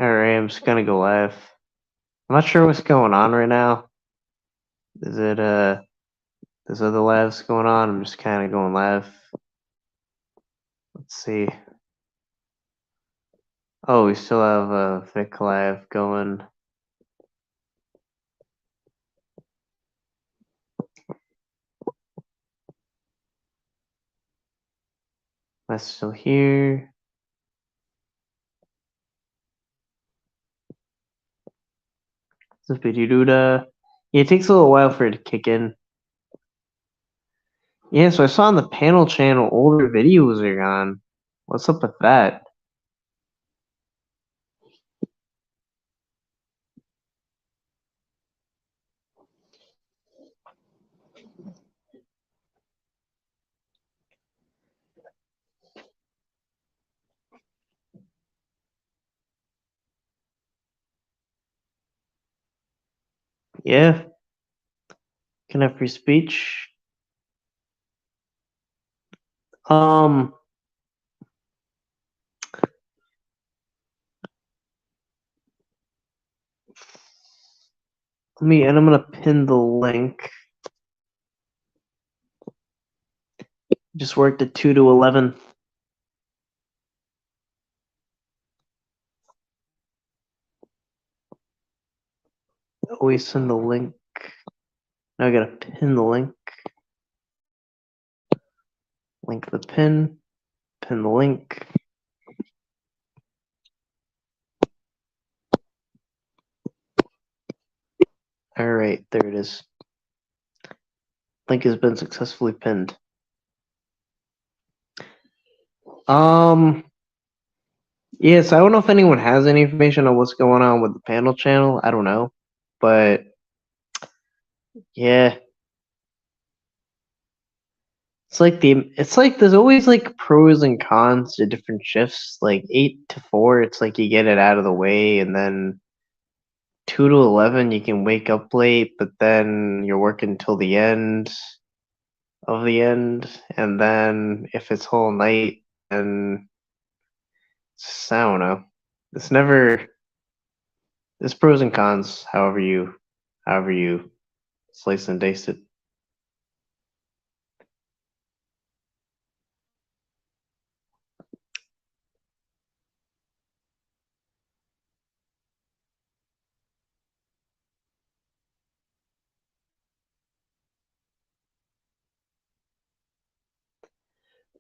Alright, I'm just gonna go live. I'm not sure what's going on right now. Is it, there's other lives going on? I'm just kinda going live. Let's see. Oh, we still have a Vic live going. That's still here. Yeah, it takes a little while for it to kick in. Yeah, so I saw on the panel channel older videos are gone. What's up with that? Yeah, can I have free speech? Um, and I'm gonna pin the link. Just worked at 2 to 11. Always send the link. Now I gotta pin the link. Link the pin the link. Alright, there it is. Link has been successfully pinned. Yes, I don't know if anyone has any information on what's going on with the panel channel. I don't know. But yeah. It's like there's always like pros and cons to different shifts. Like 8 to 4, it's like you get it out of the way, and then 2 to 11 you can wake up late, but then you're working till the end of the end, and then if it's whole night, then I don't know. It's never. There's pros and cons. However you slice and dice it.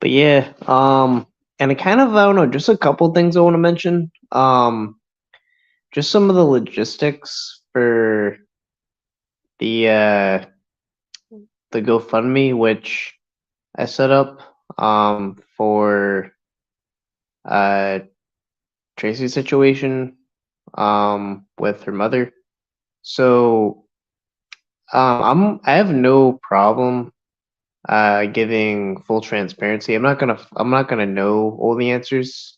But yeah, and I kind of I don't know, just a couple things I want to mention. Just some of the logistics for the the GoFundMe, which I set up for Tracy's situation with her mother. So I have no problem giving full transparency. I'm not gonna know all the answers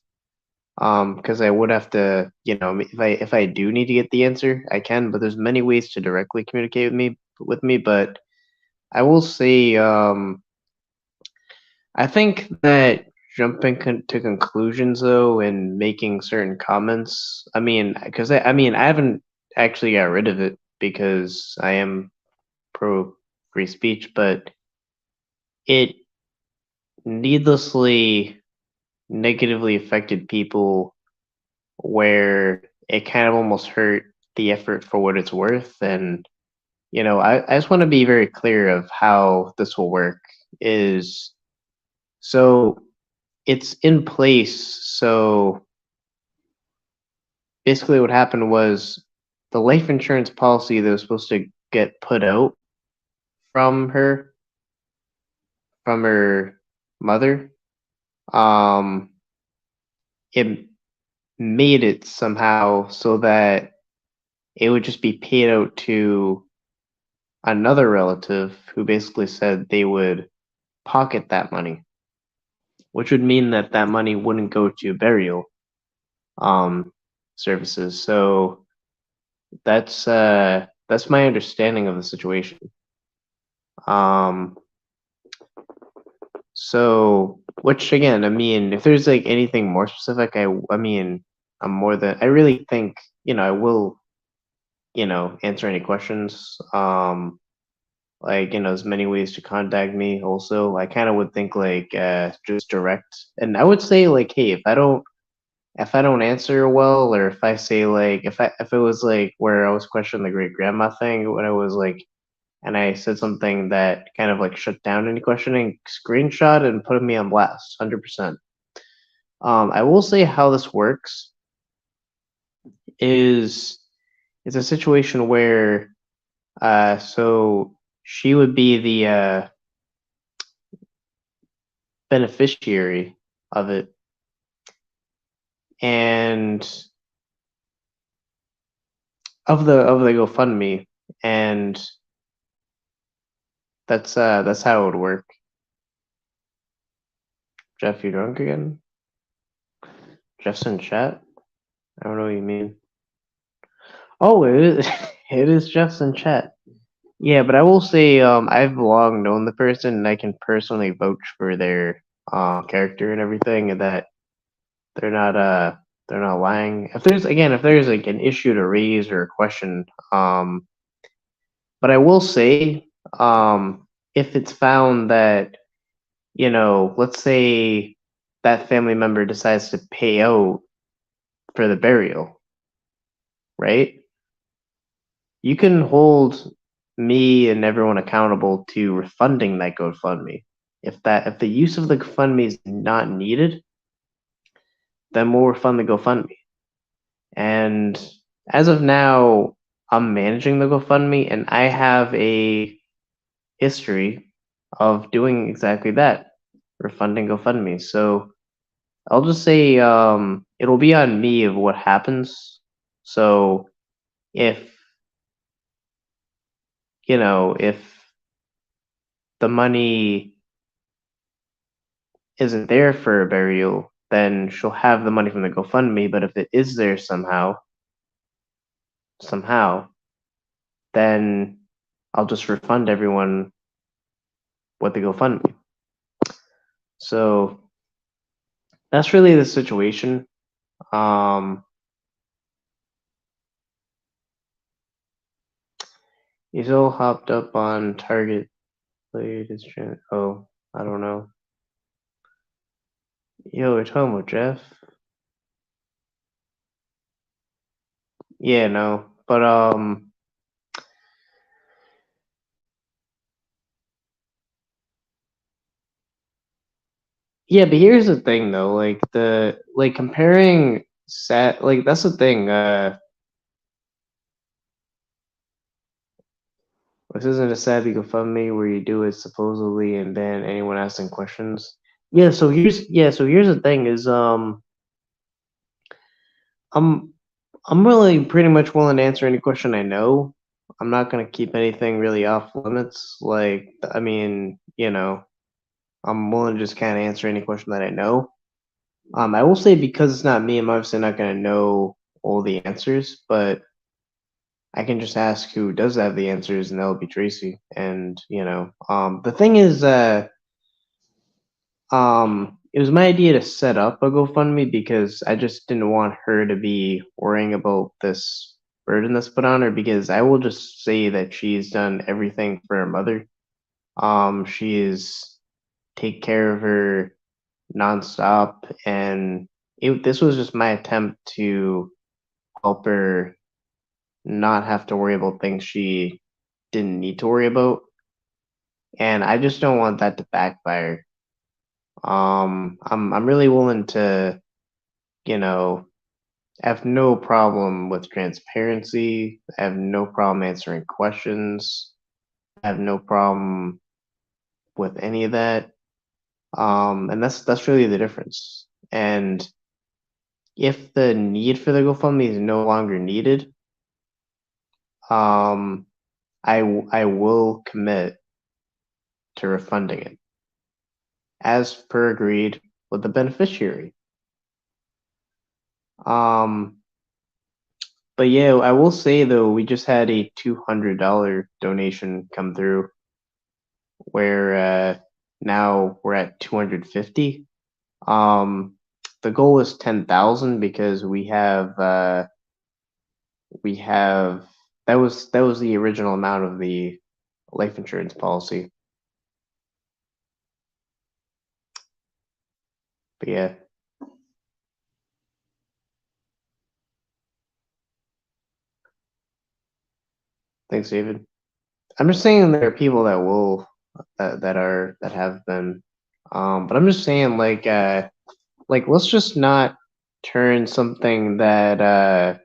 because I would have to, if I do need to get the answer, I can, but there's many ways to directly communicate with me, but I will say I think that jumping to conclusions though and making certain comments, because I haven't actually got rid of it because I am pro free speech, but it needlessly negatively affected people where it kind of almost hurt the effort for what it's worth. And I just want to be very clear of how this will work is so it's in place. So basically what happened was the life insurance policy that was supposed to get put out from her mother, um it made it somehow so that it would just be paid out to another relative who basically said they would pocket that money, which would mean that that money wouldn't go to burial um, services. So that's my understanding of the situation. Um, so which again, if there's like anything more specific, I mean, I really think, I will, answer any questions. Like, there's many ways to contact me also. I kind of would think like just direct. And I would say like, hey, if I don't answer well, or if I say like if it was like where I was questioning the great grandma thing, when I was like, and I said something that kind of like shut down any questioning, screenshot and put me on blast, 100%. I will say how this works is it's a situation where so she would be the beneficiary of it, and of the GoFundMe, and that's how it would work. Jeff, you drunk again? Jeff's in chat? I don't know what you mean. Oh, it is, it is Jeff's in chat. Yeah, but I will say I've long known the person, and I can personally vouch for their character and everything, and that they're not they're not lying. If there's like an issue to raise or a question, but I will say if it's found that, let's say that family member decides to pay out for the burial, right? You can hold me and everyone accountable to refunding that GoFundMe. If the use of the GoFundMe is not needed, then we'll refund the GoFundMe. And as of now, I'm managing the GoFundMe, and I have a history of doing exactly that, refunding GoFundMe. So I'll just say it'll be on me of what happens. So if if the money isn't there for a burial, then she'll have the money from the GoFundMe. But if it is there somehow, then I'll just refund everyone with the GoFundMe. So that's really the situation. He's all hopped up on Target. Oh, I don't know. Yo, we're talking about Jeff. Yeah, no, but yeah, but here's the thing though, like comparing set, like that's the thing. This isn't a savvy GoFundMe where you do it supposedly and then anyone asking questions. So here's the thing is I'm I'm really pretty much willing to answer any question I know. I'm not gonna keep anything really off limits. Like, I mean, I'm willing to just kind of answer any question that I know. I will say because it's not me, I'm obviously not gonna know all the answers, but I can just ask who does have the answers, and that'll be Tracy. And the thing is, it was my idea to set up a GoFundMe because I just didn't want her to be worrying about this burden that's put on her. Because I will just say that she's done everything for her mother. She's take care of her nonstop, and this was just my attempt to help her not have to worry about things she didn't need to worry about, and I just don't want that to backfire. I'm really willing to, you know, I have no problem with transparency. I have no problem answering questions. I have no problem with any of that. And that's really the difference. And if the need for the GoFundMe is no longer needed, um, I will commit to refunding it as per agreed with the beneficiary. Um, but yeah, I will say though, we just had a $200 donation come through, where now we're at 250. the goal is 10,000 because we have that was the original amount of the life insurance policy. But yeah. Thanks, David. I'm just saying there are people that will that have been, but I'm just saying like let's just not turn something that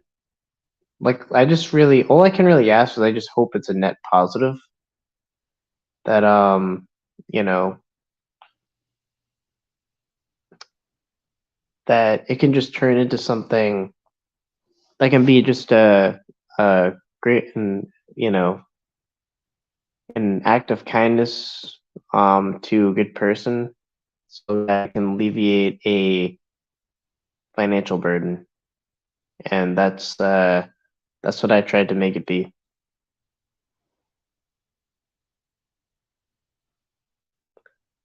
like I just really all I can really ask is I just hope it's a net positive that you know that it can just turn into something that can be just a great and an act of kindness to a good person so that can alleviate a financial burden, and that's what I tried to make it be.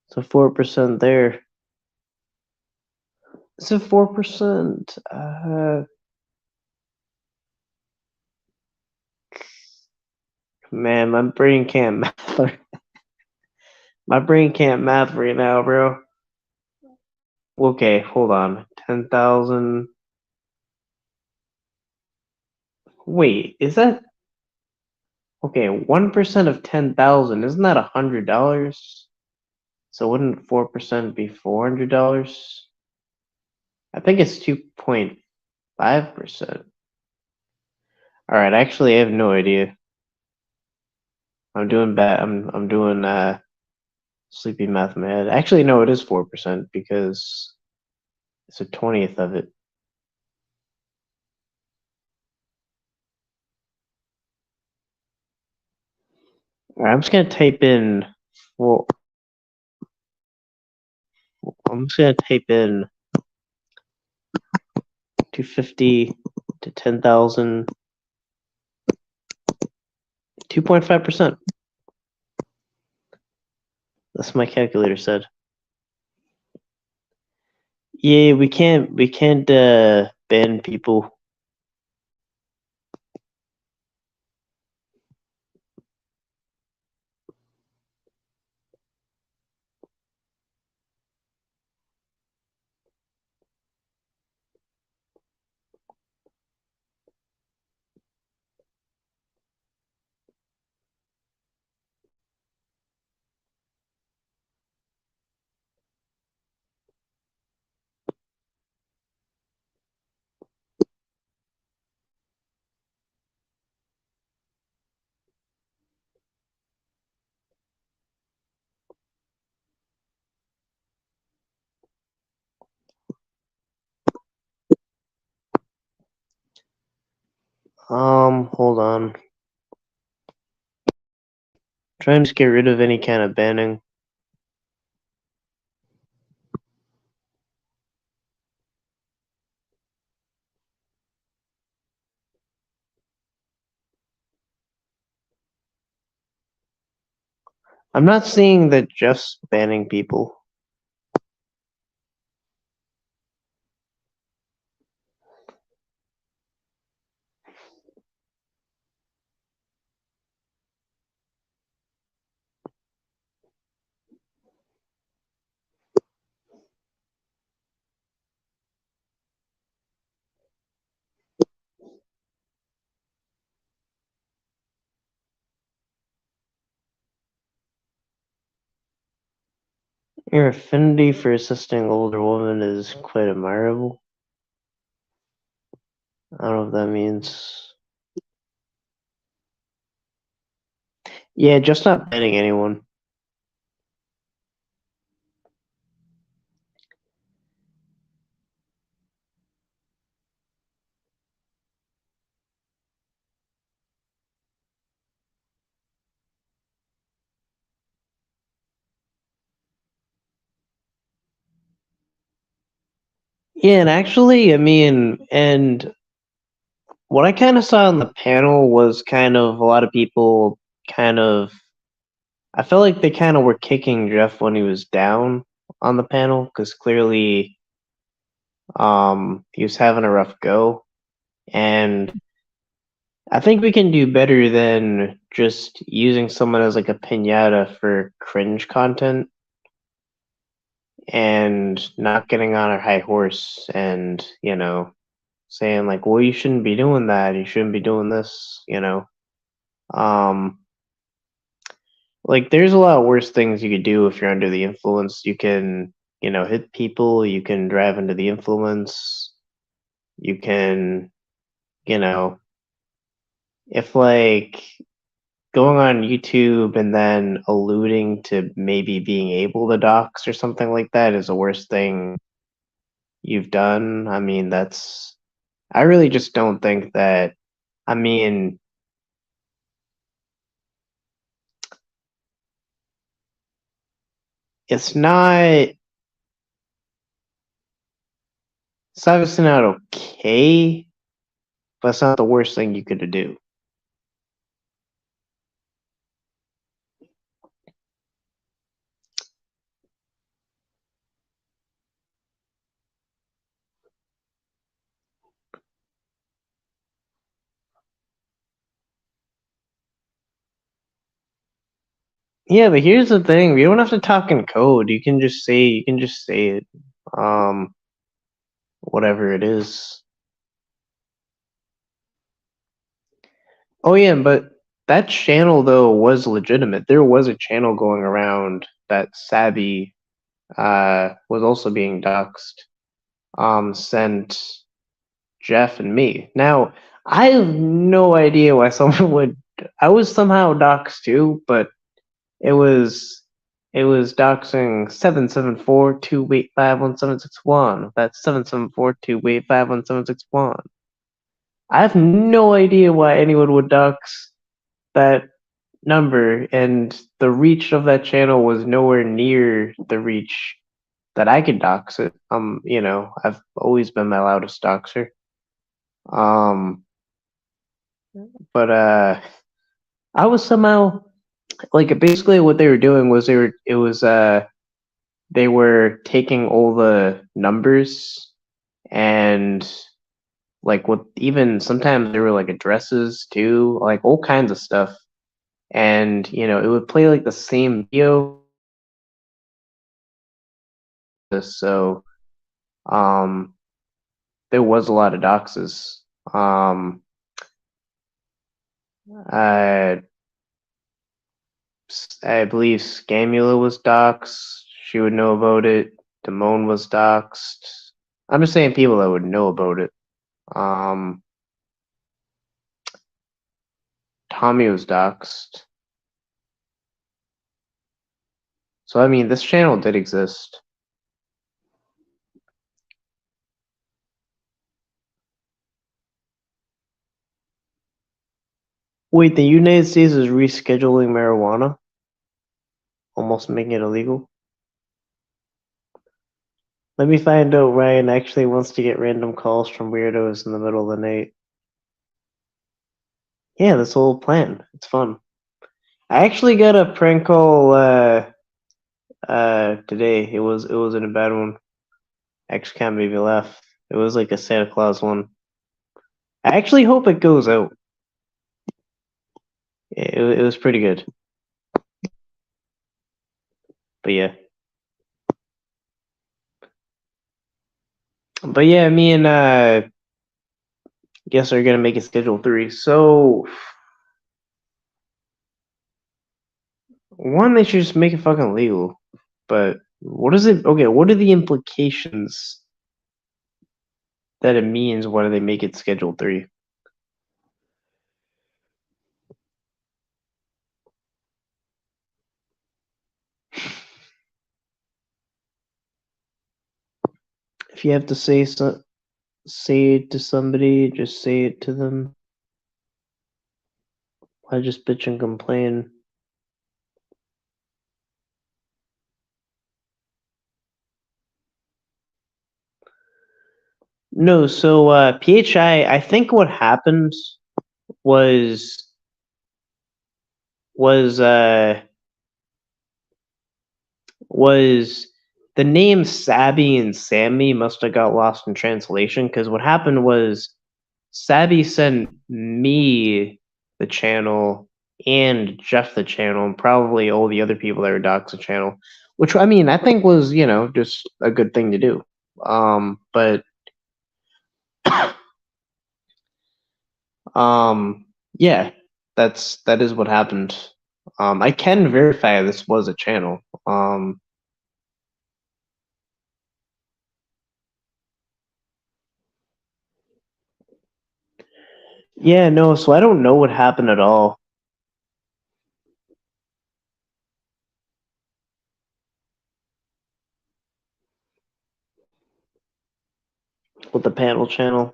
So 4% there. So 4%. Man, my brain can't math. My brain can't math right now, bro. Okay, hold on. 10,000. Wait, is that okay? 1% of 10,000, isn't that $100? So wouldn't 4% be $400? I think it's 2.5%. All right, actually, I have no idea. I'm doing bad. I'm doing sleepy math in my head. Actually, no, it is 4% because it's a 20th of it. All right, I'm just gonna type in. Well, I'm just gonna type in 250 to 10,000. 2.5%. That's what my calculator said. Yeah, we can't ban people. Hold on. Trying to get rid of any kind of banning. I'm not seeing that just banning people. Your affinity for assisting older women is quite admirable. I don't know what that means. Yeah, just not banning anyone. Yeah, and actually, I mean, and what I kind of saw on the panel was kind of a lot of people kind of. I felt like they kind of were kicking Jeff when he was down on the panel because clearly, He was having a rough go, and I think we can do better than just using someone as like a piñata for cringe content and not getting on our high horse and, saying like, well, you shouldn't be doing that. You shouldn't be doing this. Um, like there's a lot worse things you could do if you're under the influence. You can, hit people, you can drive under the influence, you can, you know, if like going on YouTube and then alluding to maybe being able to dox or something like that is the worst thing you've done. I mean, I really just don't think that, I mean, it's not, it's obviously not okay, but it's not the worst thing you could do. Yeah, but here's the thing: you don't have to talk in code. You can just say it, um, whatever it is. Oh yeah, but that channel though was legitimate. There was a channel going around that Sabby was also being doxxed. Sent Jeff and me. Now I have no idea why someone would. I was somehow doxxed too, but it was it was doxing 774-285-1761. That's 774-285-1761. I have no idea why anyone would dox that number, and the reach of that channel was nowhere near the reach that I could dox it. I've always been my loudest doxer. But I was somehow like basically what they were doing was they were taking all the numbers and like what even sometimes there were like addresses too, like all kinds of stuff. And it would play like the same video. So um there was a lot of doxes. I I believe Scamula was doxxed. She would know about it. Damone was doxxed. I'm just saying people that would know about it. Um, Tommy was doxxed. So I mean, this channel did exist. Wait, the United States is rescheduling marijuana, almost making it illegal. Let me find out. Ryan actually wants to get random calls from weirdos in the middle of the night. Yeah, this whole plan. It's fun. I actually got a prank call today. It wasn't a bad one. Actually kind of made me laugh. It was like a Santa Claus one. I actually hope it goes out. It was pretty good. But yeah. But yeah, me and guess are gonna make it schedule 3. So one, they should just make it fucking legal. But what is it? Okay, what are the implications that it means? Why do they make it schedule 3? If you have to say it to somebody, just say it to them. Why just bitch and complain? No, so PHI, I think what happened was was uh was the name Sabby and Sammy must have got lost in translation, because what happened was Sabby sent me the channel and Jeff the channel, and probably all the other people that were docs the channel, which I mean I think was just a good thing to do. But yeah, that is what happened. I can verify this was a channel. Yeah, no, so I don't know what happened at all with the panel channel.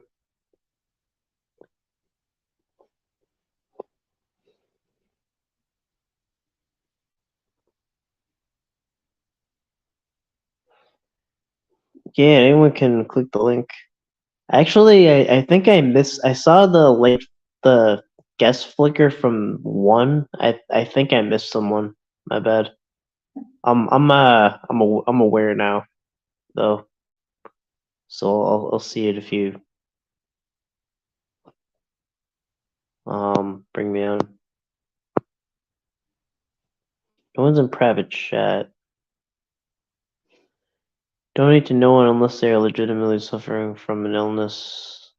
Yeah, anyone can click the link. Actually, I think I saw the guest flicker from one. I think I missed someone. My bad. I'm aware now though, so I'll see it if you bring me on. No one's in private chat. Donate to no one unless they are legitimately suffering from an illness.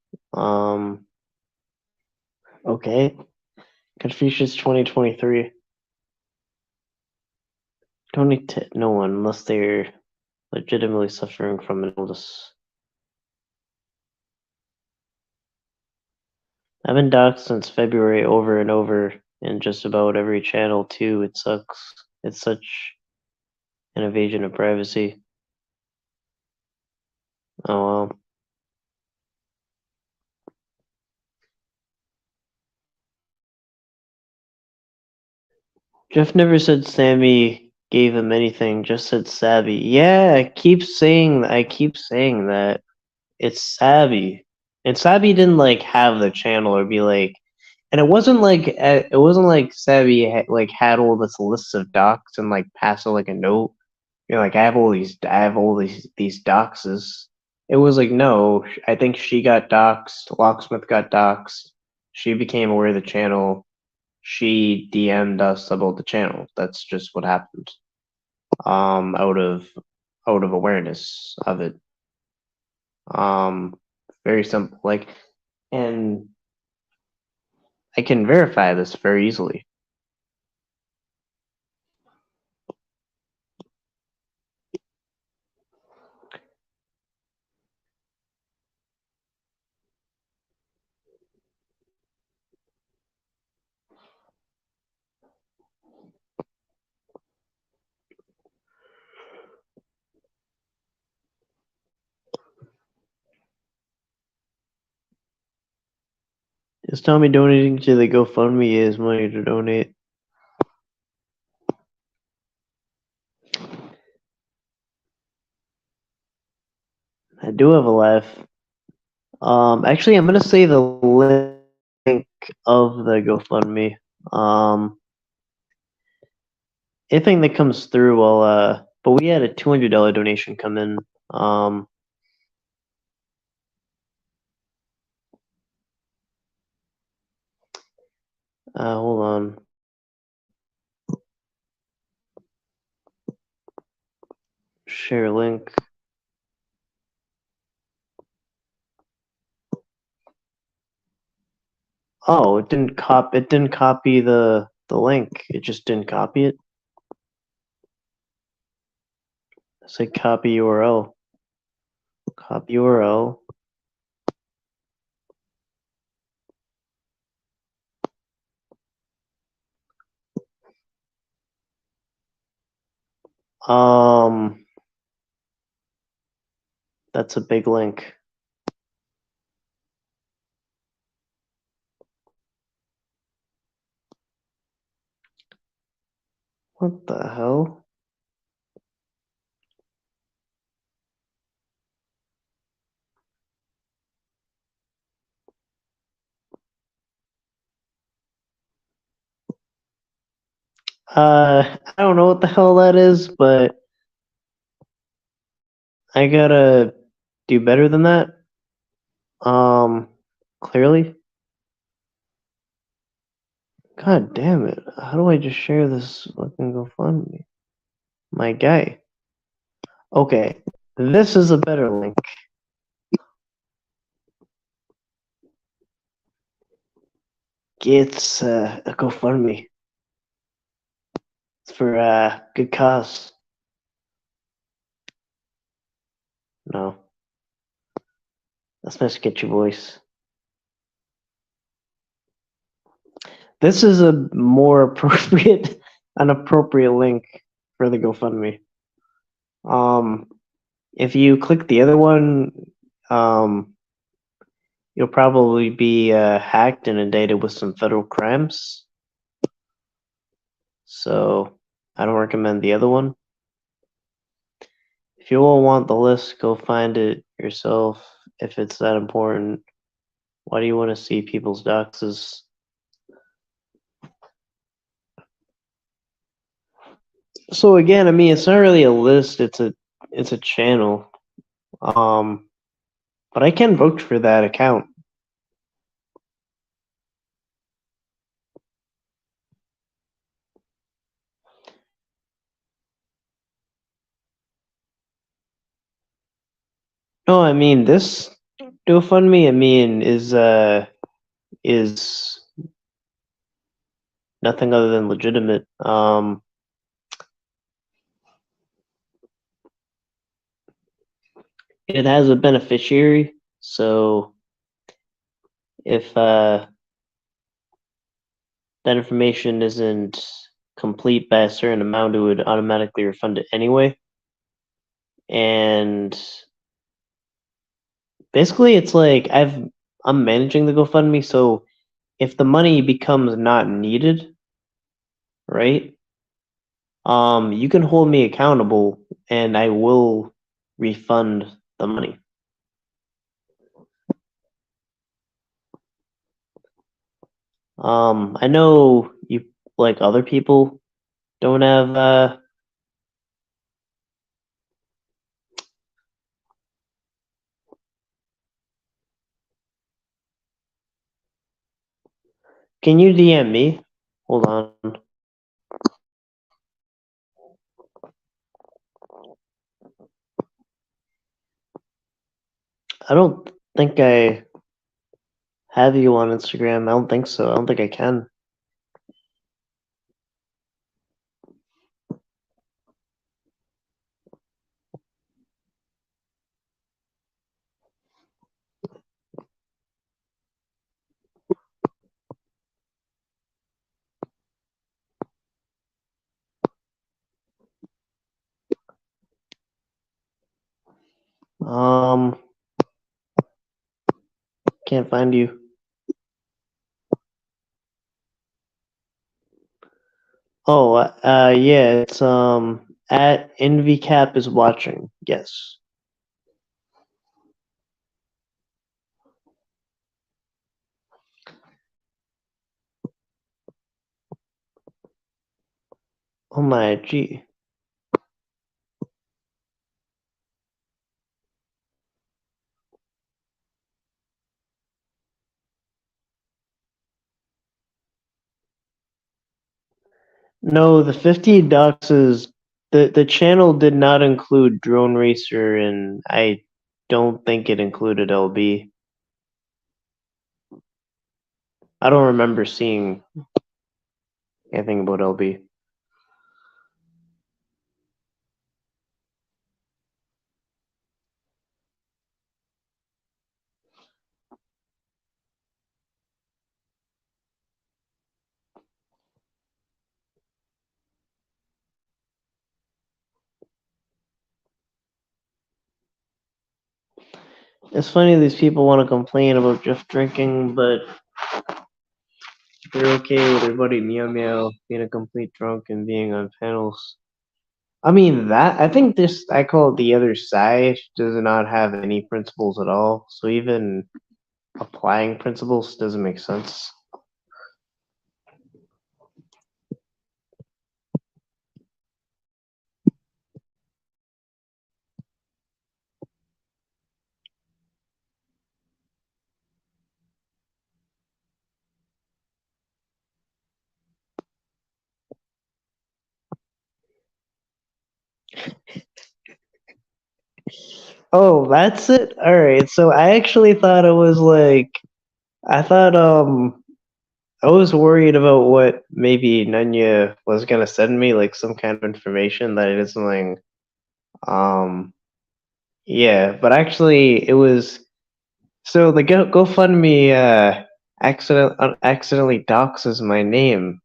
Okay. Confucius 2023. Donate to no one unless they're legitimately suffering from an illness. I've been doxxed since February over and over in just about every channel too. It sucks. It's such an invasion of privacy. Oh well. Jeff never said Sammy gave him anything, just said Savvy. Yeah, I keep saying that. It's Savvy. And Savvy didn't like have the channel or be like, and it wasn't like Savvy had all this list of docs and like passed it like a note. Like I have all these doxes. It was like no, I think she got doxed. Locksmith got doxed. She became aware of the channel. She DM'd us about the channel. That's just what happened. Out of awareness of it. Um, very simple. Like, and I can verify this very easily. Just tell me donating to the GoFundMe is money to donate. I do have a life. Actually, I'm gonna say the link of the GoFundMe. Anything that comes through, but we had a $200 donation come in. Hold on. Share link. Oh, it didn't copy the link. It just didn't copy it. It's like copy URL. Copy URL. That's a big link. What the hell? I don't know what the hell that is, but I gotta do better than that. Clearly. God damn it. How do I just share this fucking GoFundMe? My guy. Okay. This is a better link. It's a GoFundMe. It's for good cause. No. That's my sketchy voice. This is a more appropriate, an appropriate link for the GoFundMe. If you click the other one, you'll probably be hacked and indicted with some federal crimes. So I don't recommend the other one. If you all want the list, go find it yourself if it's that important. Why do you want to see people's doxes? So again, I mean, it's not really a list; it's a channel. But I can vouch for that account. No, I mean this GoFundMe. I mean is nothing other than legitimate. It has a beneficiary, so if that information isn't complete by a certain amount, it would automatically refund it anyway. And basically, it's like I'm managing the GoFundMe, so if the money becomes not needed, right? You can hold me accountable, and I will refund the money. I know you like other people don't have can you DM me? Hold on. I don't think I have you on Instagram. I don't think so. I don't think I can. Um, can't find you. Oh, yeah, it's at EnvyCap is watching. Yes. Oh my gee. No, the 50 ducks is the channel did not include Drone Racer, and I don't think it included LB. I don't remember seeing anything about LB. It's funny these people want to complain about Jeff drinking, but they're okay with their buddy Meow Meow being a complete drunk and being on panels. I mean that I think this I call it the other side does not have any principles at all. So even applying principles doesn't make sense. Oh, that's it? Alright, so I actually thought it was like I thought I was worried about what maybe Nunya was gonna send me, like some kind of information that it is something um yeah, but actually it was so the GoFundMe accidentally doxes my name.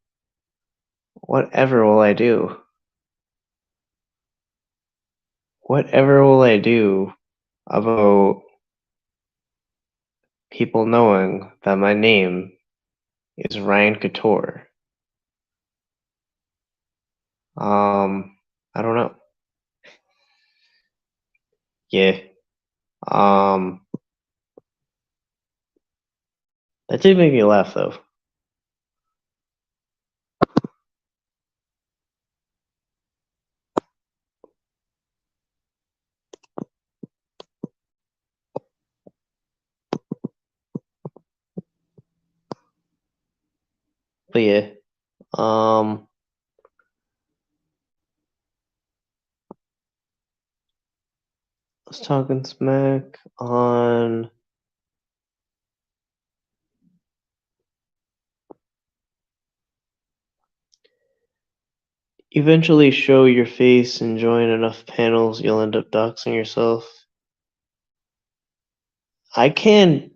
Whatever will I do? Whatever will I do about people knowing that my name is Ryan Couture? I don't know. Yeah. Um, that did make me laugh though. But yeah. Um, I was talking smack on. Eventually show your face and join enough panels, you'll end up doxing yourself. I can.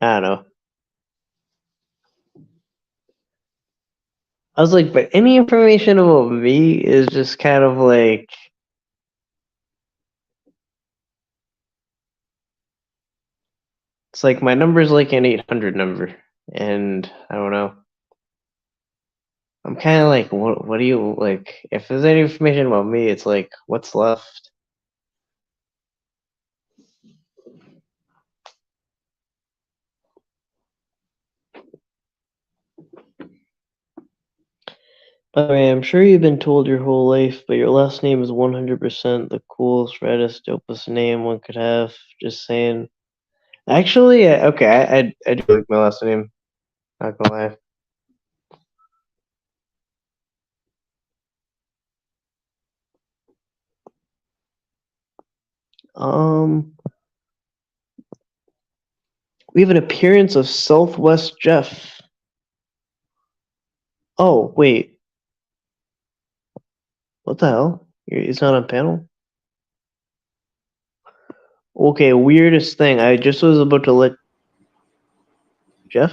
I don't know. I was like, but any information about me is just kind of like. It's like my number's like an 800 number, and I don't know. I'm kind of like, what do you like? If there's any information about me, it's like, what's left? By the way, I'm sure you've been told your whole life, but your last name is 100% the coolest, reddest, dopest name one could have. Just saying. Actually, okay, I do like my last name. Not gonna lie. Um, we have an appearance of Southwest Jeff. Oh wait, what the hell? He's not on panel. Okay, weirdest thing. I just was about to let Jeff.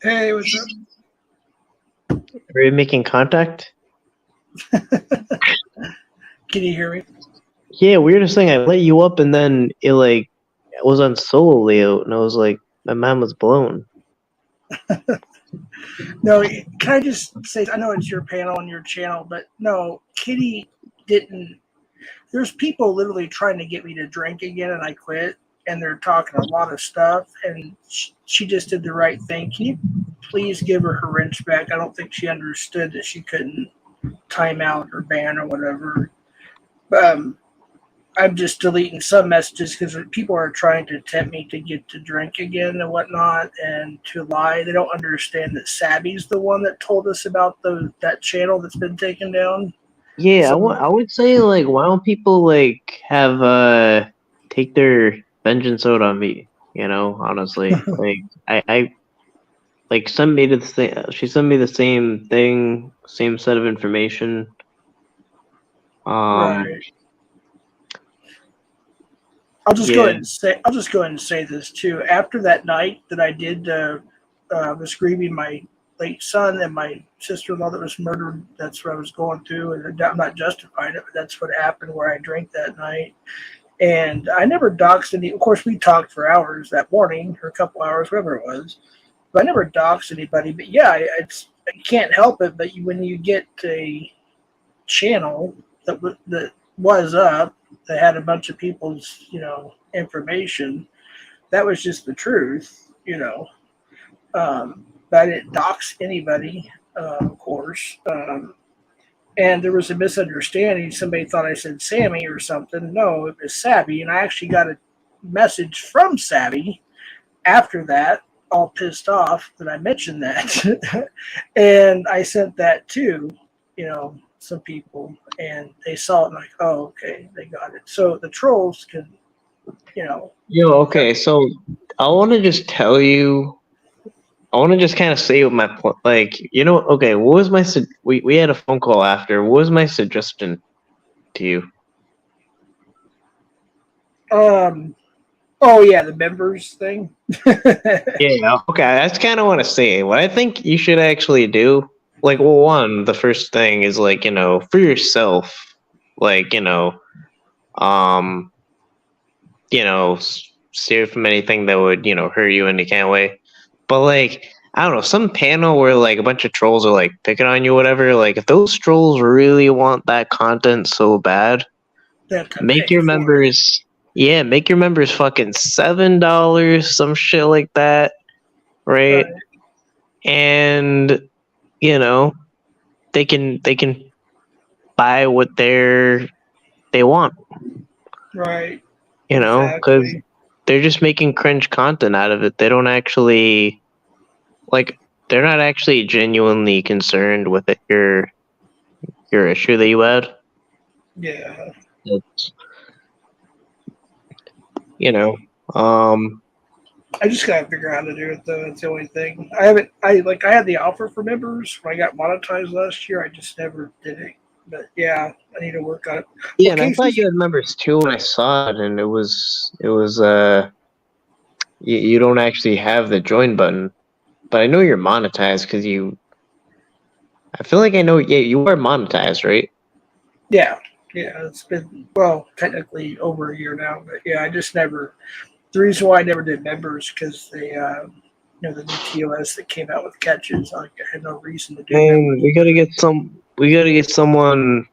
Hey, what's up? Are you making contact? Can you hear me? Yeah, weirdest thing. I let you up, and then it like was on solo layout, and I was like, my mind was blown. No, can I just say, I know it's your panel and your channel, but no, Kitty didn't. There's people literally trying to get me to drink again, and I quit, and they're talking a lot of stuff, and she just did the right thing. Can you please give her her wrench back? I don't think she understood that she couldn't time out or ban or whatever. I'm just deleting some messages because people are trying to tempt me to get to drink again and whatnot and to lie. They don't understand that Savvy's the one that told us about that channel that's been taken down. Yeah, So I would say like, why don't people like have take their vengeance out on me? You know, honestly, like I like sent me to the same. She sent me the same thing, same set of information. right. I'll just go Yeah, ahead and say this too. After that night that I did was grieving my late son and my sister-in-law that was murdered. That's what I was going through, and I'm not justifying it, but that's what happened where I drank that night. And I never doxed any. Of course, we talked for hours that morning, or a couple hours, whatever it was. But I never doxed anybody. But yeah, I can't help it. But when you get a channel that was up, that had a bunch of people's information, that was just the truth. But I didn't dox anybody, of course. And there was a misunderstanding. Somebody thought I said Sammy or something. No, it was Savvy, and I actually got it. message from Savvy after that, all pissed off that I mentioned that. And I sent that to, some people, and they saw it and like, oh, okay, they got it. So the trolls can, Yo, okay, so I want to just tell you. I want to just kind of say what my okay, what was we had a phone call after. What was my suggestion to you? Oh yeah, the members thing. Yeah, okay, I just kind of want to say what I think you should actually do. Like, well, one, the first thing is like, for yourself, like, um, steer from anything that would, hurt you in any kind of way. But like, I don't know, some panel where like a bunch of trolls are like picking on you, whatever. Like, if those trolls really want that content so bad, make your members, yeah, make your members fucking $7, some shit like that, right? And they can buy what they want, Right. because they're just making cringe content out of it. They don't actually like they're not actually genuinely concerned with it, your issue that you had. Yeah. It's, you know, um, I just gotta figure out how to do it though. That's the only thing. I haven't. I had the offer for members when I got monetized last year. I just never did it. But yeah, I need to work on it. yeah, and I thought you had members too when I saw it, and it was you don't actually have the join button, but I know you're monetized because I feel like I know. Yeah, you are monetized, right? Yeah, it's been technically over a year now. But yeah, I just never. The reason why I never did members because they, the new TOS that came out with catches, I had no reason to do And members. we gotta get someone.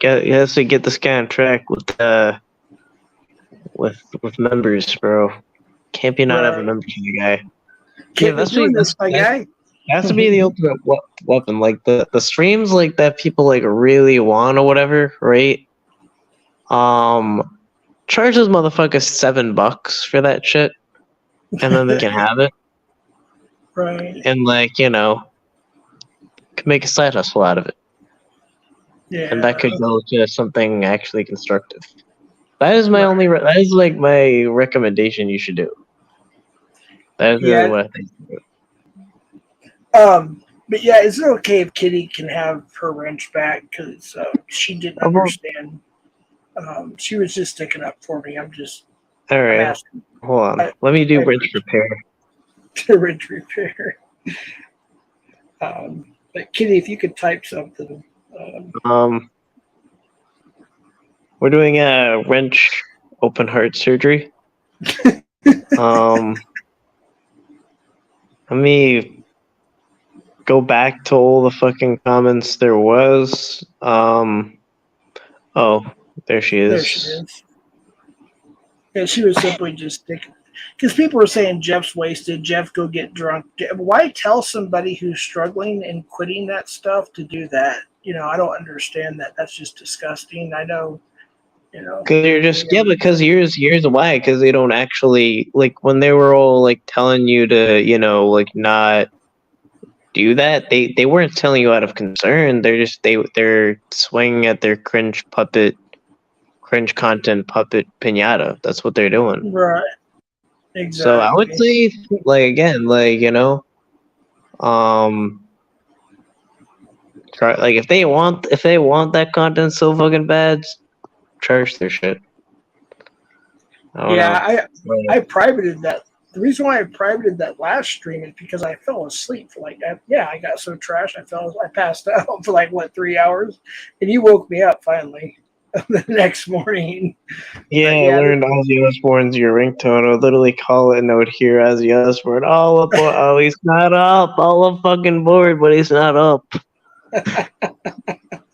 Has to get this guy on track with members, bro. Can't be not having members for the guy. Yeah, Can't be doing this, my guy. Has to be the ultimate weapon. Like the streams like that people like really want or whatever, right? Charge those motherfuckers $7 for that shit, and then they can have it, Right. and like can make a side hustle out of it, Yeah. and that could go to something actually constructive. That is my only. That is like my recommendation. You should do. That is really what I think. But yeah, is it okay if Kitty can have her wrench back because she didn't understand? She was just sticking up for me. I'm all right. asking. Hold on. Let me do wrench repair. Wrench repair. But Kitty, if you could type something. We're doing a wrench open heart surgery. Let me go back to all the fucking comments there was. Oh, there she is. There she is. Yeah, she was simply just sticking. Because people were saying Jeff's wasted. Jeff, go get drunk. Why tell somebody who's struggling and quitting that stuff to do that? I don't understand that. That's just disgusting. I know. Because you're just because here's why. Because they don't actually like when they were all like telling you to like not do that. They weren't telling you out of concern. They're swinging at their cringe content puppet pinata. That's what they're doing. Right. Exactly. So I would say try, like if they want that content so fucking bad, charge their shit. I privated that. The reason why I privated that last stream is because I fell asleep for I got so trashed I passed out for 3 hours, and you woke me up finally the next morning. Yeah, I learned Ozzy Osbourne's your ringtone. I would literally call it and I would hear Ozzy Osbourne. Oh, he's not up. I'm fucking bored, but he's not up.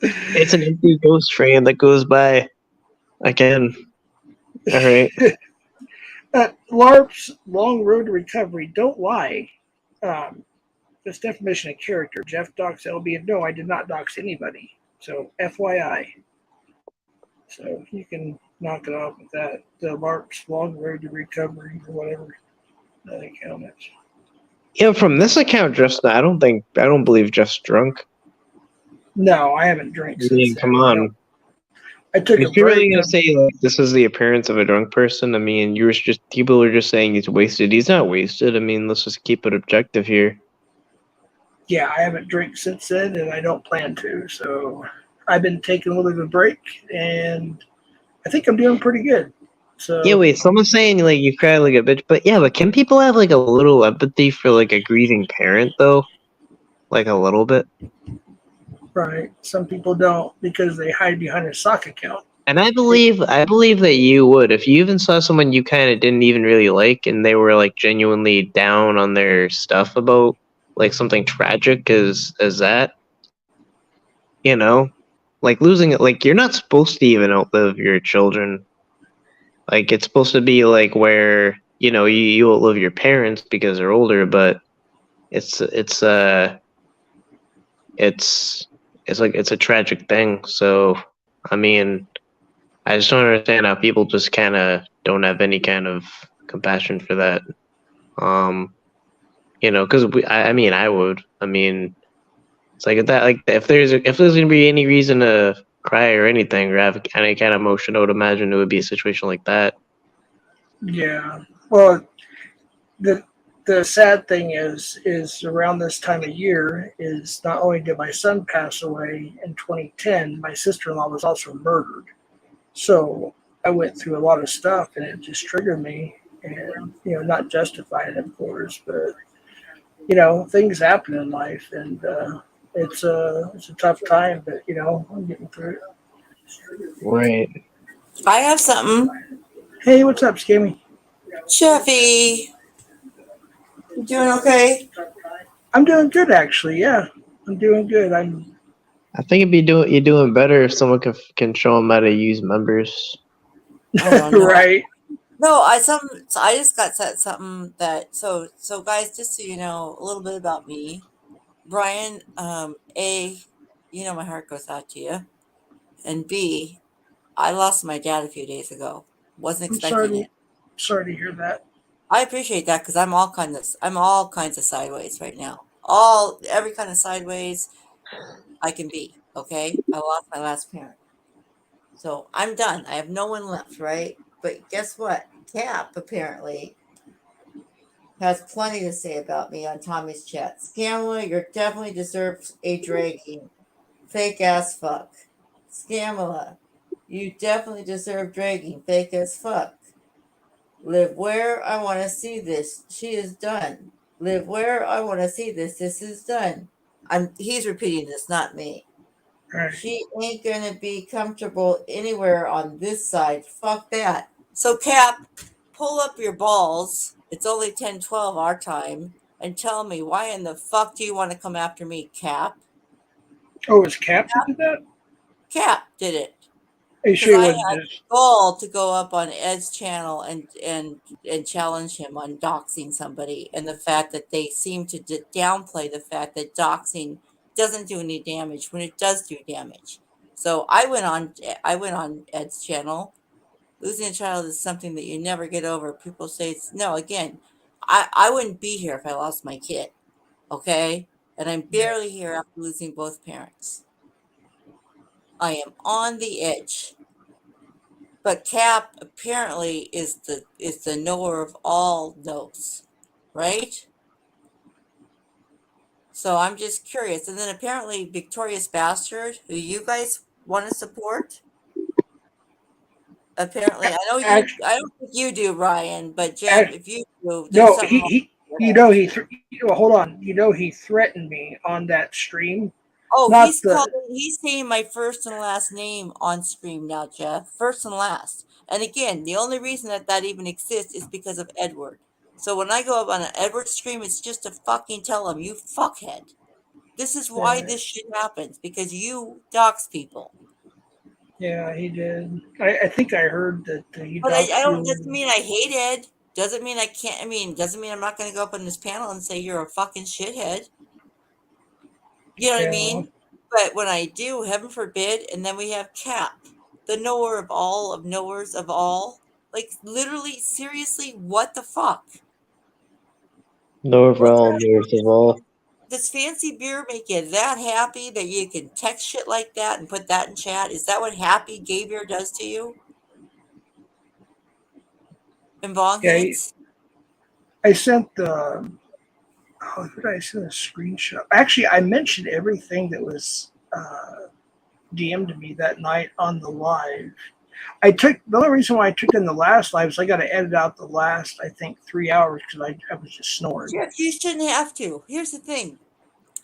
It's an empty ghost train that goes by again. All right. LARP's Long Road to Recovery. Don't lie. This definition of character. Jeff docs LB. No, I did not dox anybody. So FYI. So you can knock it off with that. The Mark's Long Road to Recovery or whatever that account is. Yeah, from this account, just I don't believe Jeff's drunk. No, I haven't drank I since mean, then. come on. I took a If you're really break. gonna say like this is the appearance of a drunk person, I mean, you were just people are just saying he's wasted. He's not wasted. I mean, let's just keep it objective here. Yeah, I haven't drank since then, and I don't plan to. So I've been taking a little bit of a break, and I think I'm doing pretty good. Yeah, So wait. Someone's saying like you cry like a bitch, but yeah, but can people have like a little empathy for like a grieving parent though? Like a little bit. right, some people don't because they hide behind a sock account. And I believe that you would if you even saw someone you kind of didn't even really like, and they were like genuinely down on their stuff about like something tragic as that. You know, like losing it. Like you're not supposed to even outlive your children. Like it's supposed to be like where you outlive your parents because they're older, but it's it's like it's a tragic thing. So I mean, I just don't understand how people just kind of don't have any kind of compassion for that. Because I mean, I would. I mean, it's like that. Like if there's gonna be any reason to cry or anything or have any kind of emotion, I would imagine it would be a situation like that. Yeah. Well, the the sad thing is around this time of year is not only did my son pass away in 2010, my sister-in-law was also murdered. So I went through a lot of stuff, and it just triggered me. And not justified, of course, but things happen in life, and it's a tough time. But I'm getting through it. Right. I have something. Hey, what's up, Skimmy? Cheffy, you doing okay? I'm doing good, actually. Yeah, I'm doing good. I think you're doing better if someone can show them how to use members. Oh no. right. No, so I just got said something that so guys, just so you know a little bit about me. Brian, A, my heart goes out to you. And B, I lost my dad a few days ago. Wasn't I'm expecting it. sorry to hear that. I appreciate that because I'm all kinds of sideways right now. Every kind of sideways I can be. Okay, I lost my last parent, so I'm done. I have no one left, right? But guess what? Cap apparently has plenty to say about me on Tommy's chat. Scamla, you definitely deserve a dragging. Fake ass fuck. Scamla, you definitely deserve dragging. Fake as fuck. Live where I want to see this. She is done. Live where I want to see this. This is done. He's repeating this, not me. Right. She ain't gonna be comfortable anywhere on this side. Fuck that. So Cap, pull up your balls. It's only 10:12 our time, and tell me why in the fuck do you want to come after me, Cap? Oh, it was Cap that did that? Cap did it. Are you Because sure it I wasn't had just? the goal to go up on Ed's channel and challenge him on doxing somebody, and the fact that they seem to downplay the fact that doxing doesn't do any damage when it does do damage. So I went on Ed's channel. Losing a child is something that you never get over. People say it's no. Again, I wouldn't be here if I lost my kid. Okay, and I'm barely here after losing both parents. I am on the edge. But Cap apparently is the knower of all knows, right? So I'm just curious. And then apparently Victorious Bastard, who you guys want to support. Apparently, I don't think you do, Ryan, but Jeff, if you do, there's No, something he wrong he. with your head. Well, hold on. He threatened me on that stream. Oh, Not the. he's saying my first and last name on stream now, Jeff. First and last. And again, the only reason that even exists is because of Edward. So when I go up on an Edward stream, it's just to fucking tell him, you fuckhead. This is why this shit happens, because you dox people. Yeah, he did. I think I heard that he But I doxed don't, you. doesn't mean I hate Ed. Doesn't mean I can't, doesn't mean I'm not going to go up on this panel and say you're a fucking shithead. You know what I Yeah. mean? But when I do, heaven forbid, and then we have Cap. the knower of all of knowers of all. Like literally, seriously, what the fuck? North of What's all, that? north of all. Does fancy beer make you that happy that you can text shit like that and put that in chat? Is that what happy gay beer does to you? And bong Yeah, hits? I sent the. Oh, did I send a screenshot? Actually, I mentioned everything that was DM'd to me that night on the live. The only reason why I took in the last live is I got to edit out the last, I think, 3 hours because I was just snoring. Jeff, you shouldn't have to. Here's the thing.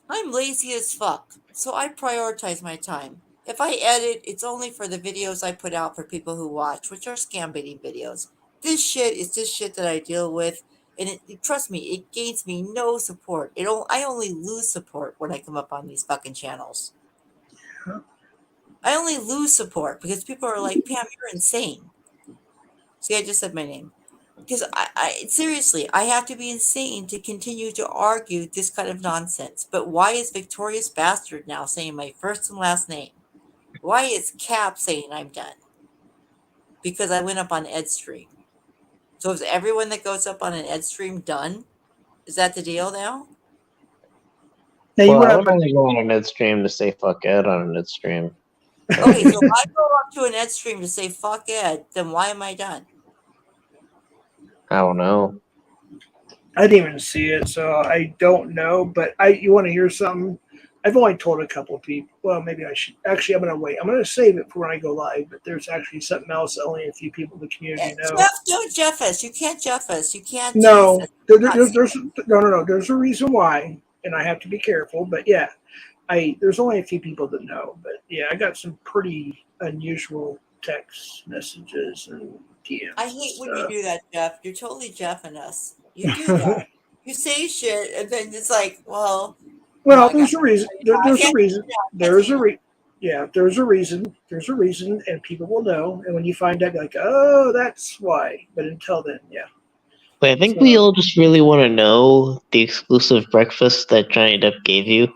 I'm lazy as fuck, so I prioritize my time. If I edit, it's only for the videos I put out for people who watch, which are scam baiting videos. This shit is just shit that I deal with, and trust me, it gains me no support. I only lose support when I come up on these fucking channels. I only lose support because people are like, Pam, you're insane. See, I just said my name. Because I seriously, I have to be insane to continue to argue this kind of nonsense. But why is Victorious Bastard now saying my first and last name? Why is Cap saying I'm done? Because I went up on Ed Stream. So is everyone that goes up on an Ed Stream done? Is that the deal now? Now you Well, went I up, would only go on a Ned stream to say fuck Ed on a Ned stream. Okay, so if I go up to an Ed Stream to say fuck Ed, then why am I done? I don't know. I didn't even see it, so I don't know. But you want to hear something? I've only told a couple of people. Well, maybe I should. Actually, I'm going to wait. I'm going to save it for when I go live. But there's actually something else that only a few people in the community know. Jeff, don't Jeff us. You can't Jeff us. You can't tease No, us. there's no. There's a reason why, and I have to be careful. But yeah, there's only a few people that know. But yeah, I got some pretty unusual text messages and DMs. I hate when you do that, Jeff. You're totally Jeffing us. You do that. You say shit, and then it's like, well, Well, I got. there's a reason. I There's a can't. reason. I can't There's say a no. Yeah, there's a reason. There's a reason, and people will know. And when you find out, you're like, oh, that's why. But until then, yeah. But I think So- we all just really want to know the exclusive breakfast that Johnny Depp gave you.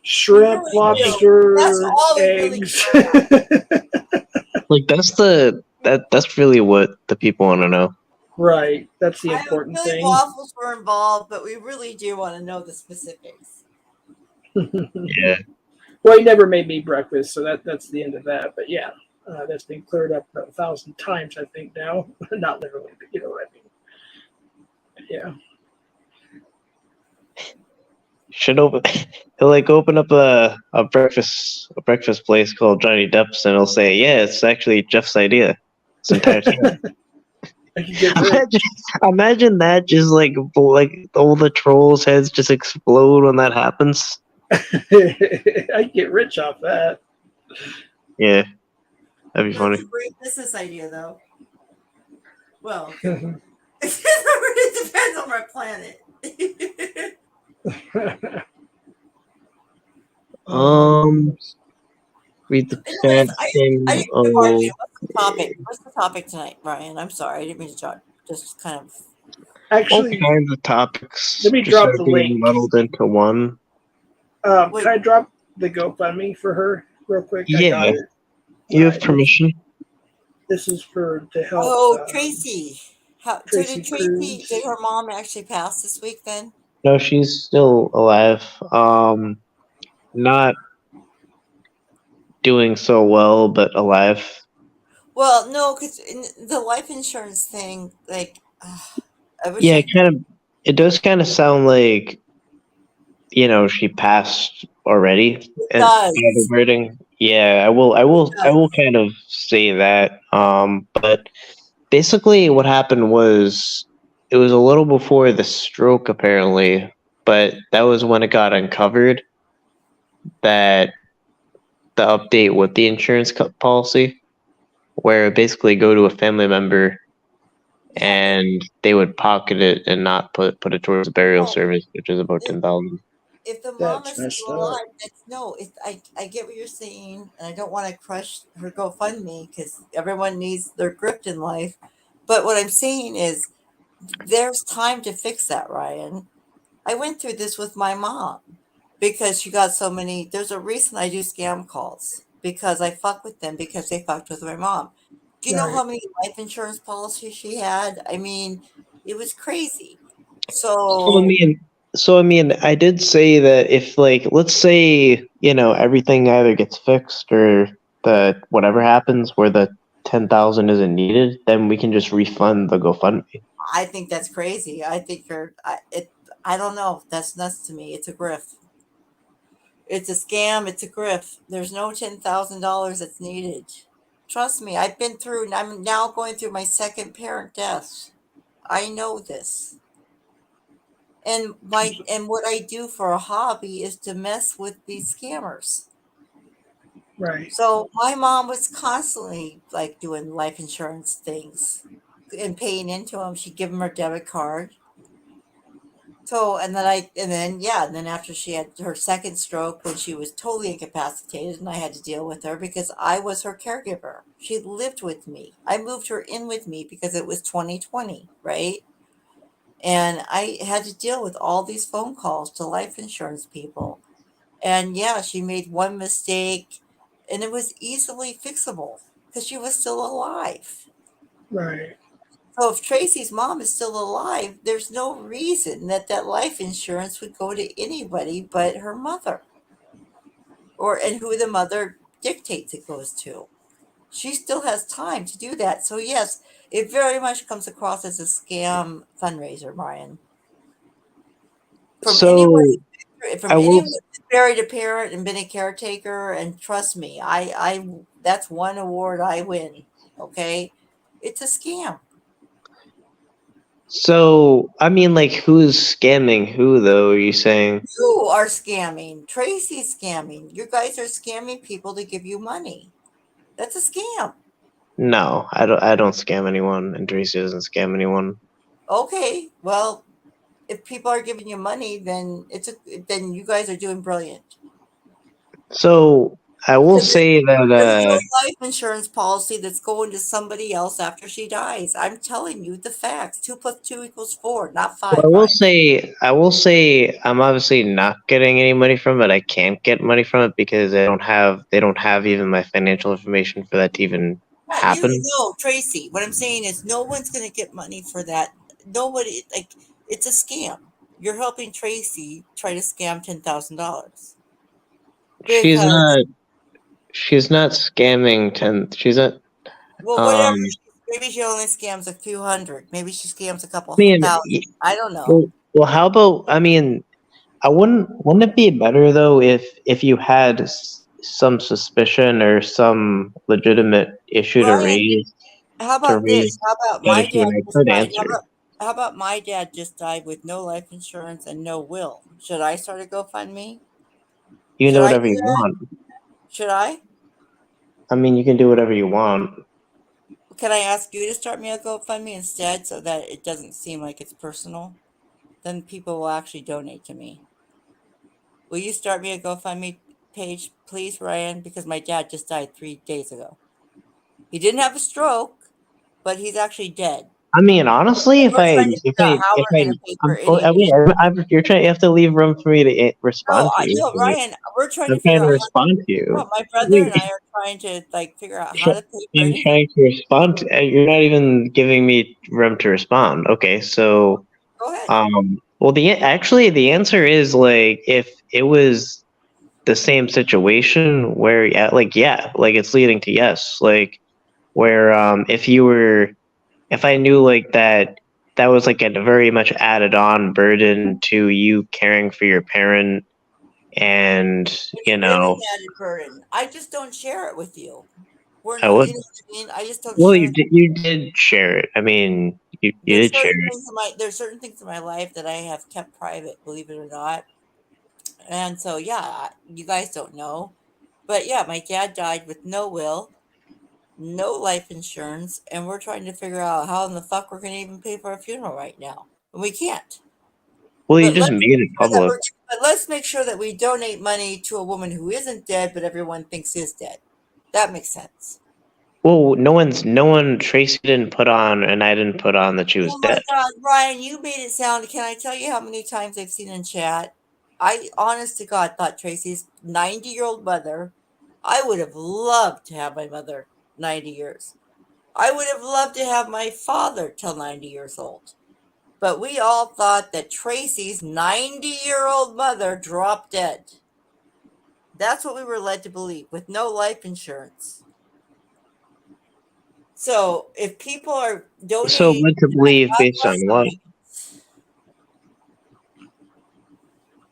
Shrimp, Really do. lobster, That's all we really eggs. care about. Like that's really what the people want to know. Right. That's the I have a important feeling thing. waffles were involved, but we really do want to know the specifics. Yeah. Well, he never made me breakfast, so that's the end of that. But yeah, that's been cleared up 1,000 times, I think now. Not literally, but you know what I mean. Yeah. Should open he'll like open up a breakfast place called Johnny Depp's and he'll say, yeah, it's actually Jeff's idea. This entire time. I could get rich. Imagine that just like all the trolls' heads just explode when that happens. I get rich off that. Yeah. That'd be funny. That's a great business idea, though. Well, it really depends on our planet. Read the Anyways, chat I thing. didn't mean to argue. What's the topic tonight, Brian? I'm sorry, I didn't mean to talk. Just kind of. All Actually, kinds of topics. let me just drop are the being link. muddled into one. Can I drop the GoFundMe for her real quick? I got Yeah. it. You have permission. This is to help. Oh, Tracy. Tracy Cruz. Did her mom actually pass this week then? No, she's still alive. Not doing so well, but alive. Well, no, because the life insurance thing, like, Yeah, it does kind of sound like, she passed already. It does. The wording. Yeah, I will kind of say that. But basically what happened was it was a little before the stroke apparently, but that was when it got uncovered that the update with the insurance policy, where it basically go to a family member and they would pocket it and not put it towards the burial service, which is about 10,000. If the mom That's is messed still up. alive, I get what you're saying, and I don't want to crush her GoFundMe because everyone needs their grift in life. But what I'm saying is, there's time to fix that, Ryan. I went through this with my mom because she got so many. There's a reason I do scam calls because I fuck with them because they fucked with my mom. Do you know Right. how many life insurance policies she had? I mean, it was crazy. So I So mean, I did say that if, like, let's say, everything either gets fixed or the whatever happens where the 10,000 isn't needed, then we can just refund the GoFundMe. I think that's crazy. I think I don't know. That's nuts to me. It's a grift. It's a scam. It's a grift. There's no $10,000 that's needed. Trust me, I've been through, and I'm now going through my second parent death. I know this. And what I do for a hobby is to mess with these scammers. Right. So my mom was constantly like doing life insurance things and paying into them. She'd give them her debit card. So and then after she had her second stroke when she was totally incapacitated and I had to deal with her because I was her caregiver. She lived with me. I moved her in with me because it was 2020, right? And I had to deal with all these phone calls to life insurance people. And yeah, she made one mistake and it was easily fixable because she was still alive. Right. So if Tracy's mom is still alive, there's no reason that that life insurance would go to anybody but her mother or and who the mother dictates it goes to. She still has time to do that. So yes, it very much comes across as a scam fundraiser, Brian. From anyone So from I will. anyone who's buried a parent and been a caretaker, and trust me, I that's one award I win. Okay, it's a scam. So I mean, like, who's scamming who though? Are you saying? You are scamming. Tracy's scamming. You guys are scamming people to give you money. That's a scam. No, I don't. I don't scam anyone, and Tracy doesn't scam anyone. Okay, well, if people are giving you money, then you guys are doing brilliant. So I will Because say that. there's no life insurance policy that's going to somebody else after she dies. I'm telling you the facts. 2 + 2 = 4, not So 5, Brian. I will say, I'm obviously not getting any money from it. I can't get money from it because they don't have even my financial information for that to even Yeah, you happen. know, Tracy. What I'm saying is, no one's going to get money for that. Nobody, like, it's a scam. You're helping Tracy try to scam $10,000 She's because, not she's not scamming 10. She's not. well, Um, whatever. Maybe she only scams a few hundred. Maybe she scams a couple I mean, thousand. I don't know. well, how about? I mean, I wouldn't it be better though if you had some suspicion or some legitimate issue Brian, how to about this? raise How about that my issue dad and I just could died? answer? How about my dad just died with no life insurance and no will? Should I start a GoFundMe? You can Should do I do whatever you that? want. Should I? I mean, you can do whatever you want. Can I ask you to start me a GoFundMe instead so that it doesn't seem like it's personal? Then people will actually donate to me. Will you start me a GoFundMe page, please, Ryan? Because my dad just died 3 days ago. He didn't have a stroke, but he's actually dead. I mean, honestly, We're trying to figure out how we're going to pay for I any. mean, you're trying. You have to leave room for me to No, respond to you. no, Ryan. We're trying to I'm figure trying to out respond to no, you. my brother Wait, and I are trying to like figure out how to pay for I'm anything. trying to respond. You're not even giving me room to respond. Okay, so Go ahead. well, the answer is, like, if it was the same situation where, yeah, like it's leading to yes, like where if I knew, like, that was like a very much added on burden to you caring for your parent, and It's been an added burden. I just don't share it with you. We're I not, would. you know what I mean? I just don't Well, share. you did share it. I mean, you did share it. There's certain things in my life that I have kept private, believe it or not. And so yeah, you guys don't know. But yeah, my dad died with no will, no life insurance, and we're trying to figure out how in the fuck we're gonna even pay for a funeral right now. And we can't. Well, you But just made it public. let's make sure that we donate money to a woman who isn't dead, but everyone thinks is dead. That makes sense. Well, no one. Tracy didn't put on, and I didn't put on that she was Oh my dead. God, Ryan, you made it sound. Can I tell you how many times I've seen in chat? I, honest to God, thought Tracy's 90-year-old mother. I would have loved to have my mother 90 years. I would have loved to have my father till 90 years old. But we all thought that Tracy's 90-year-old mother dropped dead. That's what we were led to believe, with no life insurance. So if people are So donating, what to believe God based on bless what? them.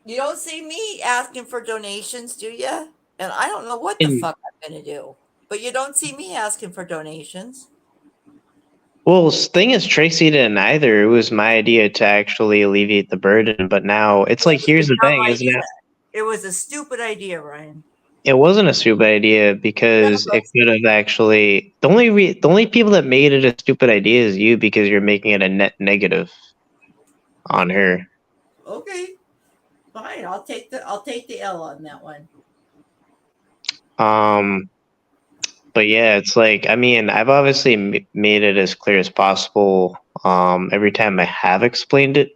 You don't see me asking for donations, do you? And I don't know what the And fuck I'm going to do. But you don't see me asking for donations. well, the thing is, Tracy didn't either. It was my idea to actually alleviate the burden, but now it's like, It was here's a the dumb thing, isn't idea. it? It was a stupid idea, Ryan. It wasn't a stupid idea because it could have actually the only people that made it a stupid idea is you, because you're making it a net negative on her. Okay, fine. I'll take the L on that one. But yeah, it's like, I mean, I've obviously made it as clear as possible. Every time I have explained it,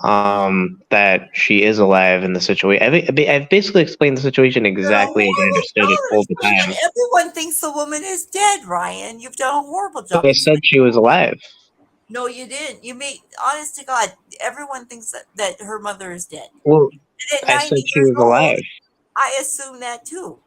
that she is alive in the situation. I've basically explained the situation You've done a exactly as I horrible understood job it all the explaining time. it. Everyone thinks the woman is dead, Ryan. You've done a horrible But job I said explaining. she was alive. No, you didn't. You made, honest to God, everyone thinks that her mother is dead. Well, And at I 90 said she years was old, alive. I assume that too.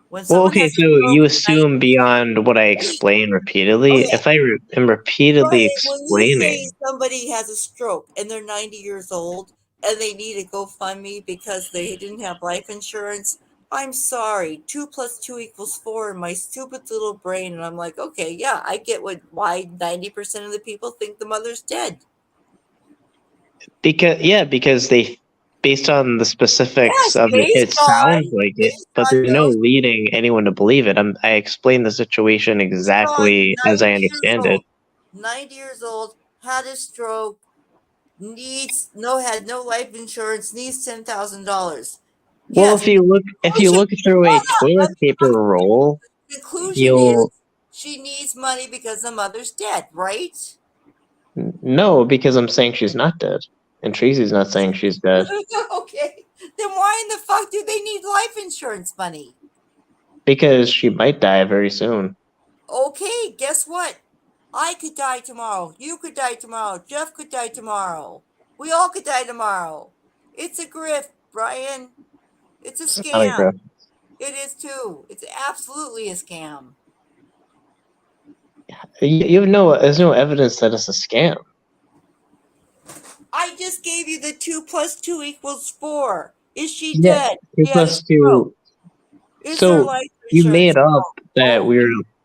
When Well, someone okay, has a so stroke you at 90, assume beyond what I explain repeatedly. okay, If I am repeatedly Ryan, when you say explaining, somebody has a stroke and they're 90 years old and they need a GoFundMe because they didn't have life insurance, I'm sorry. 2 plus 2 equals 4 in my stupid little brain. And I'm like, okay, yeah, I get why 90% of the people think the mother's dead. because they, based on the specifics Yes, of it, it sounds like it, based but on there's no those, leading anyone to believe it. I explained the situation on exactly as 90 I years understand it. old. 90 years old, had a stroke, had no life insurance, needs $10,000. Well, Yes, if you conclusion, look through a hold on, toilet paper roll, conclusion is you'll she needs money because the mother's dead, right? no, because I'm saying she's not dead, and Tracy's not saying she's dead. Okay, then why in the fuck do they need life insurance money? Because she might die very soon. Okay, guess what? I could die tomorrow. You could die tomorrow. Jeff could die tomorrow. We all could die tomorrow. It's a grift, Brian. It's a It's not a scam. grift. It is too. It's absolutely a scam. There's no evidence that it's a scam. I just gave you the 2 plus 2 equals 4. Is she Yeah, dead? 2 She had a plus stroke. 2. Is there So life you insurance? made up that Oh,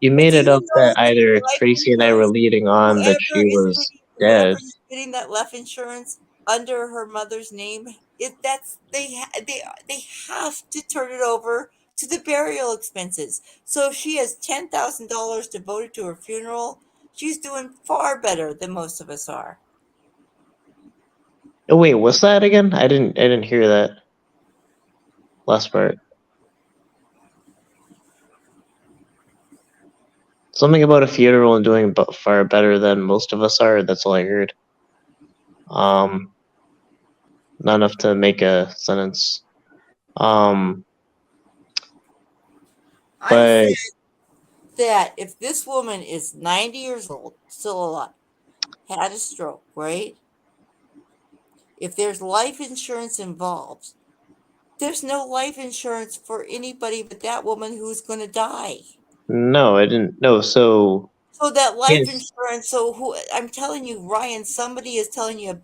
you but made do it you up know that that either life Tracy and I were insurance, leading on that she was whoever dead. is getting that life insurance under her mother's name, they have to turn it over to the burial expenses. So if she has $10,000 devoted to her funeral, she's doing far better than most of us are. Oh wait, what's that again? I didn't hear that last part. Something about a funeral and doing far better than most of us are. That's all I heard. Not enough to make a sentence. I But said that if this woman is 90 years old, still alive, had a stroke, right? If there's life insurance involved, there's no life insurance for anybody but that woman who's going to die. no, I didn't. No, so So that life yes, insurance, so who I'm telling you, Ryan, somebody is telling you,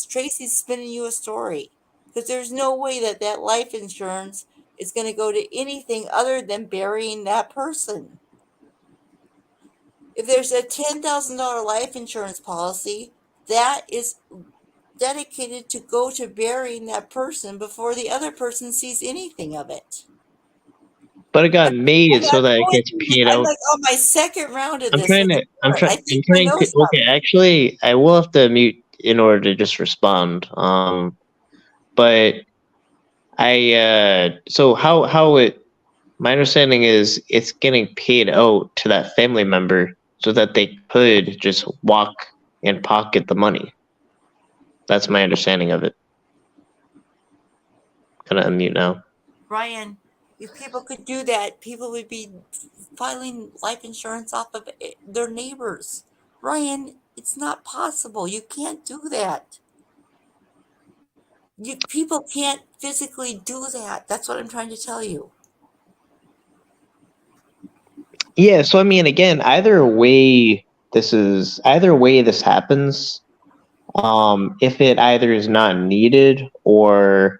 Tracy's spinning you a story. Because there's no way that life insurance is going to go to anything other than burying that person. If there's a $10,000 life insurance policy, that is dedicated to go to burying that person before the other person sees anything of it. but it got I'm made so that it going gets through this. paid I'm out. like on my second round of I'm this trying with the to. court. I I'm think I trying know to. Okay, something. actually, I will have to mute in order to just respond. But so how it. My understanding is it's getting paid out to that family member so that they could just walk and pocket the money. That's my understanding of it. Gonna unmute now. Ryan, If people could do that, people would be filing life insurance off of their neighbors. Ryan, it's not possible. You can't do that. People can't physically do that. That's what I'm trying to tell you. Yeah, so I mean, again, either way this happens, if it either is not needed or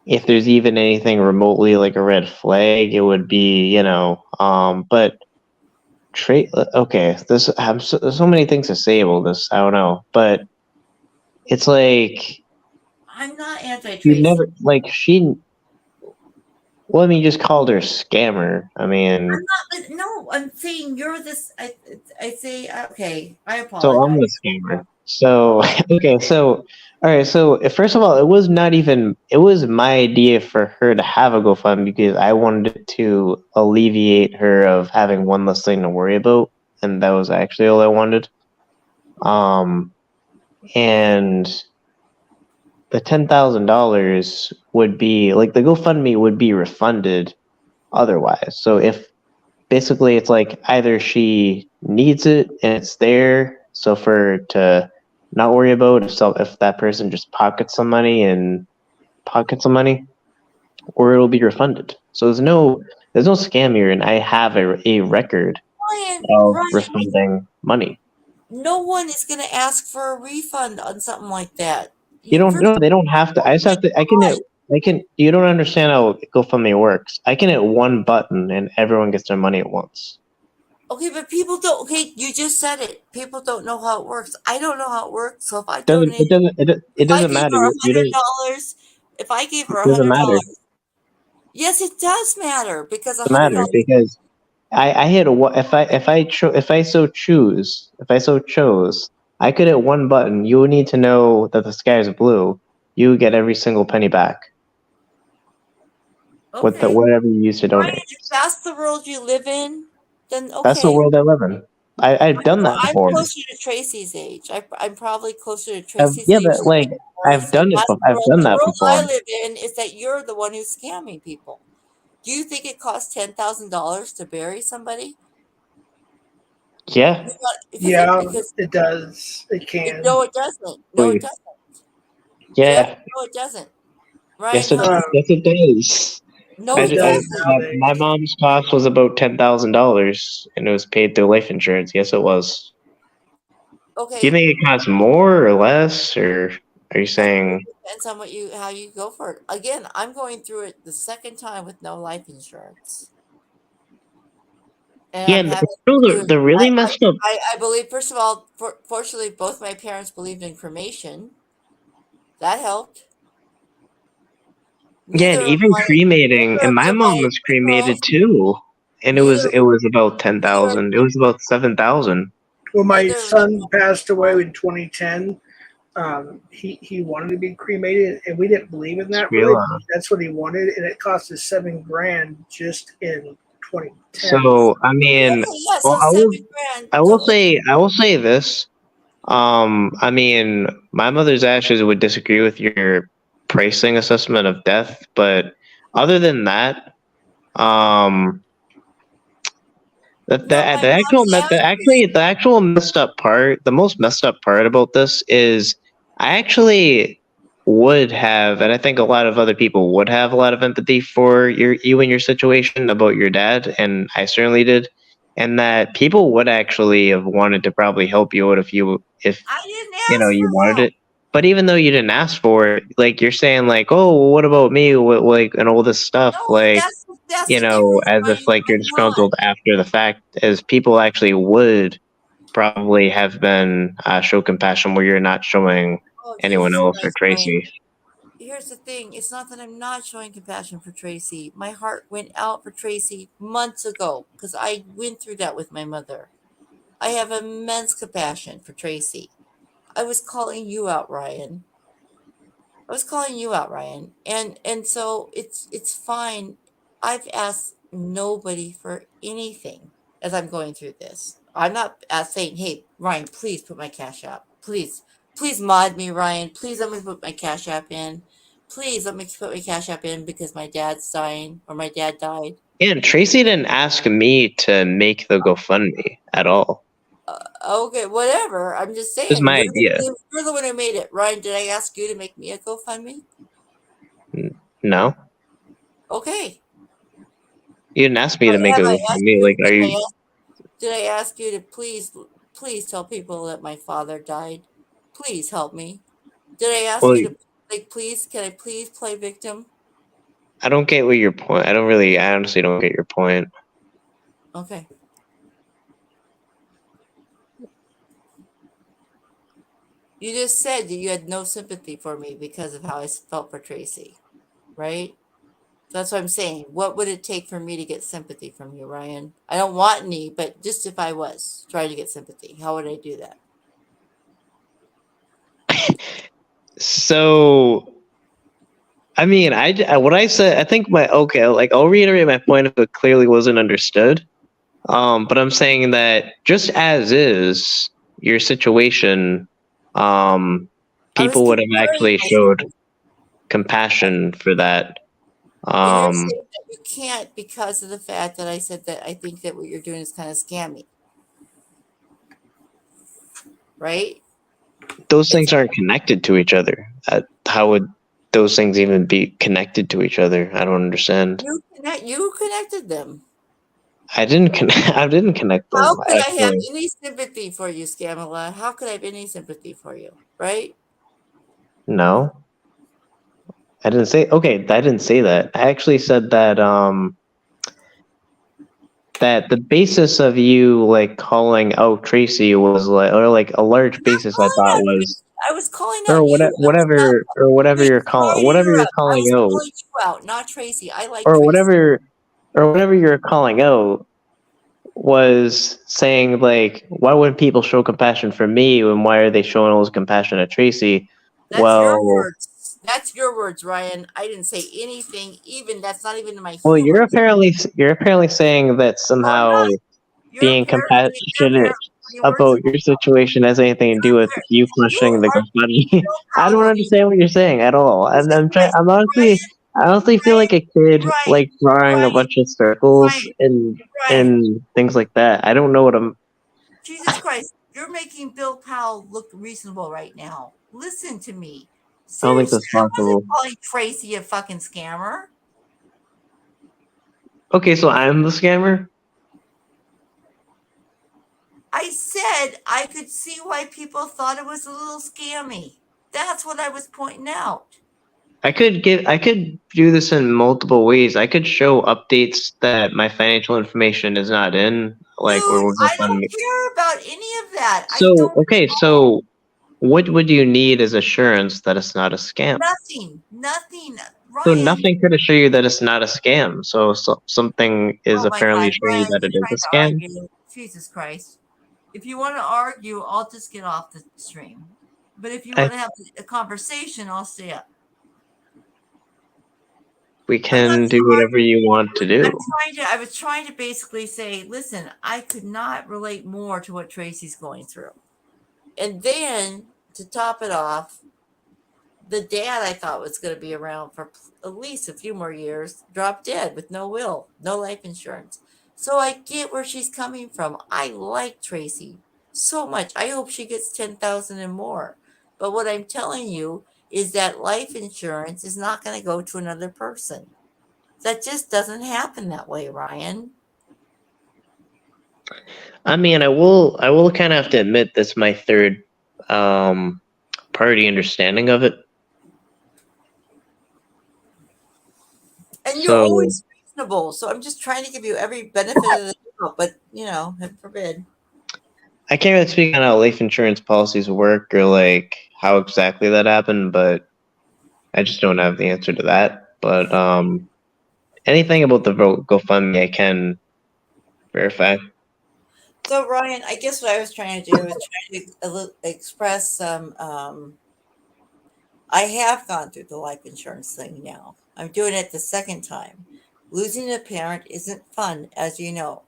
if there's even anything remotely like a red flag, it would be, but okay, there's so many things to say about this. I don't know, but it's like I'm not anti you Tracy. never like she. Well, I mean, you just called her a scammer. I mean, No, I'm saying you're this. I say, okay, I so I'm apologize. the scammer. So okay, so all right. So first of all, it was not even. It was my idea for her to have a GoFundMe because I wanted to alleviate her of having one less thing to worry about, and that was actually all I wanted. And the $10,000 would be like the GoFundMe would be refunded otherwise. So if basically it's like either she needs it and it's there, so for her to not worry about if that person just pockets some money, or it'll be refunded. So there's no scam here, and I have a record of Ryan, refunding money. no one is going to ask for a refund on something like that. You don't First, no, they don't have to. I just have to. I can. You don't understand how GoFundMe works. I can hit one button and everyone gets their money at once. okay, but people don't. Okay, you just said it. People don't know how it works. I don't know how it works. So if I Doesn't it donated, doesn't it, it if I doesn't gave matter. her You don't. $100, if I gave her It doesn't matter. $100, yes, it does matter because Doesn't matter $100. because I hit a if I so chose, I could hit one button. You would need to know that the sky is blue. You would get every single penny back with Okay, whatever you use to Ryan, donate. if that's the world you live in, then That's the okay. world I live in. I've done that I'm before. closer to Tracy's age. I'm probably closer to Tracy's Yeah, age but than like anyone else. So that's the I've world. done The that world before. I live in is that you're the one who's scamming people. Do you think it costs $10,000 to bury somebody? Yeah, Yeah, Because it does. It can. no, it doesn't. No, it please. doesn't. Jeff, Yeah, no, it doesn't. Ryan, how? yes it does. No, It it does doesn't. My nowadays. mom's cost was about $10,000, and it was paid through life insurance. Yes, it was. Do you Okay, think it costs more or less, or are you saying? it depends on how you go for it. Again, I'm going through it the second time with no life insurance, and Yeah, I'm having to do. the really messed up. I believe, first of all, fortunately, both my parents believed in cremation. That helped. Yeah, and even cremating, and my mom was cremated too, and neither it was about neither 10,000. It was about 7,000. When my neither of my son passed away in 2010, he wanted to be cremated, and we didn't believe in It's that real. really. That's what he wanted, and it cost us $7,000 just in 2010. So I mean, okay, yeah, well, so 7 grand. So I will say this. I mean, my mother's ashes would disagree with your pricing assessment of death, but other than that, um, no, my mom's ashes. the actual messed up part, the most messed up part about this is I actually would have, and I think a lot of other people would have a lot of empathy for you and your situation about your dad, and I certainly did, and that people would actually have wanted to probably help you out if I didn't ask you for wanted help. it. But even though you didn't ask for it, like you're saying, like, oh, well, what about me? Like, and all this stuff, No, like, that's the difference, as if Ryan. like you're I'm not. disgruntled after the fact, as people actually would probably have been show compassion where you're not showing Oh, anyone Jesus else or Christ, Ryan. Tracy. Here's the thing. It's not that I'm not showing compassion for Tracy. My heart went out for Tracy months ago because I went through that with my mother. I have immense compassion for Tracy. I was calling you out, Ryan. I was calling you out, Ryan. And so it's fine. I've asked nobody for anything as I'm going through this. I'm not saying, hey, Ryan, please put my cash app. Please mod me, Ryan. Please let me put my cash app in. please let me put my Cash App in because my dad's dying or my dad died. And Tracy didn't ask me to make the GoFundMe at all. Okay, whatever. I'm just It was saying, my idea. you're the one who made it. Ryan, did I ask you to make me a GoFundMe? No, Okay. you didn't ask me to make a Have I asked GoFundMe. you? Like, are you? Did I ask you to please tell people that my father died? Please help me. Did I ask Well, you to please? Can I please play victim? I don't get what your point. I honestly don't get your point. Okay. You just said that you had no sympathy for me because of how I felt for Tracy, right? That's what I'm saying. What would it take for me to get sympathy from you, Ryan? I don't want any, but just if I was trying to get sympathy, how would I do that? So, I mean, what I said, I think like I'll reiterate my point if it clearly wasn't understood. But I'm saying that just as is your situation, I was people would have comparing actually showed myself. compassion for that. And you're Um, saying that you can't because of the fact that I said that I think that what you're doing is kind of scammy, right? those It's things aren't connected to each other. How would those things even be connected to each other? I don't understand. you connected them. I didn't I didn't connect them How could I have actually. any sympathy for you, Scamala? How could I have any sympathy for you, right? No, I didn't say. Okay, I didn't say that. I actually said that that the basis of you like calling out Tracy was like, or like a large basis I Calling thought out was, Tracy. I was calling out you. I was not. whatever Wait, you're calling, sorry to whatever you're interrupt. I calling was out, calling you out, not Tracy. I like or Tracy. whatever you're calling out was saying like, why wouldn't people show compassion for me and why are they showing all this compassion at Tracy? That's your Well, words. That's your words, Ryan. I didn't say anything. Even that's not even in my well, humor. you're apparently saying that No, I'm somehow not. being compassionate Putting words about in your situation has anything to do with you you questioning the are GoFundMe. I don't powering. understand what you're saying at all. And Jesus I'm trying. Christ, I honestly feel like a kid, Ryan, like drawing a Ryan, bunch of circles Ryan, Ryan. and things like that. I don't know what I'm. Jesus Christ, you're making Bill Powell look reasonable right now. Listen to me. I don't think Seriously, that's I wasn't possible. calling Tracy a fucking scammer. Okay, so I'm the scammer. I said I could see why people thought it was a little scammy. That's what I was pointing out. I could do this in multiple ways. I could show updates that my financial information is not in, like Dude, where we're I don't GoFundMe. care about any of that. I So don't okay, so what would you need as assurance that it's not a scam? nothing. So Ryan, nothing could assure you that it's not a scam. So something is oh my apparently God, showing you Ryan, that you're it is trying a to scam. argue. Jesus Christ. If you want to argue, I'll just get off the stream. But if you I, want to have a conversation, I'll stay up. we I'm not can do whatever you want to do. I was trying to basically say, listen, I could not relate more to what Tracy's going through. And then to top it off, the dad I thought was going to be around for at least a few more years dropped dead with no will, no life insurance. So I get where she's coming from. I like Tracy so much. I hope she gets 10,000 and more. But what I'm telling you is that life insurance is not going to go to another person. That just doesn't happen that way, Ryan. I mean, I will kind of have to admit that's my third party understanding of it. And you're So always reasonable. So I'm just trying to give you every benefit of the doubt. But, heaven forbid. I can't really speak on how life insurance policies work or like how exactly that happened, but I just don't have the answer to that. But anything about the GoFundMe I can verify. So, Ryan, I guess what I was trying to do is trying to express some. I have gone through the life insurance thing now. I'm doing it the second time. Losing a parent isn't fun, as you know.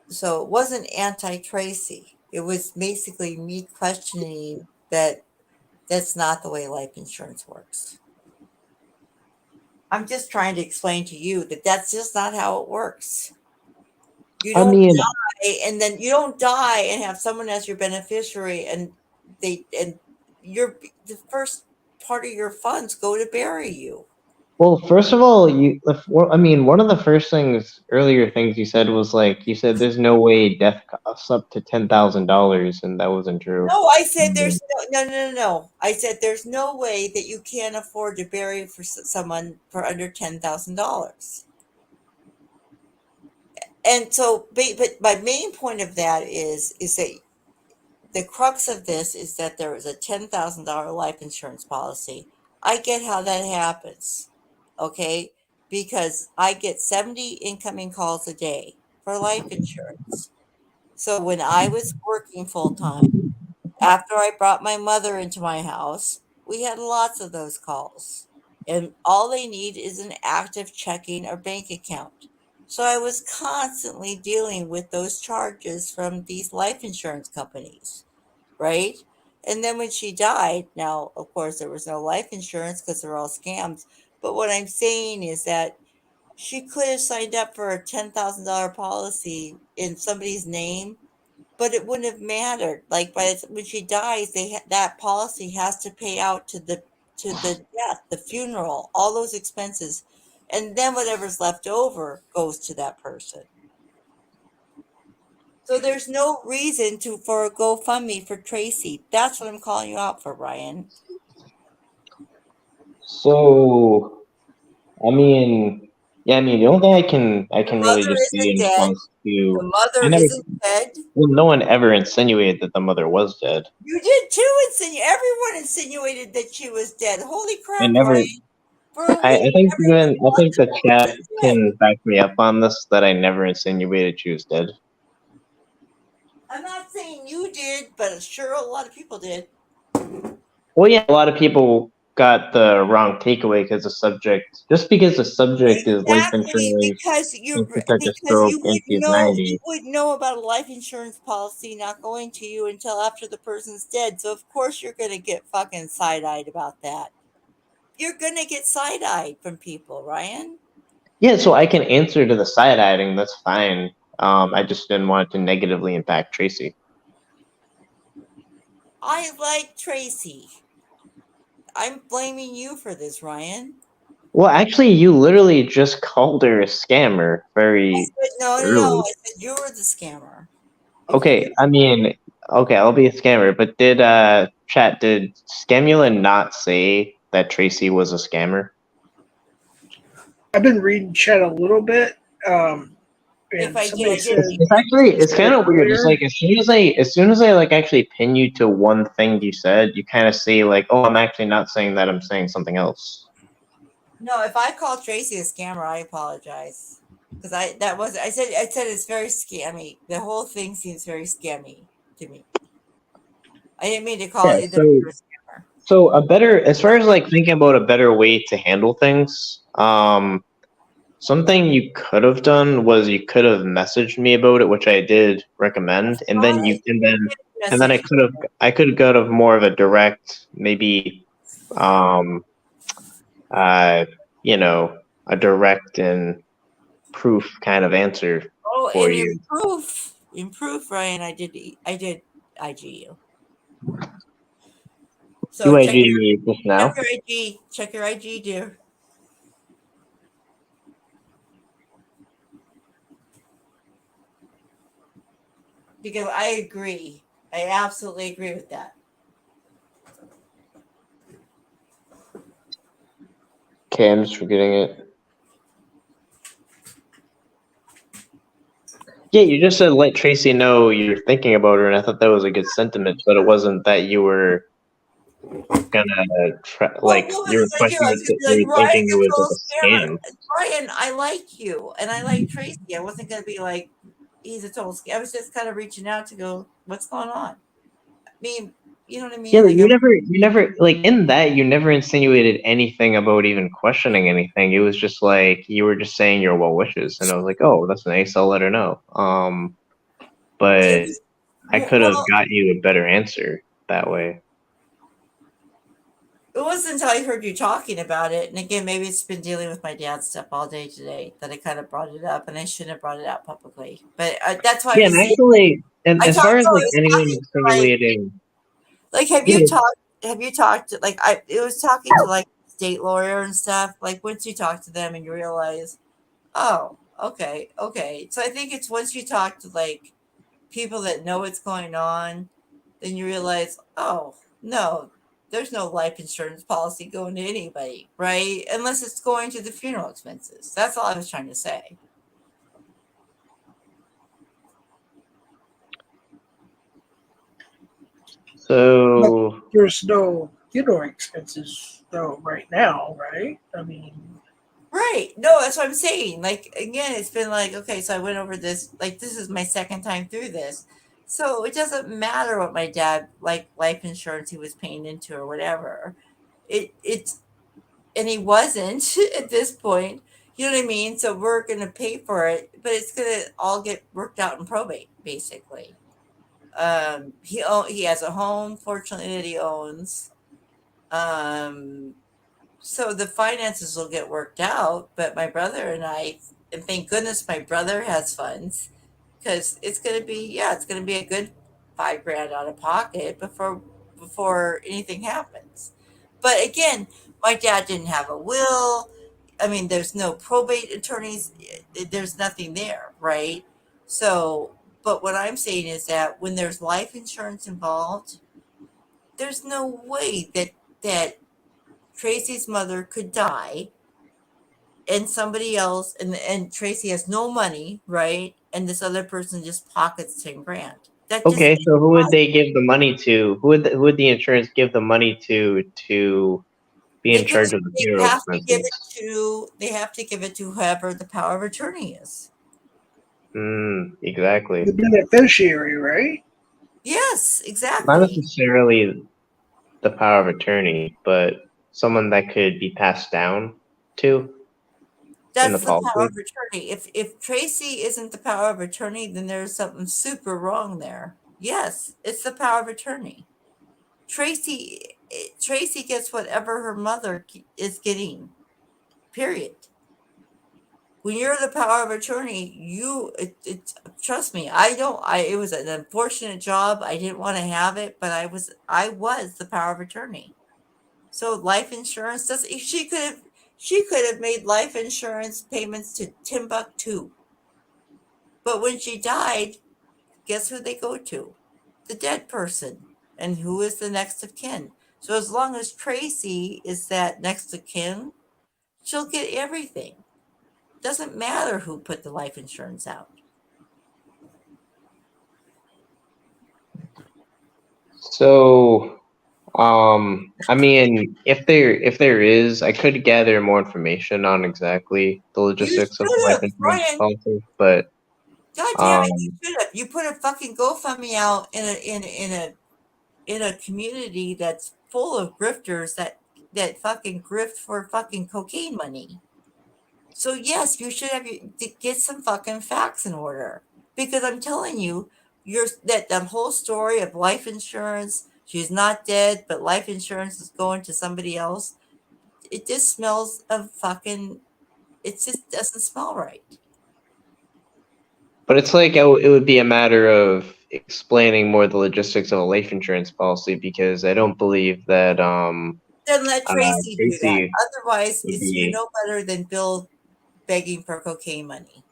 So it wasn't anti Tracy. It was basically me questioning that That's not the way life insurance works. I'm just trying to explain to you that that's just not how it works. You I don't mean, die, and then you don't die and have someone as your beneficiary, and your the first part of your funds go to bury you. well, first of all, I mean, one of the first earlier things you said was like, you said there's no way death costs up to $10,000, and that wasn't true. No, I said Mm. there's no. I said there's no way that you can't afford to bury for someone for under $10,000. And so, but my main point of that is that the crux of this is that there is a $10,000 life insurance policy. I get how that happens, okay? Because I get 70 incoming calls a day for life insurance. So when I was working full time, after I brought my mother into my house, we had lots of those calls. And all they need is an active checking or bank account. So I was constantly dealing with those charges from these life insurance companies, right? And then when she died, now, of course, there was no life insurance because they're all scams. But what I'm saying is that she could have signed up for a $10,000 policy in somebody's name, but it wouldn't have mattered. Like when she dies, that policy has to pay out to the death, the funeral, all those expenses, and then whatever's left over goes to that person. So there's no reason for a GoFundMe for Tracy. That's what I'm calling you out for, Brian. So, I mean, yeah, I mean, the only thing I The can really mother just say isn't in dead. response The to, I mother never, isn't dead. well, no one ever insinuated that the mother was dead. You did too. Everyone insinuated that she was dead. Holy I crap, never, Brian! For a week, I think everyone I thought think the she chat was dead. can back me up on this, that I never insinuated she was dead. I'm not saying you did, but sure a lot of people did. Well, yeah, a lot of people got the wrong takeaway because just because the subject is life Exactly, insurance and she took a because stroke and she's 90. you wouldn't know about a life insurance policy not going to you until after the person's dead. So of course you're gonna get fucking side-eyed about that. You're gonna get side-eyed from people, Ryan. Yeah, so I can answer to the side-eyeing, that's fine. I just didn't want it to negatively impact Tracy. I like Tracy. I'm blaming you for this, Ryan. Well, actually, you literally just called her a scammer I very said no. early. I said you were the scammer. If you Okay, I mean, okay, I'll be a scammer, but did Scamula not say that Tracy was a scammer? I've been reading chat a little bit, if and I did, somebody I said didn't. It's kind of weird. It's earlier. like as soon as I like actually pin you to one thing you said, you kind of say like, "Oh, I'm actually not saying that. I'm saying something else." No, if I called Tracy a scammer, I apologize. Because I said it's very scammy. The whole thing seems very scammy to me. I didn't mean to call Yeah. you a scammer. So as far as like thinking about a better way to handle things, something you could have done was you could have messaged me about it, which I did recommend, and then Fine. I Message. could have got a more of a direct, maybe, um, uh, a direct and proof kind of answer Oh, for and you. improve, Ryan. I did IG you. So You IG me just now. Check your IG, dear. Because I agree. I absolutely agree with that. Okay, I'm just forgetting it. Yeah, you just said let Tracy know you're thinking about her, and I thought that was a good sentiment, but it wasn't that you were gonna Well, what was your I do? question I was was that gonna be you like, were thinking Ryan's it a was total like a scammer. scam. Ryan, I like you and I like Tracy. I wasn't gonna be like, he's a total scammer. I was just kind of reaching out to go, what's going on? I mean, you know what I Yeah, mean? but Like, you never like in that you never insinuated anything about even questioning anything. It was just like you were just saying your well wishes, and I was like, oh, that's nice. I'll let her know. it But was I could have well, got you a better answer that way. It wasn't until I heard you talking about it, and again, maybe it's been dealing with my dad's stuff all day today that I kind of brought it up, and I shouldn't have brought it out publicly. But that's why I Yeah, was and saying, actually, and I as talked. far as No, like I was anyone talking to insinuating, like. Have yeah, you talked? Have you talked to like? I it was talking to like state lawyer and stuff. Like once you talk to them and you realize, oh, okay, okay. So I think it's once you talk to like people that know what's going on, then you realize, oh, no, there's no life insurance policy going to anybody, right? Unless it's going to the funeral expenses. That's all I was trying to say. But so there's no funeral expenses though right now, right? I mean, Right. No, that's what I'm saying. Like, again, it's been like, okay, so I went over this, like, this is my second time through this. So it doesn't matter what my dad, like, life insurance he was paying into or whatever. It's and he wasn't at this point. You know what I mean? So we're going to pay for it, but it's going to all get worked out in probate, basically. He has a home, fortunately, that he owns. Um, so the finances will get worked out. But my brother and I, and thank goodness my brother has funds, because it's going to be, yeah, it's going to be a good 5 grand out of pocket before anything happens. But again, my dad didn't have a will. I mean, there's no probate attorneys. There's nothing there, right? So, but what I'm saying is that when there's life insurance involved, there's no way that Tracy's mother could die and somebody else and Tracy has no money, right? And this other person just pockets 10 grand. That just okay, so who would they give the money to? Who would the insurance give the money to be in charge of the they funeral have to give it expenses? to they have to give it to whoever the power of attorney is. the Exactly. beneficiary, right? Yes, Not exactly. necessarily the power of attorney, but someone that could be passed down to in the That's the power policy. of attorney. If Tracy isn't the power of attorney, then there's something super wrong there. Yes, it's the power of attorney. Tracy gets whatever her mother is getting. Period. When you're the power of attorney, trust me, I don't I it was an unfortunate job. I didn't want to have it, but I was the power of attorney. So life insurance does she could have made life insurance payments to Timbuktu. But when she died, guess who they go to? The dead person. And who is the next of kin? So as long as Tracy is that next of kin, she'll get everything. Doesn't matter who put the life insurance out. So, I mean, if there is, I could gather more information on exactly the You logistics of the should life have, insurance Brian. policy, but God damn it, you um, should have. You put a fucking GoFundMe out in a community that's full of grifters that fucking grift for fucking cocaine money. So yes, you should have to get some fucking facts in order, because I'm telling you, that whole story of life insurance. She's not dead, but life insurance is going to somebody else. It just smells of fucking. It just doesn't smell right. but it's like it would be a matter of explaining more the logistics of a life insurance policy because I don't believe that Then let Tracy do that. Tracy Otherwise, would you're be. no better than Bill begging for cocaine money.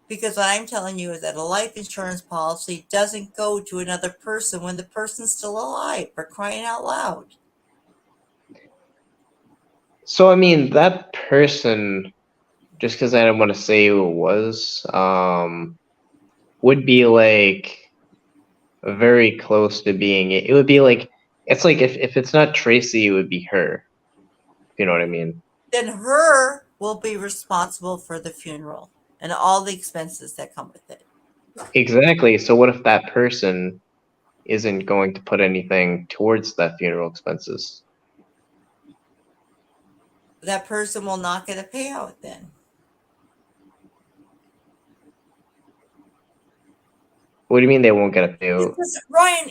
Because what I'm telling you is that a life insurance policy doesn't go to another person when the person's still alive, for crying out loud. So I mean, that person, just because I don't want to say who it was, would be like very close to being it. It would be like it's like if it's not Tracy, it would be her. If you know what I mean? Then her will be responsible for the funeral and all the expenses that come with it. Exactly. So what if that person isn't going to put anything towards that funeral expenses? That person will not get a payout then. What do you mean they won't get a payout? Because Ryan,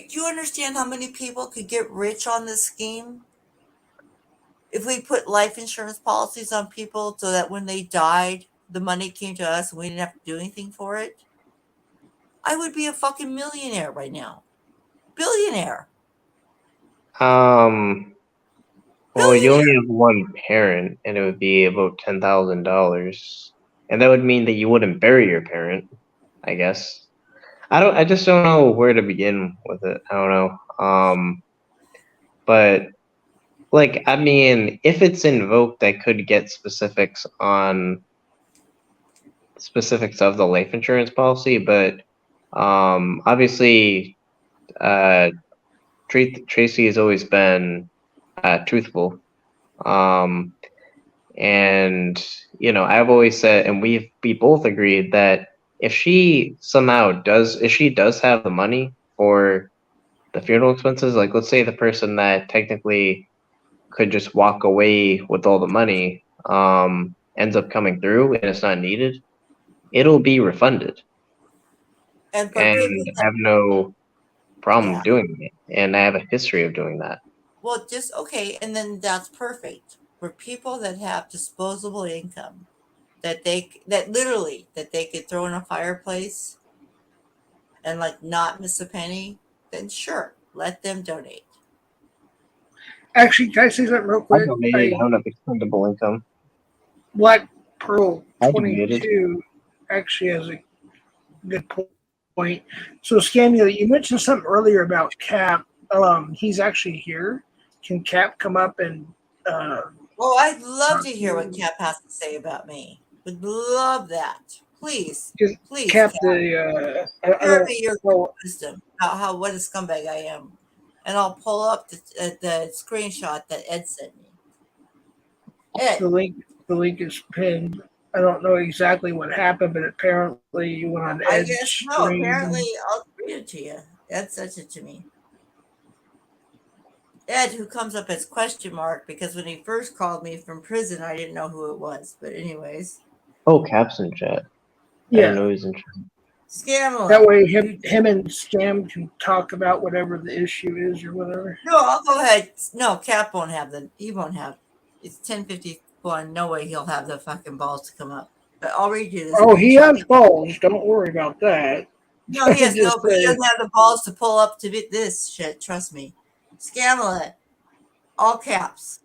do you understand how many people could get rich on this scheme? if we put life insurance policies on people so that when they died, the money came to us and we didn't have to do anything for it, I would be a fucking millionaire right now. Billionaire. Well, you only Billionaire. have one parent, and it would be about $10,000, and that would mean that you wouldn't bury your parent, I guess. I just don't know where to begin with it. I don't know. But like, I mean, if it's invoked, I could get specifics on specifics of the life insurance policy, but obviously, uh, Tracy has always been truthful. And I've always said, and we both agreed that if she does have the money for the funeral expenses, like let's say the person that technically could just walk away with all the money ends up coming through and it's not needed, it'll be refunded. And for And people I have no problem yeah. doing it. And I have a history of doing that. Well, just okay, and then that's perfect. For people that have disposable income that they could throw in a fireplace and like not miss a penny, then sure, let them donate. Actually, can I say something real I quick? donated. I don't have expendable income. Black Pearl I donated. 22 actually has a good point. So, Scamula, you mentioned something earlier about Cap. He's actually here. Can Cap come up and Oh, I'd love talk to to hear what you? Cap has to say about me. Would love that. Please, Because please, Cap, Cap, I share don't me your know. wisdom about how what a scumbag I am, and I'll pull up the screenshot that Ed sent me. Ed, The link is pinned. I don't know exactly what happened, but apparently you went on I Ed's guess no. Apparently, stream. I'll read it to you. Ed sent it to me. Ed, who comes up as question mark because when he first called me from prison, I didn't know who it was. But anyways, Oh, Cap's in chat. I didn't Yeah, know he was in chat. that Scamala, way you him and Scam can talk about whatever the issue is or whatever. no, I'll go ahead. No, Cap won't have the. He won't have. It's 10:51. No way he'll have the fucking balls to come up. But I'll read you the Oh, he screenshot. has balls. Don't worry about that. No, he has no, Just but he say, doesn't have the balls to pull up to this shit. Trust me. Scamala, all caps.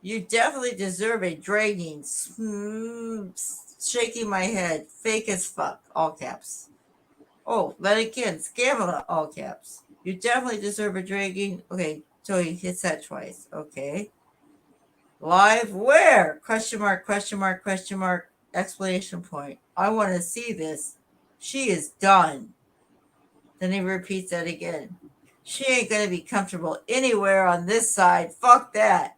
You definitely deserve a dragging. Shaking my head. Fake as fuck. All caps. Oh, then again, Scamala, all caps. You definitely deserve a dragging. Okay, so he hits that twice. Okay. Live where? Question mark, question mark, question mark, exclamation point. I want to see this. She is done. Then he repeats that again. She ain't going to be comfortable anywhere on this side. Fuck that.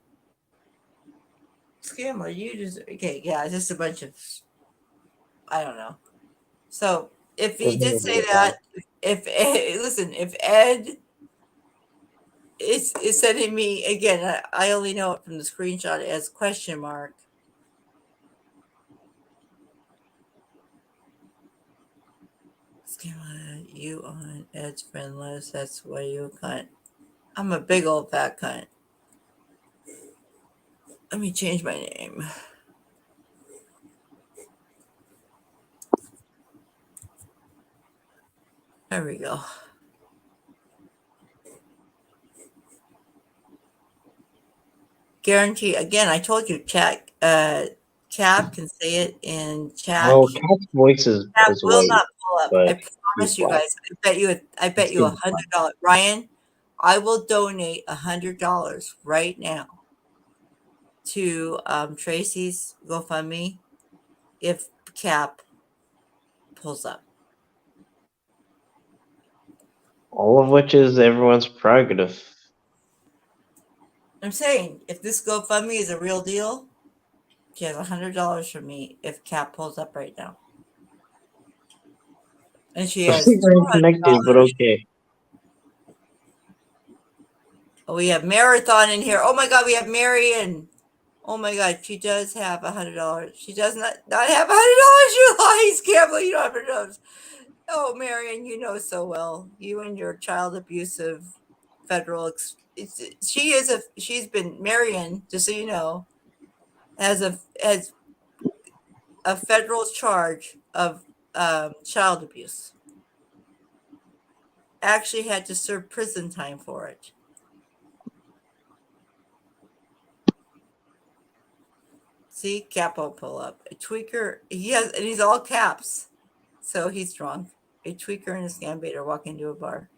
Scammer, you just. Okay, yeah, just a bunch of. I don't know. So if he did say that, if listen, if Ed is sending me again, I only know it from the screenshot as question mark. You on Ed's friend list. That's why you a cunt. I'm a big old fat cunt. Let me change my name. There we go. Guarantee again. I told you, chat. Cap can say it in chat. Well, Cap's voice is Cap will white, not pull up. but I he's promise you black. guys. I bet you He's black. $100. Ryan, I will donate $100 right now to Tracy's GoFundMe if Cap pulls up. All of which is everyone's prerogative. I'm saying if this GoFundMe is a real deal, she has $100 from me if Cap pulls up right now. And she has Very connected, but $200. okay. Oh, we have Marathon in here. Oh my God, we have Marion. Oh my God, she does have $100. She does not have $100. You lies, Campbell. You don't have $100. Oh, Marion, you know so well. You and your child abusive federal she's been Marion, just so you know, has a federal charge of child abuse. Actually had to serve prison time for it. See, capo pull up. A tweaker, and he's all caps. So he's drunk. A tweaker and a scam baiter walk into a bar.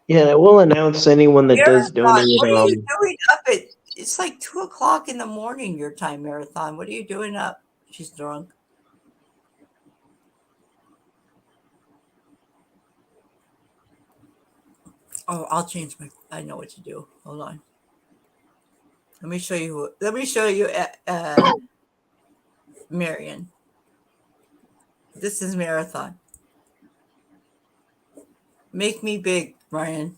Yeah, I will announce anyone that does Marathon, donate. what are you doing up at? It's like 2 o'clock in the morning your time, Marathon. What are you doing up? She's drunk. Oh, I'll change my. I know what to do. Hold on. Let me show you. Let me show you, Marion. This is Marathon. Make me big, Brian.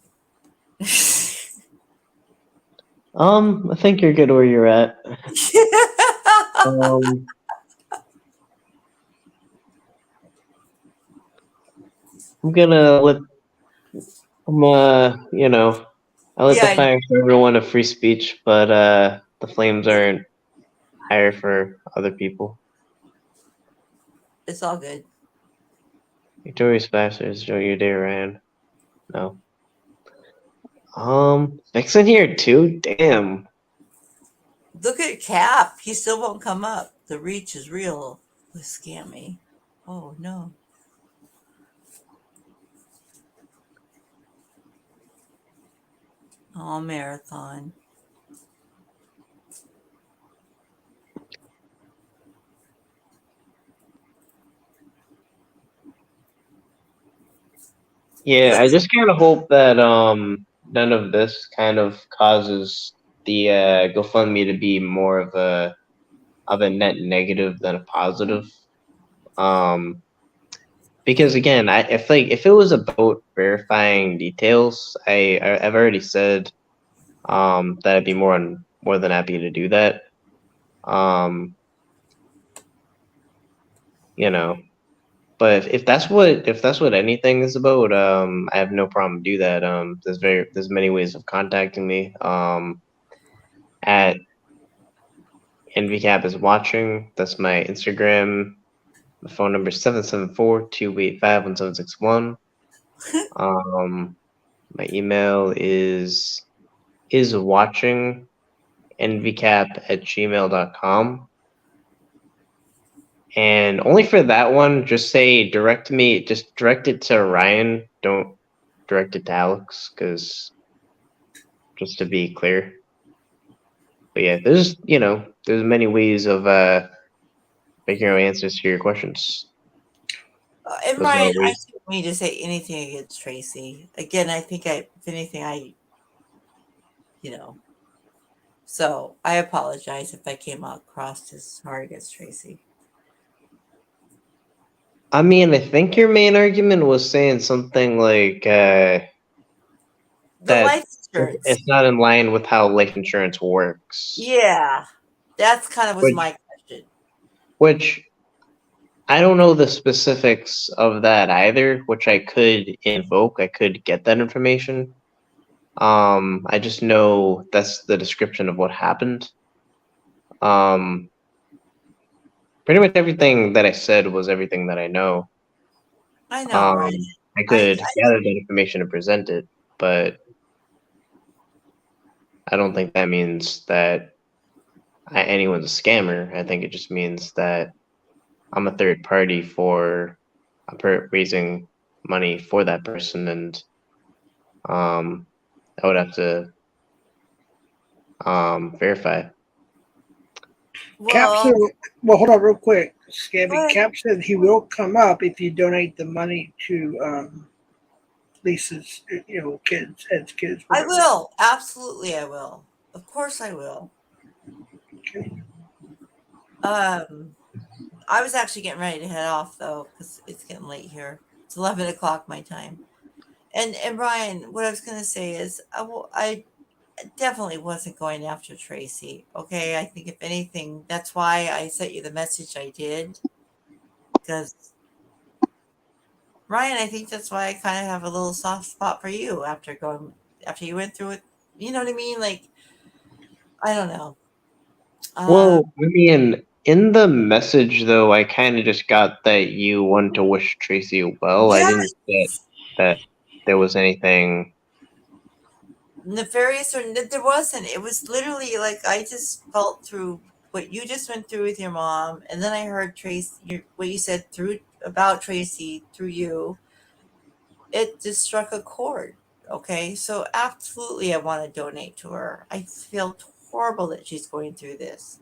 I think you're good where you're at. Um, I'm gonna let. You know, I let the Yeah, fire for everyone of free speech, but the flames aren't higher for other people. it's all good. Victorious bastards, enjoy your day, Ryan. No. Vixen here too? Damn. Look at Cap. He still won't come up. The reach is real. With scammy. Oh no. Oh, Marathon. Yeah, I just kind of hope that none of this kind of causes the GoFundMe to be more of a net negative than a positive. Um, because again, if it was about verifying details, I've already said that I'd be more than happy to do that. Um, you know, but if that's what anything is about, I have no problem do that. There's many ways of contacting me. At NVCap is watching. That's my Instagram. My phone number is 774-285-1761. My email is watching nvcap@gmail.com. And only for that one, just say direct it to Ryan. Don't direct it to Alex, because just to be clear. But yeah, there's many ways of figuring out answers to your questions. And Those are Ryan, all I ways. didn't mean to say anything against Tracy. Again, I think if anything, you know. So I apologize if I came across as hard against Tracy. I mean, I think your main argument was saying something like The that life insurance. it's not in line with how life insurance works. Yeah. That's kind of was my question. Which I don't know the specifics of that either, which I could invoke. I could get that information. I just know that's the description of what happened. Pretty much everything that I said was everything that I know. I know, right? I could gather that information and present it, but I don't think that means that anyone's a scammer. I think it just means that I'm a third party for raising money for that person, and I would have to verify. Cap Well, said, well, hold on real quick. go Scabby, ahead. Cap said he will come up if you donate the money to Lisa's, kids, Ed's kids. I Whatever. will. Absolutely, I will. Of course, I will. Okay. I was actually getting ready to head off though because it's getting late here. It's 11 o'clock my time. And Brian, what I was going to say is, I definitely wasn't going after Tracy. Okay, I think if anything, that's why I sent you the message I did, because Ryan, I think that's why I kind of have a little soft spot for you after you went through it. You know what I mean? Like, I don't know. Well, I mean, in the message though, I kind of just got that you want to wish Tracy well. I Yeah, didn't get that there was anything. nefarious or there wasn't. It was literally like I just felt through what you just went through with your mom, and then I heard what you said through about Tracy through you. It just struck a chord. Okay, so absolutely, I want to donate to her. I feel horrible that she's going through this,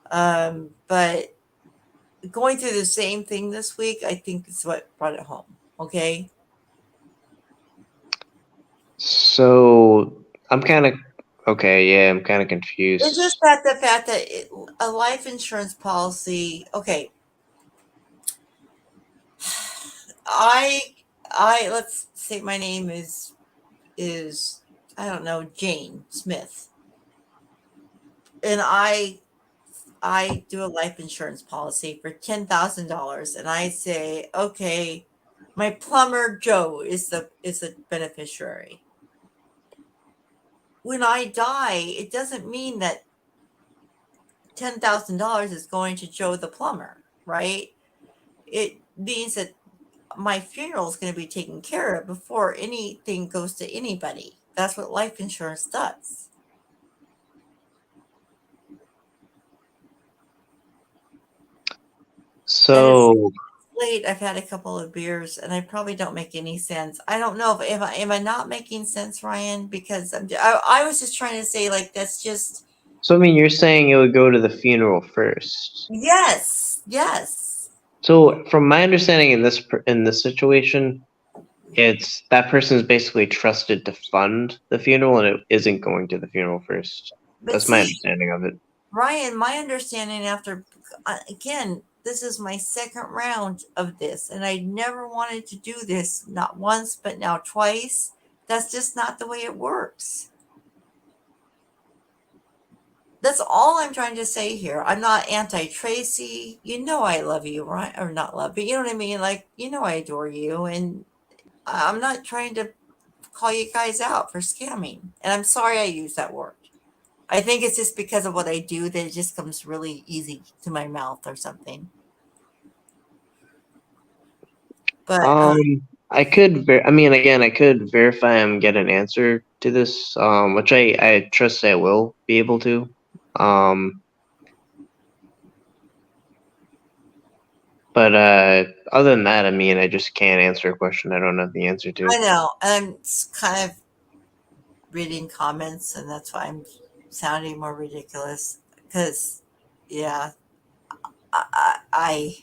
but going through the same thing this week, I think is what brought it home. Okay. So I'm kind of okay. Yeah, I'm kind of confused. It's just that the fact that a life insurance policy. Okay, I let's say my name is I don't know, Jane Smith, and I do a life insurance policy for $10,000, and I say, okay, my plumber Joe is the beneficiary. When I die, it doesn't mean that $10,000 is going to Joe the plumber, right? It means that my funeral is going to be taken care of before anything goes to anybody. That's what life insurance does. So Late, I've had a couple of beers, and I probably don't make any sense. I don't know if I am I not making sense, Ryan, because I was just trying to say like that's just I mean, you're saying it would go to the funeral first. yes. So from my understanding in this situation, it's that person is basically trusted to fund the funeral, and it isn't going to the funeral first. But That's my see, understanding of it. Ryan, my understanding after again, this is my second round of this, and I never wanted to do this, not once, but now twice. That's just not the way it works. That's all I'm trying to say here. I'm not anti Tracy. You know I love you, right? Or not love, but you know what I mean? Like, you know I adore you. And I'm not trying to call you guys out for scamming. And I'm sorry I used that word. I think it's just because of what I do that it just comes really easy to my mouth or something. But I could I mean, again, I could verify and get an answer to this, which I trust I will be able to. But other than that, I mean, I just can't answer a question I don't have the answer to. I know. And I'm kind of reading comments, and that's why I'm sounding more ridiculous. Because, yeah, I, I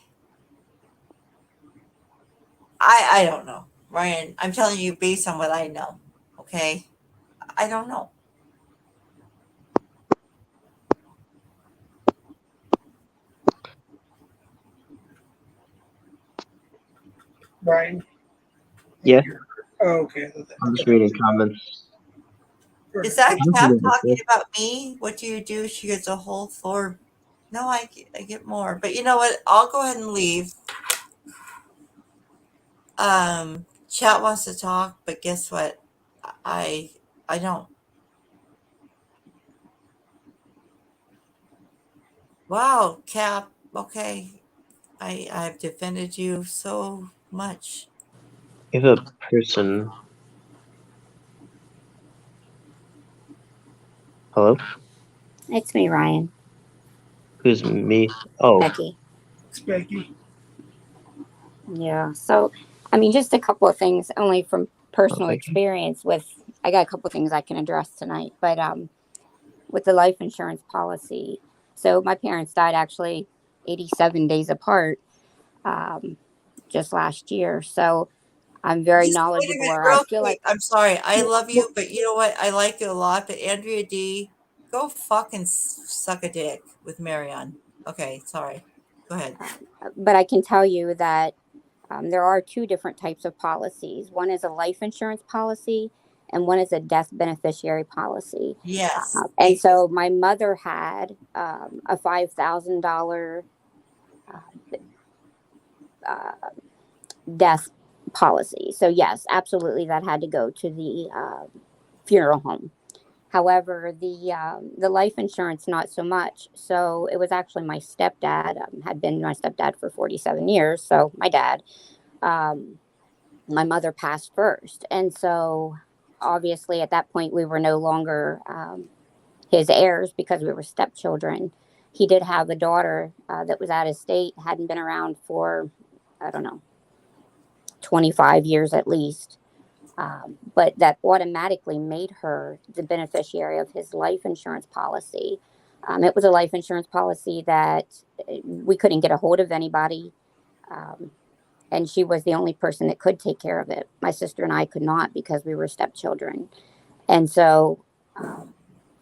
I don't know, Ryan. I'm telling you based on what I know. Okay, I don't know. Brian. Yeah, Oh, okay. I'm just reading comments. Is that I'm Cap reading talking it. about me? What do you do? She gets a whole floor. No, I get more. But you know what? I'll go ahead and leave. Chat wants to talk, but guess what? I I don't. Wow, Cap. Okay, I've defended you so much. If a person, hello, It's me, Ryan. who's me? Oh, Becky. It's Becky. Yeah. So, I mean, just a couple of things, only from personal thank you. experience I got a couple of things I can address tonight, but with the life insurance policy. So, my parents died actually 87 days apart just last year. So, I'm very Just wait a knowledgeable, minute, or I real feel quick. like, I'm sorry. I love you, but you know what? I like you a lot. But Andrea D, go fucking suck a dick with Marion. Okay, sorry. Go ahead. but I can tell you that there are two different types of policies. One is a life insurance policy, and one is a death beneficiary policy. Yes. And Thank you. so my mother had a $5,000 uh, death policy. So yes, absolutely, that had to go to the funeral home. However, the life insurance, not so much. So it was actually my stepdad, had been my stepdad for 47 years. So my dad, um, my mother passed first. And so obviously at that point, we were no longer his heirs because we were stepchildren. He did have a daughter that was out of state, hadn't been around for, I don't know, 25 years at least. But that automatically made her the beneficiary of his life insurance policy. It was a life insurance policy that we couldn't get a hold of anybody. And she was the only person that could take care of it. My sister and I could not because we were stepchildren. And so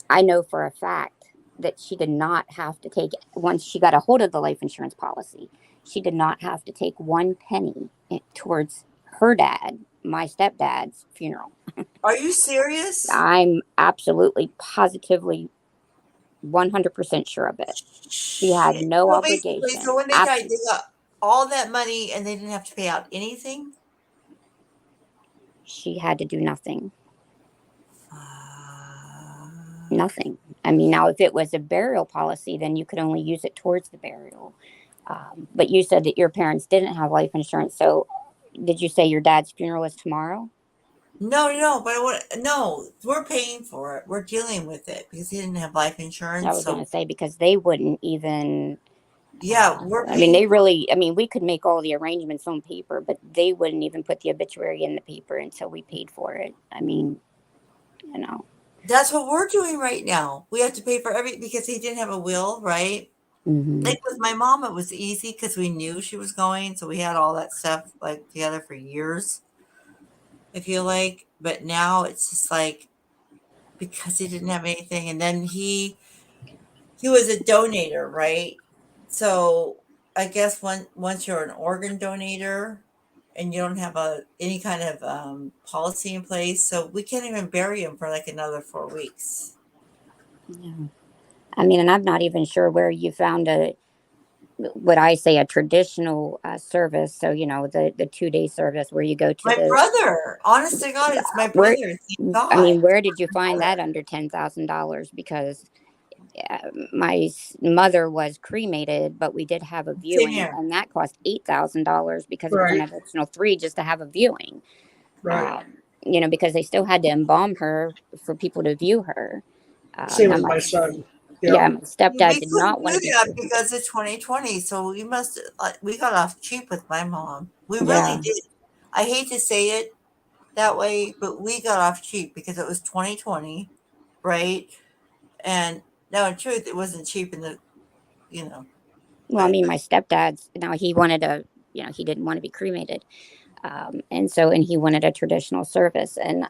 I know for a fact that she did not have to take, once she got a hold of the life insurance policy, she did not have to take one penny towards her dad, my stepdad's funeral. Are you serious? I'm absolutely positively 100% sure of it. She had no obligation. So when they died, they got all that money and they didn't have to pay out anything? She had to do nothing. Nothing. I mean, now if it was a burial policy, then you could only use it towards the burial. But you said that your parents didn't have life insurance. So did you say your dad's funeral is tomorrow? No, but no, we're paying for it. We're dealing with it because he didn't have life insurance. I was going to say, because they wouldn't even. Yeah, we're. I mean, they really. I mean, we could make all the arrangements on paper, but they wouldn't even put the obituary in the paper until we paid for it. I mean, you know. That's what we're doing right now. We have to pay for because he didn't have a will, right? Mm-hmm. Like with my mom, it was easy because we knew she was going, so we had all that stuff like together for years. I feel like, but now it's just like because he didn't have anything, and then he was a donator, right? So I guess once you're an organ donator and you don't have any kind of policy in place, so we can't even bury him for like another 4 weeks. Yeah. I mean, and I'm not even sure where you found what I say a traditional service. So, you know, the 2-day service where you go to my brother. Honest to God, it's my brother. I mean, where did you find that under $10,000? Because my mother was cremated, but we did have a viewing, and that cost $8,000 because it was an additional $3,000 just to have a viewing. Right. You know, because they still had to embalm her for people to view her. Same with my son. Yeah, my stepdad did not want to do that because it's 2020. So we got off cheap with my mom. We really did. I hate to say it that way, but we got off cheap because it was 2020, right? And no, in truth, it wasn't cheap in the, you know. Well, I mean, my stepdad's, he wanted he didn't want to be cremated. And he wanted a traditional service. And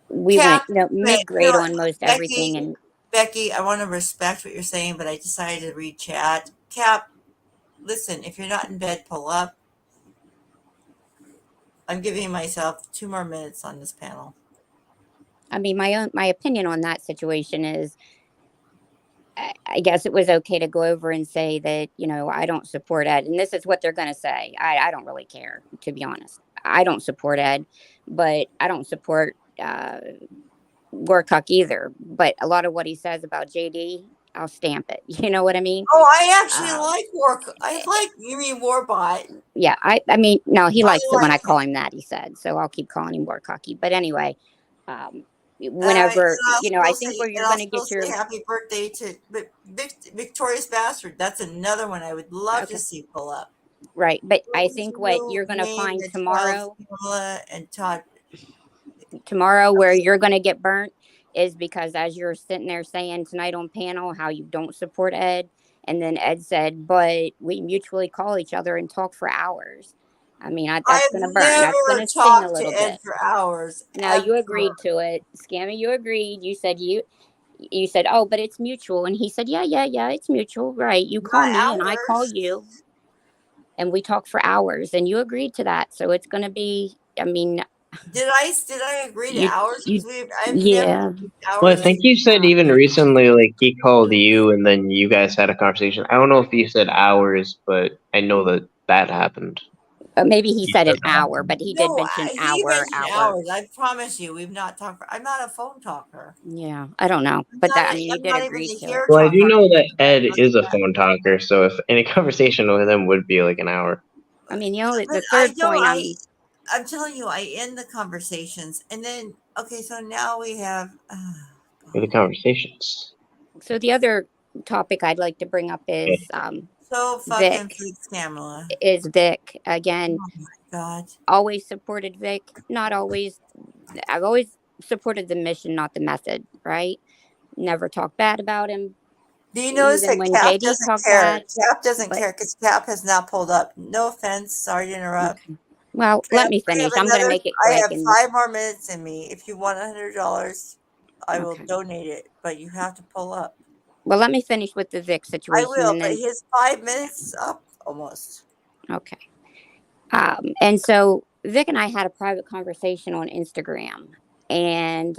we went mid-grade on most everything. And Becky, I want to respect what you're saying, but I decided to read chat. Cap, listen, if you're not in bed, pull up. I'm giving myself 2 more minutes on this panel. I mean, my opinion on that situation is, I guess it was okay to go over and say that, I don't support Ed. And this is what they're going to say. I don't really care, to be honest. I don't support Ed, but I don't support Gorcock either. But a lot of what he says about JD, I'll stamp it. You know what I mean? Oh, I actually like Gorcock. You mean Warbot. Yeah, I mean, no, he likes it when I call him that, he said. So I'll keep calling him Gorcocky. But anyway, whenever, I think where you're going to get your happy birthday to Victorious Bastard. That's another one I would love to see pull up. Right. But I think what you're going to find tomorrow and Todd tomorrow where you're going to get burnt is because as you're sitting there saying tonight on panel how you don't support Ed, and then Ed said, but we mutually call each other and talk for hours. I mean, that's going to burn. That's going to sting a little bit. For hours. Now you agreed to it, Scammy. You agreed. You said you said, oh, but it's mutual, and he said, yeah, it's mutual, right? You call me and I call you, and we talk for hours, and you agreed to that. So it's going to be. I mean, did I agree to hours? Well, I think you said even recently, like he called you, and then you guys had a conversation. I don't know if you said hours, but I know that happened. Maybe he said an said that. hour, but he did No, mention he mentioned hour. hours. I promise you, we've not talked. I'm not a phone talker. Yeah, I don't know, but that, I mean, you I'm did not even agree a to hair it. Well, I do talker. know that Ed is a phone talker, so if any conversation with him would be like an hour. I mean, But the I third know point I'm telling you, I end the conversations, and then okay, so now we have. The conversations. So the other topic I'd like to bring up is So fucking Vic. fake Pamela. Is Vic again? Oh my god. Always supported Vic. Not always. I've always supported the mission, not the method. Right? Never talk bad about him. Do you notice Even that when Cap JD doesn't talked care? bad. Cap doesn't But care because Cap has now pulled up. No offense. Sorry to interrupt. okay. Well, let Cap, me finish. I'm going to make it I quick. have And 5 more minutes in me. If you want $100, I will okay. donate it, but you have to pull up. Well, let me finish with the Vic I situation, will, and but then his 5 minutes is up almost. okay. And so Vic and I had a private conversation on Instagram, and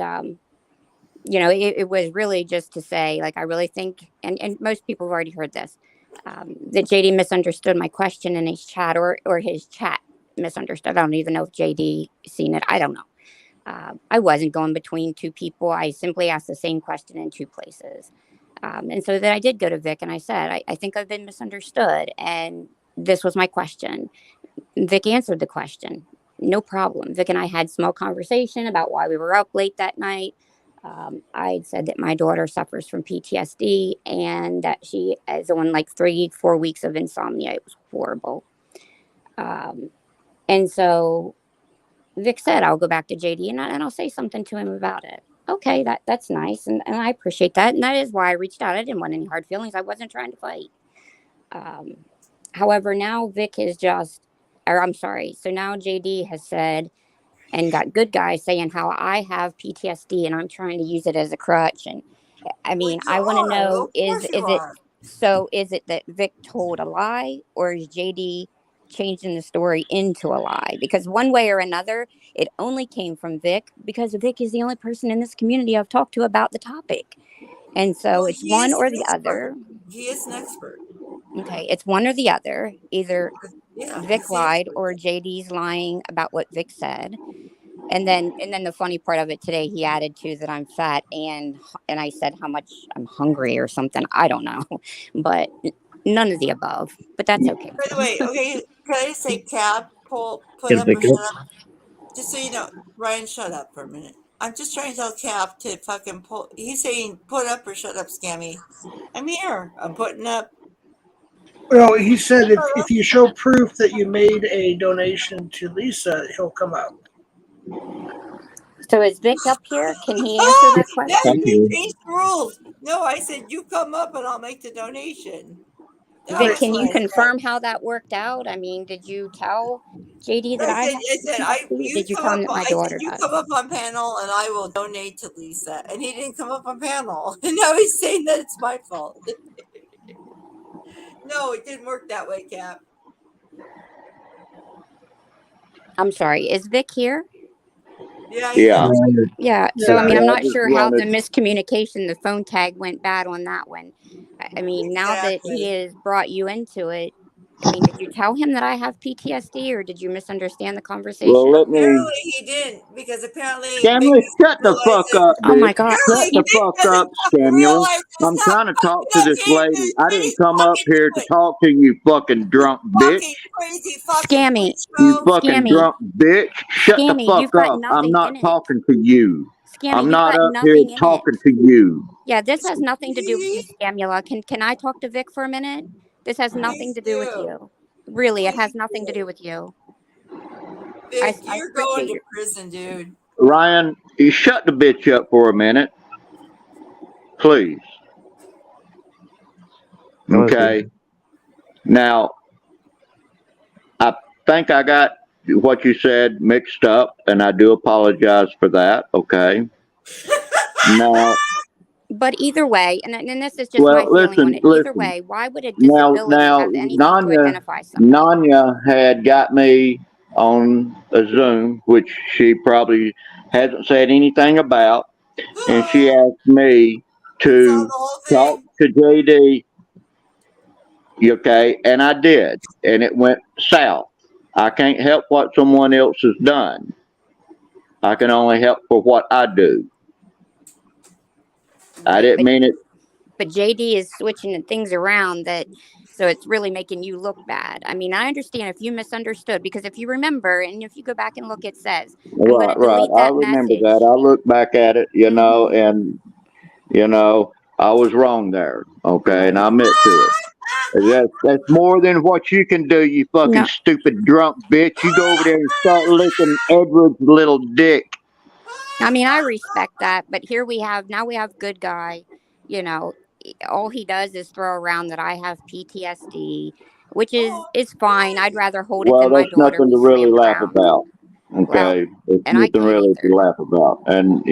it was really just to say, like, I really think, and most people have already heard this, that JD misunderstood my question in his chat, or his chat misunderstood. I don't even know if JD seen it. I don't know. I wasn't going between two people. I simply asked the same question in two places. And so then I did go to Vic and I said, I think I've been misunderstood. And this was my question. Vic answered the question. No problem. Vic and I had small conversation about why we were up late that night. I had said that my daughter suffers from PTSD and that she is on like 3-4 weeks of insomnia. It was horrible. And so Vic said, I'll go back to JD and I'll say something to him about it. Okay, that's nice. And I appreciate that. And that is why I reached out. I didn't want any hard feelings. I wasn't trying to fight. However, now Vic is just, or I'm sorry. So now JD has said and got good guys saying how I have PTSD and I'm trying to use it as a crutch. And I Well, mean, you I want to are. know, Of course you are. is it that Vic told a lie, or is JD changing the story into a lie? Because one way or another, it only came from Vic, because Vic is the only person in this community I've talked to about the topic. And so Well, it's he one is or an the expert. other. He is an expert. Okay, it's one or the other. Either Yeah, Vic he's the lied expert. or JD's lying about what Vic said. And then the funny part of it today, he added to that I'm fat and I said how much I'm hungry or something. I don't know, but none of the above. But that's okay By the too. way, okay, can I say Cap, put Get up Vic or shut up. up? Just so you know, Ryan, shut up for a minute. I'm just trying to tell Cap to fucking pull. He's saying put up or shut up, Scammy. I'm here. I'm putting up. Well, he said if you show proof that you made a donation to Lisa, he'll come up. So is Vic up here? Can he answer Oh, that now Up question? you here. changed the rules. No, I said you come up and I'll make the donation. That Vic, was can what you I said. confirm how that worked out? I mean, did you tell JD that I have PTSD? You Did you come tell up. him that my I said daughter you does? come up on panel and I will donate to Lisa. And he didn't come up on panel, and now he's saying that it's my fault. No, it didn't work that way, Cap. I'm sorry. Is Vic here? Yeah, he Yeah. is. Yeah. So, I Yeah. mean, Yeah, I'm I not just sure how the wanted. miscommunication, the phone tag went bad on that one. I mean, now that he Exactly. has brought you into it, I mean, did you tell him that I have PTSD, or did you misunderstand the Well, conversation? let me. Apparently he didn't, because apparently Vic Scamula, doesn't shut the realize fuck that. up, Oh my bitch. God. Shut Apparently the Vic fuck doesn't up, fucking Scamula. realize I'm just how trying to talk fucked to up this he lady. is. I And didn't he's come up fucking here do to it. talk to you, fucking drunk bitch. Fucking crazy fucking Scammy, You preacho. fucking Scammy, drunk bitch. Shut the Scammy, you've fuck got up. I'm nothing not in it. talking to you. Scammy, I'm you've not got up here nothing in it. talking to you. Yeah, this has nothing to do with you, Scamula. Can I talk to Vic for a minute? This has nothing Please to do with do. you. Really, it has Please nothing to do do. with you. Vic, I you're going appreciate to you. prison, dude. Ryan, you shut the bitch up for a minute, please. Okay. Now, I think I got what you said mixed up, and I do apologize for that. Okay. Now, But either way, and this is just my well, feeling on listen, it. Either listen. way, why would a Now, disability have anything to identify somebody? Nanya had got me on a Zoom, which she probably hasn't said anything about, and she asked me You saw to the whole talk thing? to JD. Okay, and I did, and it went south. I can't help what someone else has done. I can only help for what I do. I didn't mean it. But JD is switching things around so it's really making you look bad. I mean, I understand if you misunderstood, because if you remember, and if you go back and look, it says, I'm going to Right. delete I that remember message. that. I look back at it, and I was wrong there. Okay, and I admit to it. That's more than what you can do, you fucking No, stupid drunk bitch. You go over there and start licking Edward's little dick. I mean, I respect that, but now we have good guy, you know, all he does is throw around that I have PTSD, which is fine. I'd rather hold it Well, than my that's daughter nothing be to really slammed laugh around. about. Well, Okay, it's and I nothing can't really either. to laugh about. And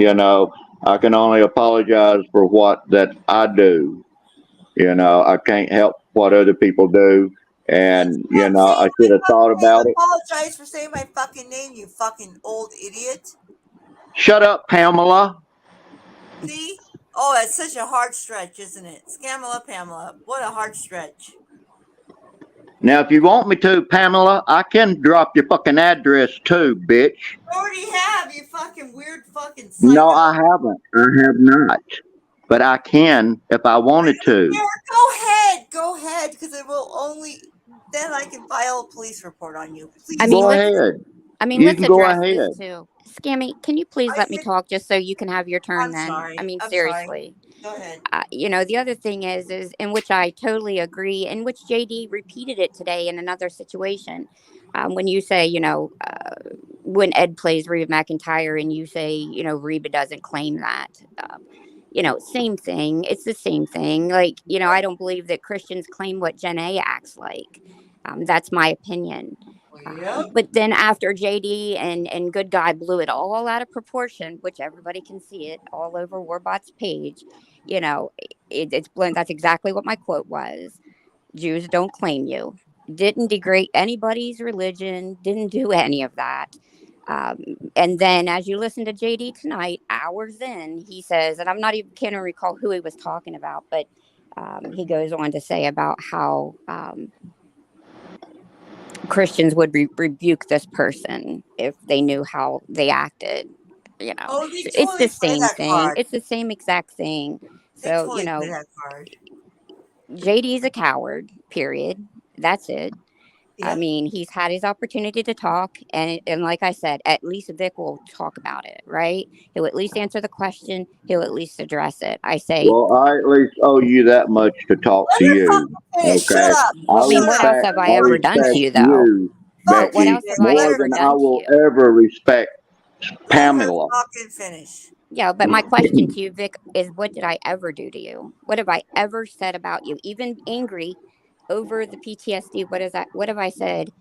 I can only apologize for what that I do. I can't help what other people do. And I should have thought about it. Apologize for saying my fucking name, you fucking old idiot. Shut up, Pamela. See? Oh, it's such a hard stretch, isn't it? Scamala Pamela. What a hard stretch. Now, if you want me to, Pamela, I can drop your fucking address too, bitch. You already have, you fucking weird fucking psycho. No, I haven't. I have not. But I can if I wanted to. Go ahead, because it will only, then I can file a police report on you. Please. I mean, Go ahead. You let's can go address ahead. this too. Scammy, can you please let me talk just so you can have your turn I'm then? sorry. I mean, I'm seriously. Go ahead. The other thing is in which I totally agree, in which JD repeated it today in another situation. When you say, when Ed plays Reba McEntire and you say, Reba doesn't claim that, same thing. It's the same thing. Like, I don't believe that Christians claim what Jen A acts like. That's my opinion. But then after JD and Good Guy blew it all out of proportion, which everybody can see it all over Warbot's page, it's blend. That's exactly what my quote was. Jews don't claim you. Didn't degrade anybody's religion. Didn't do any of that. And then as you listen to JD tonight, hours in, he says, and I'm not even can't recall who he was talking about, but he goes on to say about how Christians would rebuke this person if they knew how they acted. It's the same thing. It's the same exact thing. So, JD's a coward, period. That's it. I mean, he's had his opportunity to talk, and like I said, at least Vic will talk about it, right? He'll at least answer the question. He'll at least address it. I say. Well, I at least owe you that much to talk to you. Okay. Well, I mean, what else have I ever done to you, though? But what else have I ever done to you? I will ever respect Pamela. Yeah, but my question to you, Vic, is what did I ever do to you? What have I ever said about you? Even angry over the PTSD, what have I said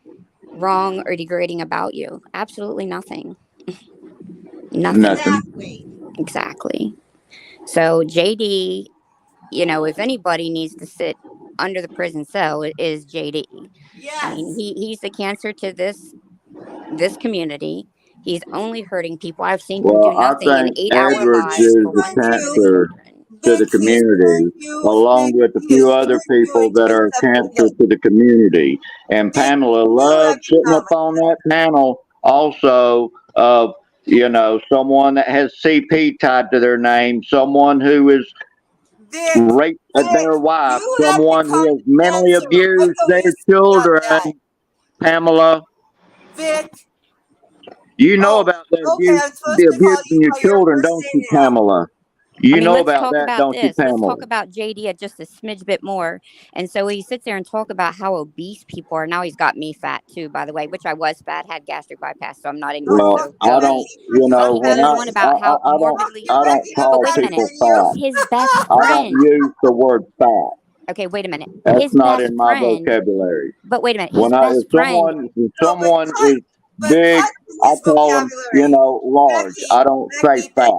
wrong or degrading about you? Absolutely nothing. Nothing. Exactly. So JD, if anybody needs to sit under the prison cell, it is JD. Yes. I mean, he's the cancer to this community. He's only hurting people. I've seen him do nothing in 8-hour lives for one cancer to the community, along with a few other people that are cancer to the community. And Pamela loves sitting up on that panel also of, someone that has CP tied to their name, someone who is raped their wife, someone who has mentally abused their children. Pamela. Vic. You know about the abusing your children, don't you, Pamela? Know about that, don't you, Pamela? Let's talk about JD just a smidge bit more. And so he sits there and talk about how obese people are. Now he's got me fat too, by the way, which I was fat, had gastric bypass, so I'm not anymore. Well, I don't, he goes on about how morbidly. I don't call people fat. His best friend. I don't use the word fat. Okay, wait a minute. That's not in my vocabulary. But wait a minute. If someone is big, I call them, large. I don't say fat.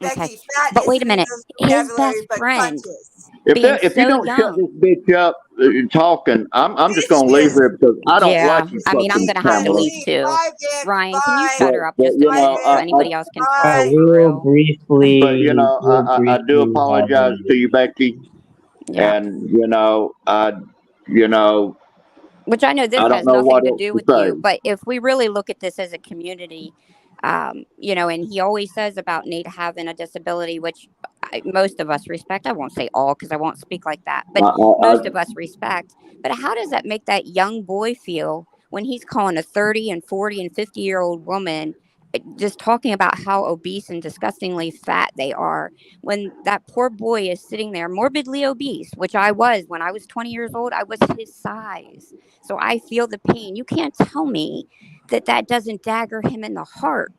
Okay. But wait a minute. His best friend. If you don't shut this bitch up talking, I'm just gonna leave her because I don't like you. I mean, I'm gonna have to leave too. Ryan, can you shut her up just a minute so anybody else can talk? Real briefly. But I do apologize to you, Becky. Yeah. And Which I know this I don't has know nothing what to else do to with you, say. but if we really look at this as a community, you know, and he always says about Nate having a disability, which most of us respect. I won't say all because I won't speak like that, but most of us respect. But how does that make that young boy feel when he's calling a 30 and 40 and 50-year-old woman just talking about how obese and disgustingly fat they are, when that poor boy is sitting there morbidly obese, which I was when I was 20 years old. I was his size. So I feel the pain. You can't tell me that that doesn't dagger him in the heart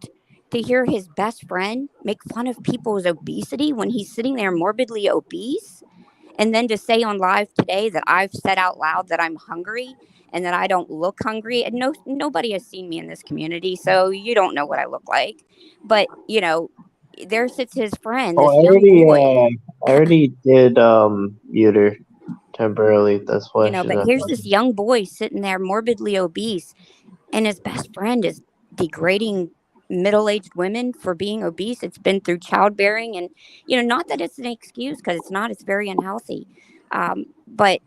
to hear his best friend make fun of people's obesity when he's sitting there morbidly obese. And then to say on live today that I've said out loud that I'm hungry and that I don't look hungry. And nobody has seen me in this community, so you don't know what I look like. But, you know, there sits his friend, Oh, this young boy. I already did mute her temporarily. That's You why know, she's but not here's this talking. young boy sitting there morbidly obese, and his best friend is degrading middle-aged women for being obese. It's been through childbearing, and you know, not that it's an excuse, because it's not. It's very unhealthy. But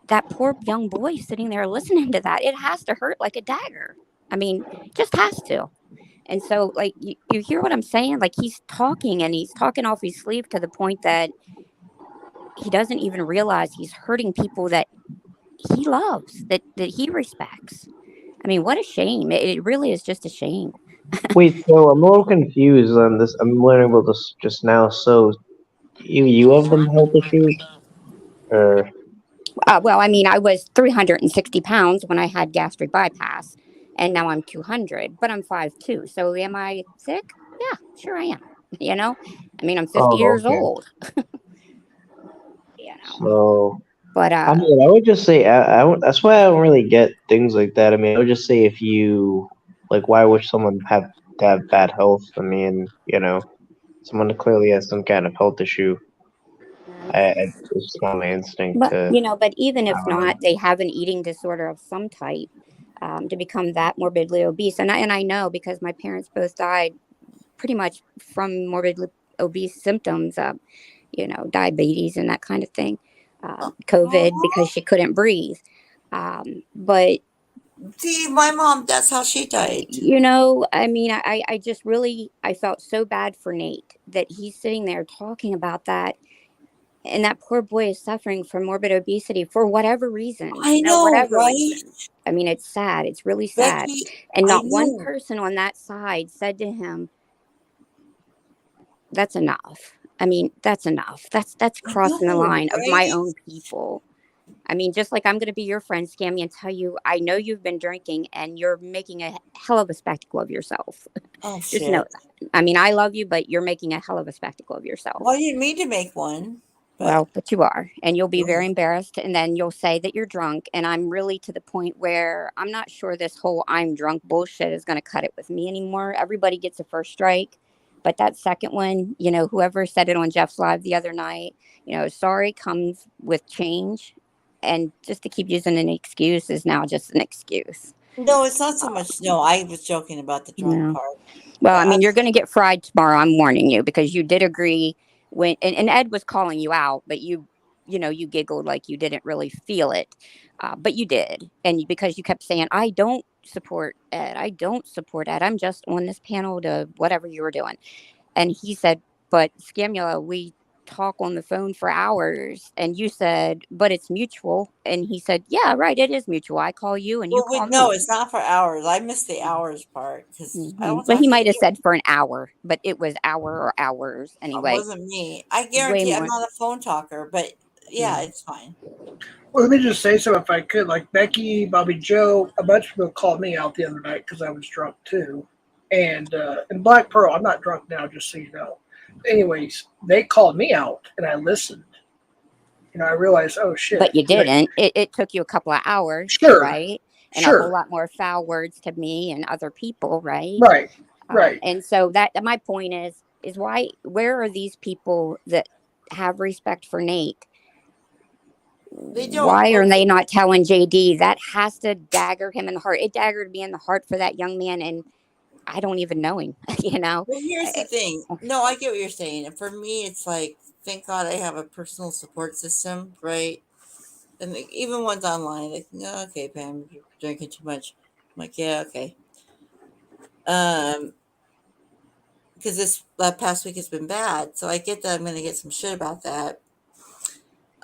that poor young boy sitting there listening to that, it has to hurt like a dagger. I mean, just has to. And so, like, you hear what I'm saying? Like, he's talking and he's talking off his sleeve to the point that he doesn't even realize he's hurting people that he loves, that he respects. I mean, what a shame. It really is just a shame. Wait, so I'm a little confused on this. I'm learning about this just now. So you have them health issues, or Well, I mean, I was 360 pounds when I had gastric bypass, and now I'm 200, but I'm 5'2". So am I sick? Yeah, sure I am. You know, I mean, I'm 50 oh, years okay. old, you know, So but, I mean, I would just say that's why I don't really get things like that. I mean, I would just say if you like, why would someone have to have bad health? I mean, you know, someone clearly has some kind of health issue. It's not my instinct but, to. you know, but even I if don't know. not, they have an eating disorder of some type to become that morbidly obese. And I know because my parents both died pretty much from morbidly obese symptoms, you know, diabetes and that kind of thing, COVID because she couldn't breathe. But, See, my mom, that's how she died. you know, I mean, I just really, I felt so bad for Nate that he's sitting there talking about that. And that poor boy is suffering from morbid obesity for whatever reason, I you know, know, whatever right? reason. I mean, it's sad. It's really sad. Becky, And I not one know. person on that side said to him, that's enough. I mean, that's enough. That's I crossing the know, line of my right? own people. I mean, just like I'm going to be your friend, Scammy, and tell you, I know you've been drinking and you're making a hell of a spectacle of yourself. Oh, Just know shit. that. I mean, I love you, but you're making a hell of a spectacle of yourself. Well, I didn't mean to make one, but Well, but you are, and you'll be very oh, embarrassed, and then you'll say that you're drunk. And I'm really to the point where I'm not sure this whole I'm drunk bullshit is going to cut it with me anymore. Everybody gets a first strike, but that second one, you know, whoever said it on Jeff's live the other night, you know, sorry comes with change, and just to keep using an excuse is now just an excuse. no, it's not so much. No, I was joking about the drunk Yeah. part. Well, But I mean, you're going to get fried tomorrow. I'm warning you because you did agree when, and Ed was calling you out, but you know, you giggled like you didn't really feel it, but you did, and because you kept saying, "I don't support Ed. I don't support Ed. I'm just on this panel to whatever you were doing." And he said, "But Scamula, we talk on the phone for hours." And you said, "But it's mutual." And he said, "Yeah, right. It is mutual. I call you and you well, call no, me." it's not for hours. I missed the hours part because I don't But talk he to might have you. said for an hour, but it was hour or hours It anyway. wasn't me. I Way guarantee I'm more. not a phone talker, but yeah, it's fine. Well, let me just say something if I could. Like Becky, Bobby Joe, a bunch of people called me out the other night because I was drunk too. And Black Pearl, I'm not drunk now, just so you know. Anyways, they called me out and I listened. You know, I realized, oh shit. But you Like, didn't. It took you a couple of hours, sure, right? And a whole sure, lot more foul words to me and other people, right? right, right. And so that my point is why, where are these people that have respect for Nate? They don't. Why are they not telling JD? That has to dagger him in the heart. It daggered me in the heart for that young man, and I don't even know him. You know. Well, here's the thing. No, I get what you're saying. And for me, it's like, thank God I have a personal support system, right? And even ones online, like, oh, okay, Pam, you're drinking too much. I'm like, yeah, okay. Because this past week has been bad, so I get that I'm going to get some shit about that.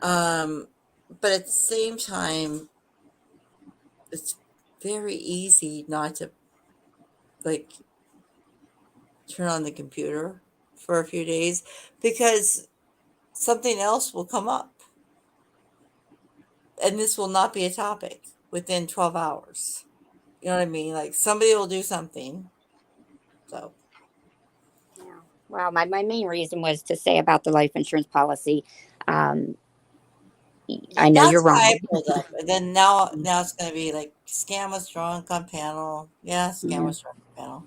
But at the same time, it's very easy not to like turn on the computer for a few days because something else will come up, and this will not be a topic within 12 hours. You know what I mean? Like somebody will do something. So Yeah. Well, my main reason was to say about the life insurance policy. Um, I know you're that's why I wrong. pulled up. And then now it's going to be like scam was drunk on panel. Yeah, scam was drunk on panel.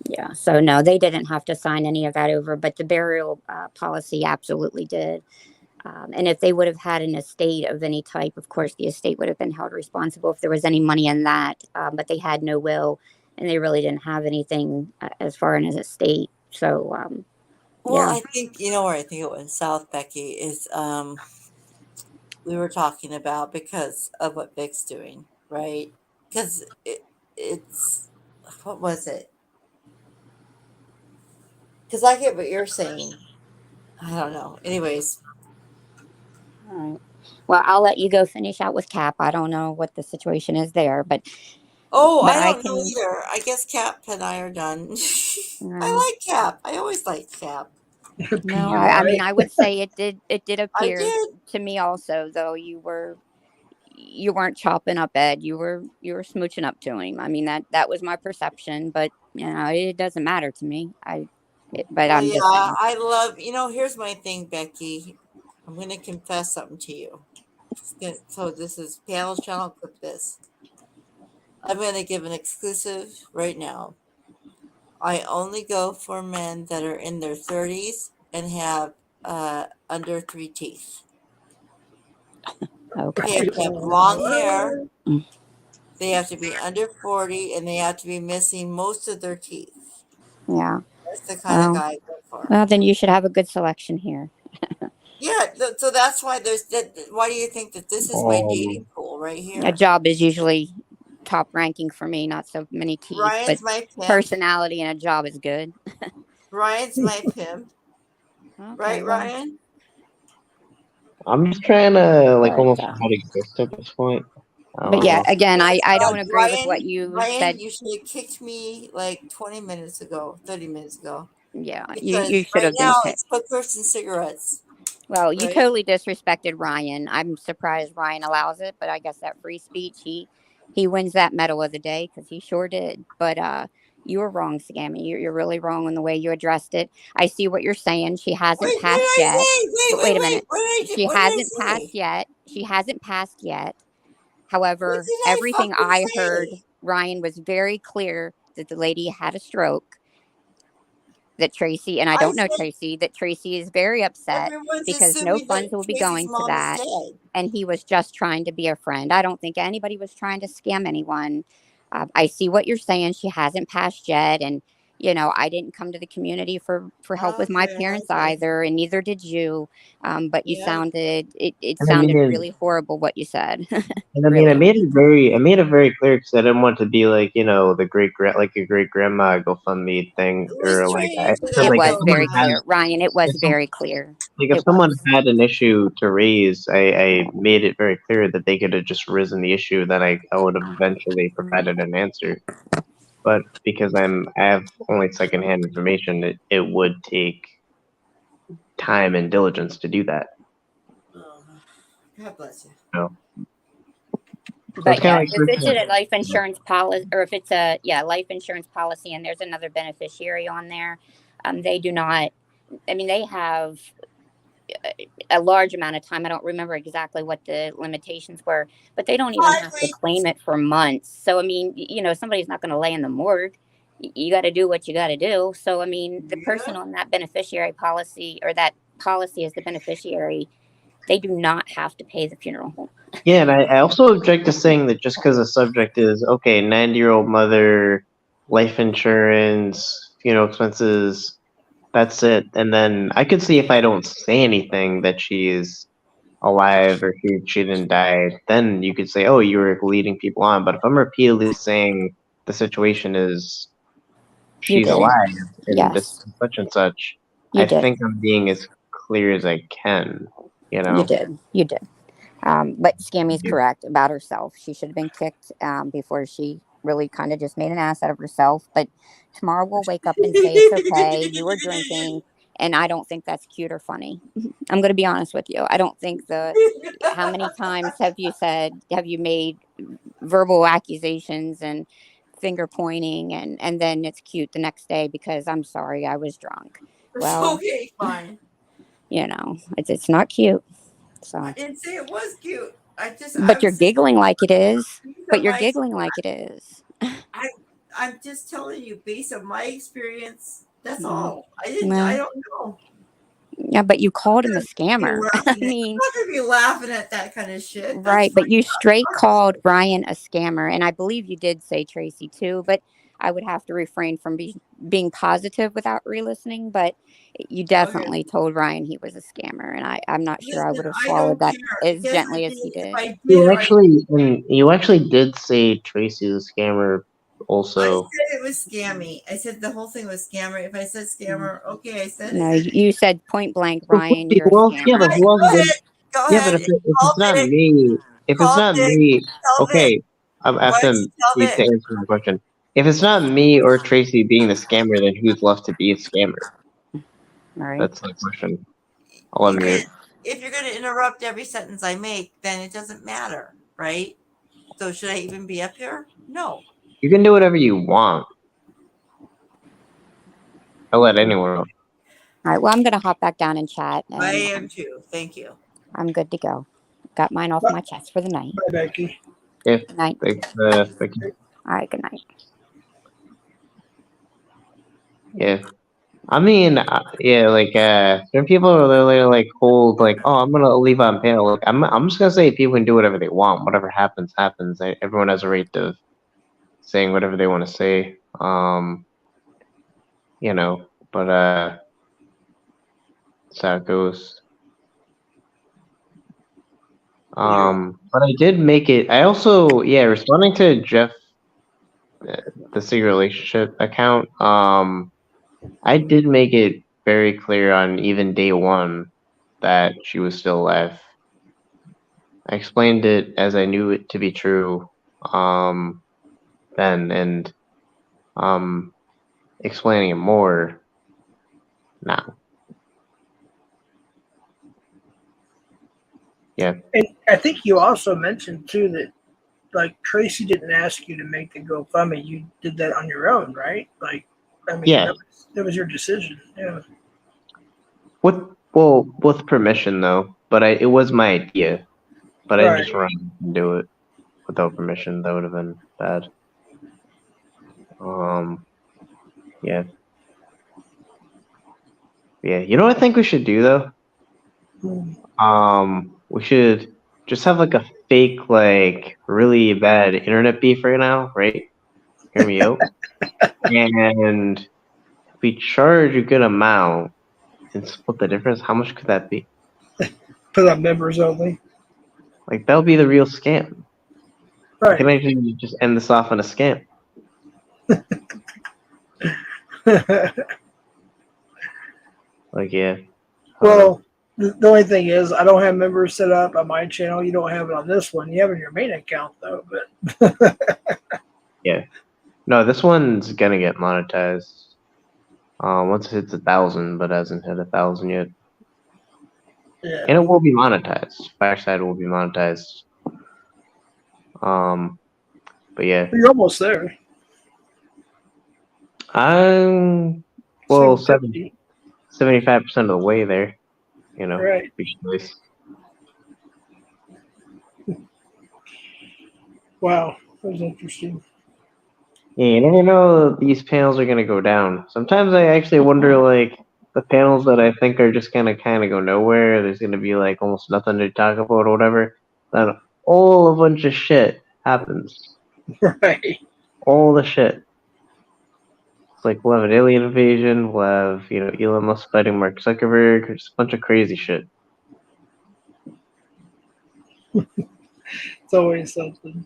Yeah. So no, they didn't have to sign any of that over, but the burial policy absolutely did. And if they would have had an estate of any type, of course, the estate would have been held responsible if there was any money in that. But they had no will, and they really didn't have anything as far in as estate. So, Well, yeah. I think you know where I think it went south, Becky, is we were talking about because of what Vic's doing, right? Because it's what was it? Because I get what you're saying. I don't know. Anyways, All right. Well, I'll let you go finish out with Cap. I don't know what the situation is there, but I I don't know can. either. I guess Cap and I are done. I Uh, like Cap. I always liked Cap. no, You're I mean, right. I would say it did I appear did. to me also, though you weren't chopping up Ed. You were smooching up to him. I mean that was my perception, but it doesn't matter to me. But Well, I'm yeah, just saying. I love. Here's my thing, Becky. I'm going to confess something to you. So this is panel channel. Clip this. I'm going to give an exclusive right now. I only go for men that are in their 30s and have under 3 teeth. Okay. They have to have long hair. Mm. They have to be under 40, and they have to be missing most of their teeth. Yeah. That's the kind of Well, guy I go for. well, then you should have a good selection here. Yeah, so that's why there's that. Why do you think that this is my dating pool right A here? job is usually top ranking for me. Not so many teeth, but Ryan's my pimp. personality and a job is good. Ryan's my pimp. Okay. Right, Well, Ryan? I'm just trying to like but almost not exist at this point. I but don't yeah, know. again, Yes, I don't agree with what you Ryan, said. you should have kicked me like 20 minutes ago, 30 minutes ago. Yeah, you Because should right have been now kicked. it's hookers and cigarettes. Well, you Right? totally disrespected Ryan. I'm surprised Ryan allows it, but I guess that free speech, he wins that medal of the day because he sure did. But you were wrong, Scammy. You're really wrong in the way you addressed it. I see what you're saying. She hasn't Wait, what did passed I yet. say? But wait a minute. She What did I hasn't say? passed yet. She hasn't passed yet. What However, did I everything fucking I heard, say? Ryan was very clear that the lady had a stroke. That Tracy, and I I don't know said Tracy, that Tracy is very upset everyone's because no assuming that funds will be Tracy's going to mom is that. dead. And he was just trying to be a friend. I don't think anybody was trying to scam anyone. I see what you're saying. She hasn't passed yet. And, I didn't come to the community for help with my parents Okay. either. And neither did you. But you Yeah. it And I sounded mean, really horrible what you said. and I mean, Really. I made it very clear because I didn't want to be like, the like a great grandma GoFundMe thing, It or was like trained to because It not like was very clear. Ryan, it was if some, very clear. if It someone was. had an issue to raise, I made it very clear that they could have just risen the issue, then I would have eventually provided an answer. But because I have only secondhand information, it would take time and diligence to do that. Oh, God bless you. You know? So it's But kind yeah, of if it's like a life insurance policy, or if it's a life insurance policy, and there's another beneficiary on there, they do not. I mean, they have a large amount of time. I don't remember exactly what the limitations were, but they don't even 5 have to weeks. claim it for months. So I mean, somebody's not going to lay in the morgue. You got to do what you got to do. So I mean, the person Yeah. on that beneficiary policy, or that policy as the beneficiary, they do not have to pay the funeral home. Yeah, and I also object to saying that just because the subject is okay, 90-year-old mother, life insurance, funeral expenses, that's it. And then I could see if I don't say anything that she is alive or she didn't die, then you could say, oh, you were leading people on. But if I'm repeatedly saying the situation is You she's did. alive and this Yes, such and such, you I did. think I'm being as clear as I can. You know. You did. You did. But Scammy's Yeah. correct about herself. She should have been kicked before she really kind of just made an ass out of herself. But tomorrow we'll wake up and say it's okay. You were drinking, and I don't think that's cute or funny. I'm going to be honest with you. I don't think the. How many times have you made verbal accusations and finger pointing, and then it's cute the next day because I'm sorry I was drunk. Well, Okay, fine. it's not cute. I So. didn't say it was cute. But I'm you're saying giggling like it is. based But on you're my giggling like it is. I I'm just telling you based on my experience. That's Mm, all. I well, don't know. yeah, but you called him a Be scammer. I laughing at, I'm mean, not gonna be laughing at that kind of shit. That's right. But fine. you straight called Ryan a scammer. And I believe you did say Tracy too. But I would have to refrain from being positive without re listening. But you Okay. definitely told Ryan he was a scammer. And I'm not sure I Listen, would have I swallowed don't that care. as Yes, I gently as did. he If did. I did, You actually did say Tracy the scammer I also. said it was scammy. I said the whole thing was scammer. If I said Mm. scammer, okay, I said No, it. you said point blank, So Ryan, you're a who else? Yeah, scammer. but All right, who else go did? ahead. Go Yeah, but ahead. if Call it's not Vic. me, if it's Call not Vic. me, Tell Vic. okay, I'm Why don't asking you tell you to Vic? answer my question. If it's not me or Tracy being the scammer, then who's left to be a scammer? All right. That's the question. I'll You unmute. can't. If you're going to interrupt every sentence I make, then it doesn't matter, right? So should I even be up here? No. You can do whatever you want. I'll let anyone know. All right. Well, I'm going to hop back down and chat, I and am too. Thank you. I'm good to go. Got mine off Bye, my chest for the night. Becky. Yeah, Good night. thank you. All right. Good night. Yeah. I mean, yeah, like, certain people are literally like hold, like, oh, I'm gonna leave on panel. Like, I'm just gonna say people can do whatever they want. Whatever happens, happens. Everyone has a right of saying whatever they want to say. But that's how it goes. But I did make it. I also, yeah, responding to Jeff, the secret relationship account. I did make it very clear on even day one that she was still alive. I explained it as I knew it to be true, then, and explaining it more now. Yeah. And I think you also mentioned too that like Tracy didn't ask you to make the GoFundMe. You did that on your own, right? Like, I mean, Yeah. that was your decision. Yeah. With permission though, but it was my idea, but I didn't Right. just run and do it without permission. That would have been bad. Yeah. Yeah. You know what I think we should do though? We should just have like a fake, like really bad internet beef right now, right? Hear me out. And if we charge a good amount and split the difference, how much could that be? Put on members only. Like that'll be the real scam. We Right. can actually just end this off on a scam. Like, yeah. Well, the only thing is, I don't have members set up on my channel. You don't have it on this one. You have it in your main account though. But Yeah. No, this one's gonna get monetized. Once it hits 1,000, but hasn't hit 1,000 yet. yeah, And it will be monetized. Fireside will be monetized. But yeah. you're almost there. I'm well 750. 75% of the way there. You know. Right. Which is nice. Wow, that was interesting. Yeah, you never know these panels are gonna go down. Sometimes I actually wonder, like, the panels that I think are just gonna kind of go nowhere. There's gonna be like almost nothing to talk about or whatever. Then all a bunch of shit happens. Right. All the shit. It's like we'll have an alien invasion. We'll have Elon Musk fighting Mark Zuckerberg. Just a bunch of crazy shit. It's always something.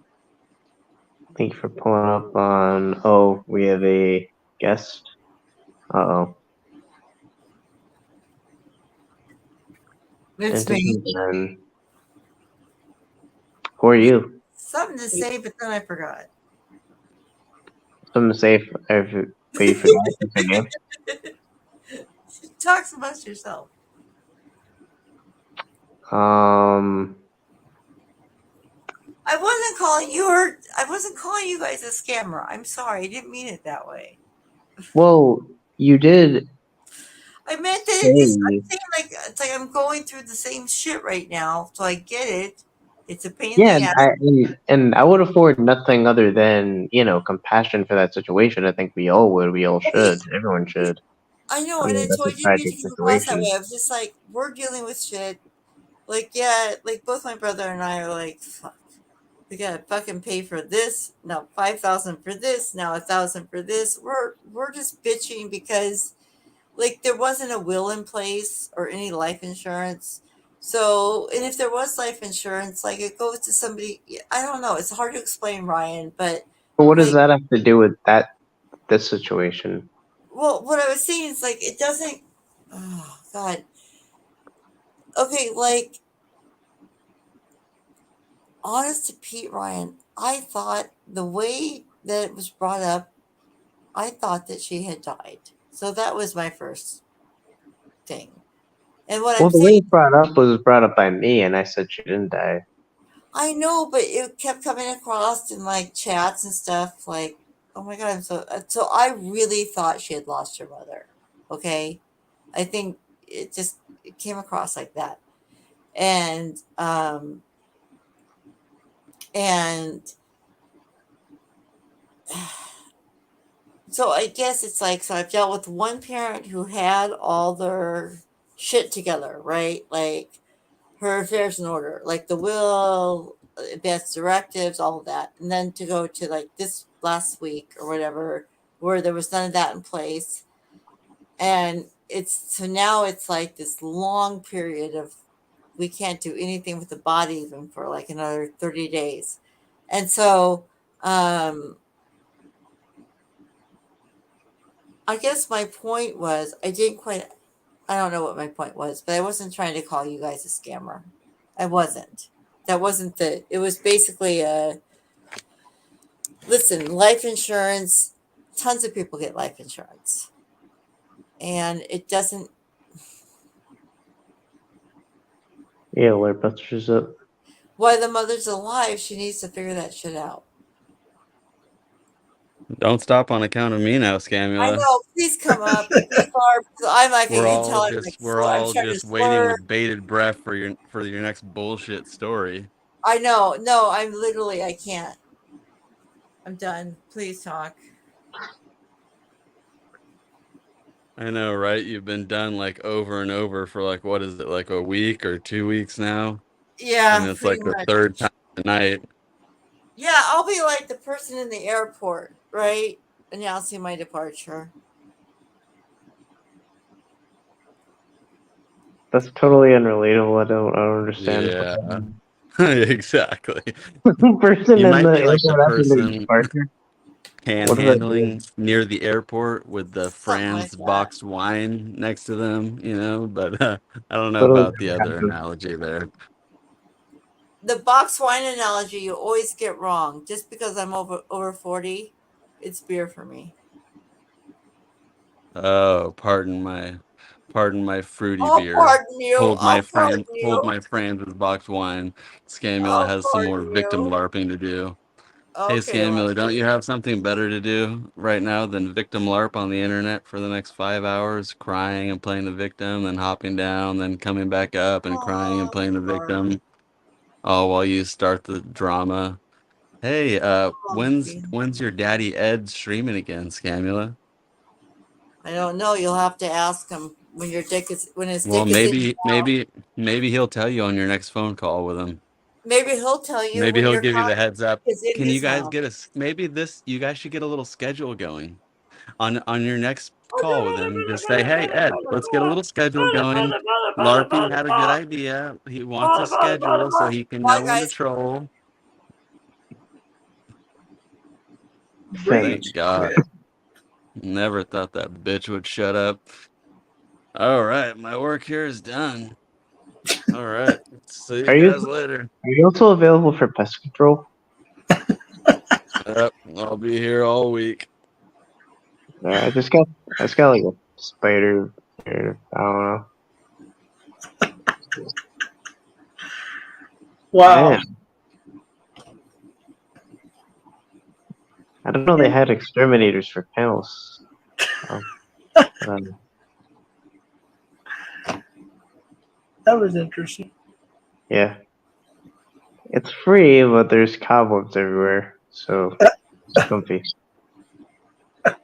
Thank you for pulling up on. Oh, we have a guest. Uh-oh. It's me. Who are you? Something to say, but then I forgot. Something to say if you forgot. It's okay. Talk amongst yourself. I wasn't calling you guys a scammer. I'm sorry. I didn't mean it that way. Well, you did. I meant that Hey. I'm saying it's like I'm going through the same shit right now, so I get it. It's a pain Yeah, in the ass. and I would afford nothing other than compassion for that situation. I think we all would. We all should. Everyone should. I know, I and mean, so that's I a didn't mean tragic to come across that situation. way. I was just like, we're dealing with shit. Like, yeah, like both my brother and I are like, fuck. We gotta fucking pay for this. Now 5,000 for this. Now 1,000 for this. We're just bitching because like there wasn't a will in place or any life insurance. So, and if there was life insurance, like it goes to somebody. I don't know. It's hard to explain, Ryan. But But what does like, that have to do with this situation? well, what I was saying is like it doesn't. Oh God. Okay, like honest to Pete, Ryan, I thought the way that it was brought up, I thought that she had died. So that was my first thing. And what Well, I'm the way saying, it's brought up was brought up by me, and I said she didn't die. I know, but it kept coming across in like chats and stuff. Like, oh my god, so I really thought she had lost her mother. Okay, I think it came across like that, and and so I guess it's like so I've dealt with one parent who had all their shit together, right? Like her affairs in order, like the will, advanced directives, all of that. And then to go to like this last week or whatever, where there was none of that in place. And so now it's like this long period of we can't do anything with the body even for like another 30 days. And so I guess my point was I don't know what my point was, but I wasn't trying to call you guys a scammer. I wasn't. That wasn't it was basically listen, life insurance, tons of people get life insurance. And it doesn't, Yeah, alert busters up. while the mother's alive, she needs to figure that shit out. Don't stop on account of me now, I Scamula. know, please come up. Please, Barb. I'm like, We're I can all tell just we're I'm all trying to just waiting slur. with bated breath for your next bullshit story. I know. No, I can't. I'm done. Please talk. I know, right? You've been done like over and over for like what is it, like a week or 2 weeks now? And Yeah, it's pretty like the much. third time tonight. Yeah, I'll be like the person in the airport, right? Announcing my departure. That's totally unrelatable. I don't understand. Yeah. Exactly. Person You in might the be like the airport after their person departure. What does that do? panhandling near the airport with the Something like Franz that. boxed wine next to them, but I don't know Totally about the other different. analogy there. The box wine analogy you always get wrong. Just because I'm over 40, it's beer for me. Oh, pardon my fruity I'll beer. pardon you. Hold my I'll Fran pardon hold you. my Franz boxed wine. Scamula I'll has some more pardon victim you. LARPing to do. Hey Okay, Scamula, don't Lefty. you have something better to do right now than victim LARP on the internet for the next 5 hours, crying and playing the victim, then hopping down, then coming back up and crying and playing the Sorry. victim, all while you start the drama? Hey, when's your daddy Ed streaming again, Scamula? I don't know. You'll have to ask him when his dick is Well, in your mouth. maybe he'll tell you on your next phone call with him. Maybe he'll tell you Maybe when he'll your give you the cock heads up. is in Can you his guys mouth. get you guys should get a little schedule going. on your next call with him, just say, "Hey Ed, let's get a little schedule going. Larpy had a good idea. He wants a schedule so he can Come on, know when to guys. troll." Rage Thank God. quit. Never thought that bitch would shut up. All right, my work here is done. All right, see you Are you guys later. are you also available for pest control? Yep, I'll be here all week. I just got like a spider here. I don't know. Wow. Man, I don't know they had exterminators for panels. Um, That was interesting. yeah, it's free, but there's cobwebs everywhere, so it's comfy.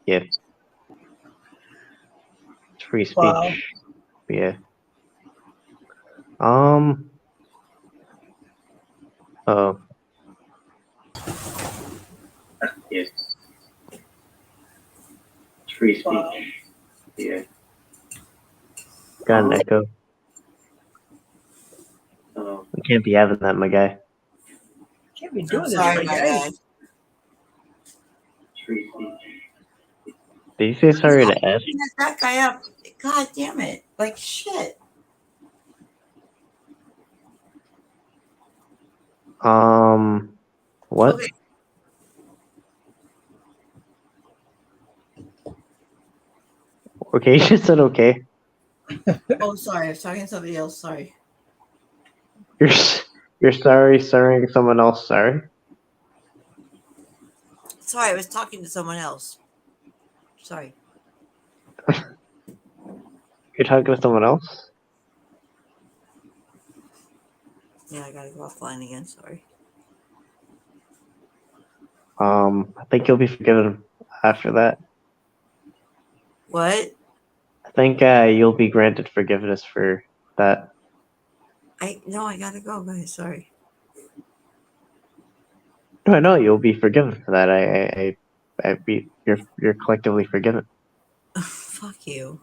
Yeah, it's free speech. Wow. Yeah. Oh. Yeah. It's free speech. Wow. Yeah. Got an echo. We can't be having that, my guy. Can't be I'm doing this, sorry, my my guy. guy. Free speech. Did you say sorry to Ed? Set that guy up. God damn it. Like shit. What? Okay. Okay, you just said okay. Oh, sorry. I was talking to somebody else. Sorry. You're sorry, someone else sorry. Sorry, I was talking to someone else. Sorry. You're talking to someone else? Yeah, I gotta go offline again. Sorry. I think you'll be forgiven after that. What? I think you'll be granted forgiveness for that. I gotta go, guys. Sorry. No, I know you'll be forgiven for that. You're collectively forgiven. Fuck you.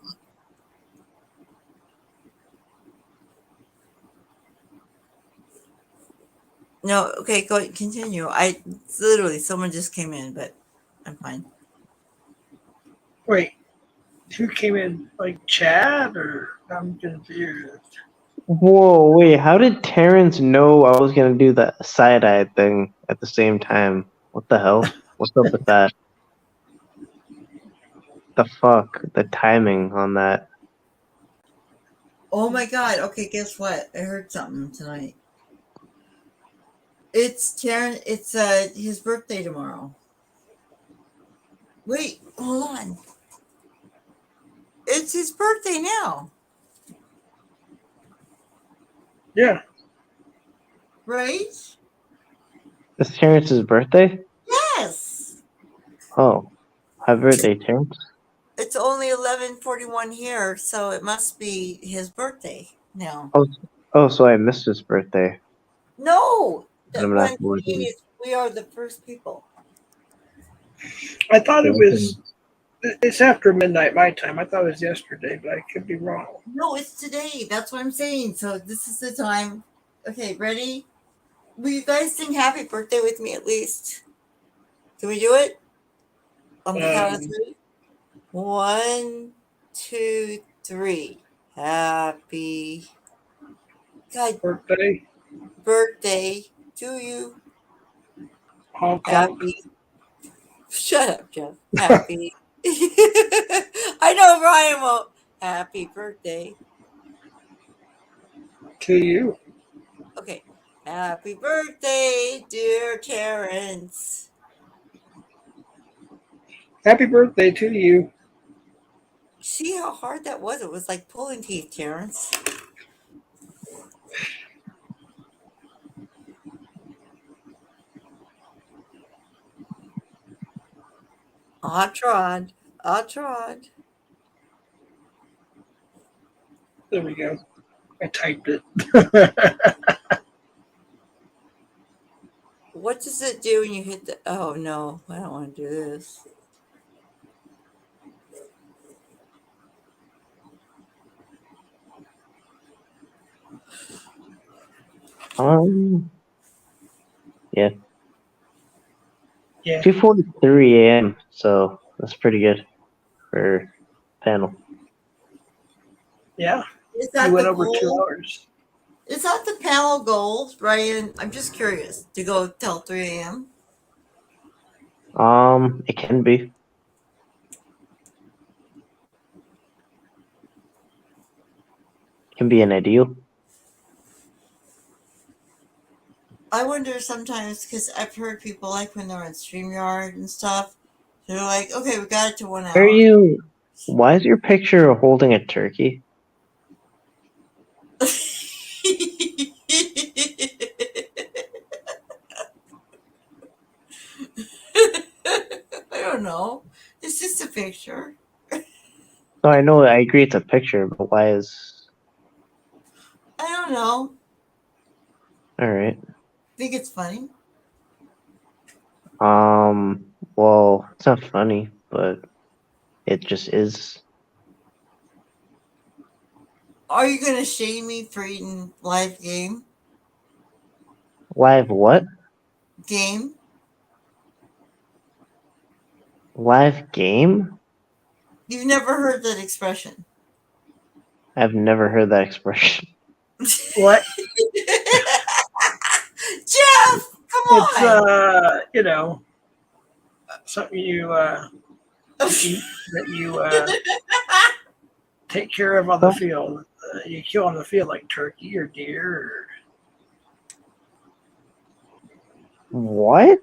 No, okay, go continue. I literally someone just came in, but I'm fine. Wait, who came in? Like Chad, or I'm confused. Whoa, wait! How did Terrence know I was gonna do the side-eye thing at the same time? What the hell? What's up with that? The fuck? The timing on that? Oh my god. Okay, guess what? I heard something tonight. It's Karen. It's his birthday tomorrow. Wait, hold on. It's his birthday now, Yeah. right? It's Terrence's birthday? Yes. Oh, happy birthday, Terrence! It's only 11:41 here, so it must be his birthday now. Oh, so I missed his birthday. No, I'm what not I'm bored. saying is we are the first people. I thought it was. It's after midnight my time. I thought it was yesterday, but I could be wrong. No, it's today. That's what I'm saying. So this is the time. Okay, ready? Will you guys sing happy birthday with me at least? Can we do it? On the count of 3? 1, 2, 3. Happy God birthday to you. Hong Kong. Happy. Shut up, Jeff. Happy. I know Brian won't. Happy birthday To you. Okay. Happy birthday, dear Terrence. Happy birthday to you. See how hard that was? It was like pulling teeth, Terrence. I tried. There we go. I typed it. What does it do when you hit the... Oh, no. I don't want to do this. Yeah. Yeah. 2:43 a.m. So that's pretty good for panel. Yeah. Is You that went the over 2 goal? hours. Is that the panel goal, Ryan? I'm just curious to go till 3 a.m. It can be. Can be an ideal. I wonder sometimes because I've heard people like when they're on StreamYard and stuff, they're like, okay, we got it to 1 Are hour. you? Why is your picture holding a turkey? I don't know. It's just a picture. No, I know. I agree it's a picture, but why is? I don't know. All right. Think it's funny. Well, it's not funny, but it just is. Are you gonna shame me for eating live game? Live what? Game? Live game? You've never heard that expression. I've never heard that expression. What? Jeff, come It's on. something you eat that you take care of on the field. You kill on the field like turkey or deer. What?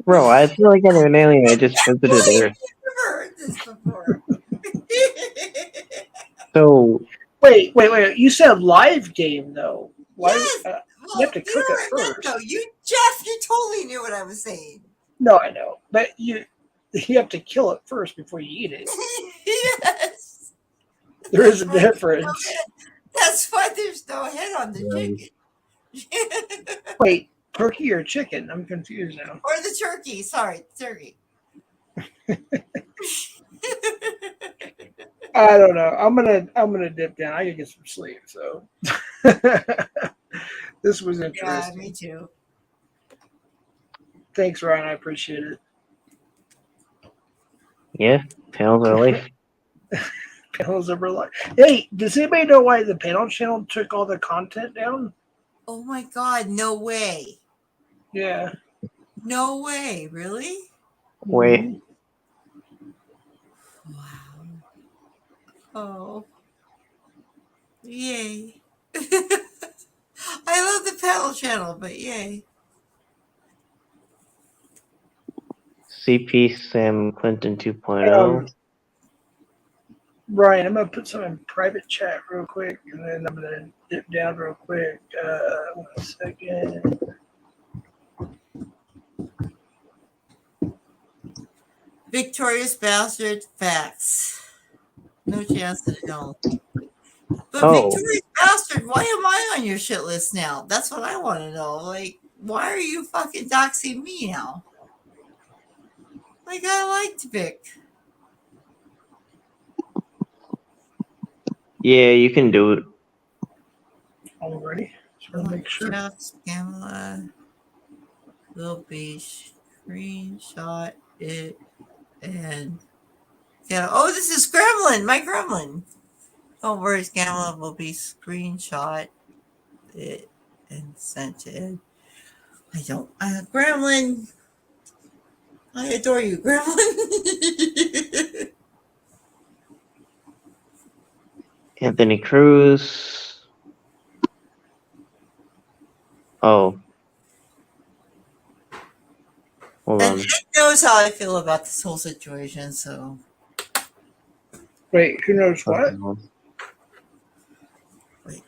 Bro, I feel like I'm an alien. I just visited Earth. I've never heard this before. So, Wait. You said live game though. Why? Yes. You Well, have to you cook know it what I meant, first. though. Jeff, you totally knew what I was saying. No, I know, but you have to kill it first before you eat it. Yes. There is a That's why there's no difference. head. That's why there's no head on the chicken. Wait, turkey or chicken? I'm confused now. Or the turkey. Sorry, turkey. I don't know. I'm gonna dip down. I gotta get some sleep. So this was Yeah, interesting. me too. Thanks, Ryan. I appreciate it. yeah, panels are life. Panels of life. Hey, does anybody know why the panel channel took all the content down? Oh my God, no way. Yeah. No way, really? Wait. Wow. Oh. Yay. I love the panel channel, but yay. CP Sam Clinton 2.0. Ryan, I'm gonna put some in private chat real quick, and then I'm gonna dip down real quick. 1 second. Victorious bastard facts. No chance in hell. But Oh. Victorious bastard, why am I on your shit list now? That's what I want to know. Like, why are you fucking doxing me now? Like, I liked Vic. Yeah, you can do it. Already. Just want to make sure. Jeff, Scamla will be screenshot it and yeah. Oh, this is Gremlin, my Gremlin. Don't worry, Scamla will be screenshot it and sent it. Gremlin. I adore you, Gremlin. Anthony Cruz. Oh. Hold And on. Nick knows how I feel about this whole situation, so. Wait, who knows what? Wait.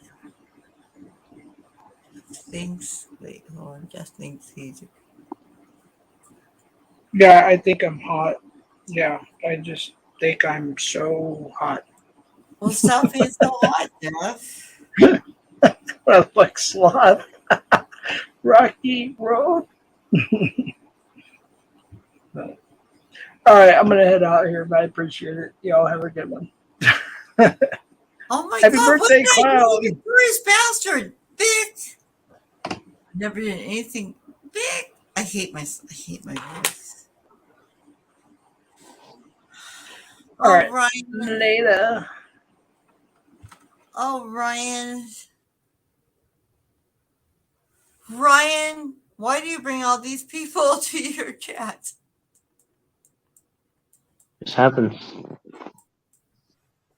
Wait, hold on. Just thinks he's. Yeah, I think I'm hot. Yeah, I just think I'm so hot. Well, stop being so hot, Jeff. I'm like sloth. Rocky Road. All right, I'm gonna head out here, but I appreciate it. Y'all have a good one. Oh my Happy God! birthday, What did I Cloud. do? Victorious bastard, Vic. Never did anything big. I hate my voice. All right. Ryan. Later. Oh, Ryan. Ryan, why do you bring all these people to your chat? Just happens.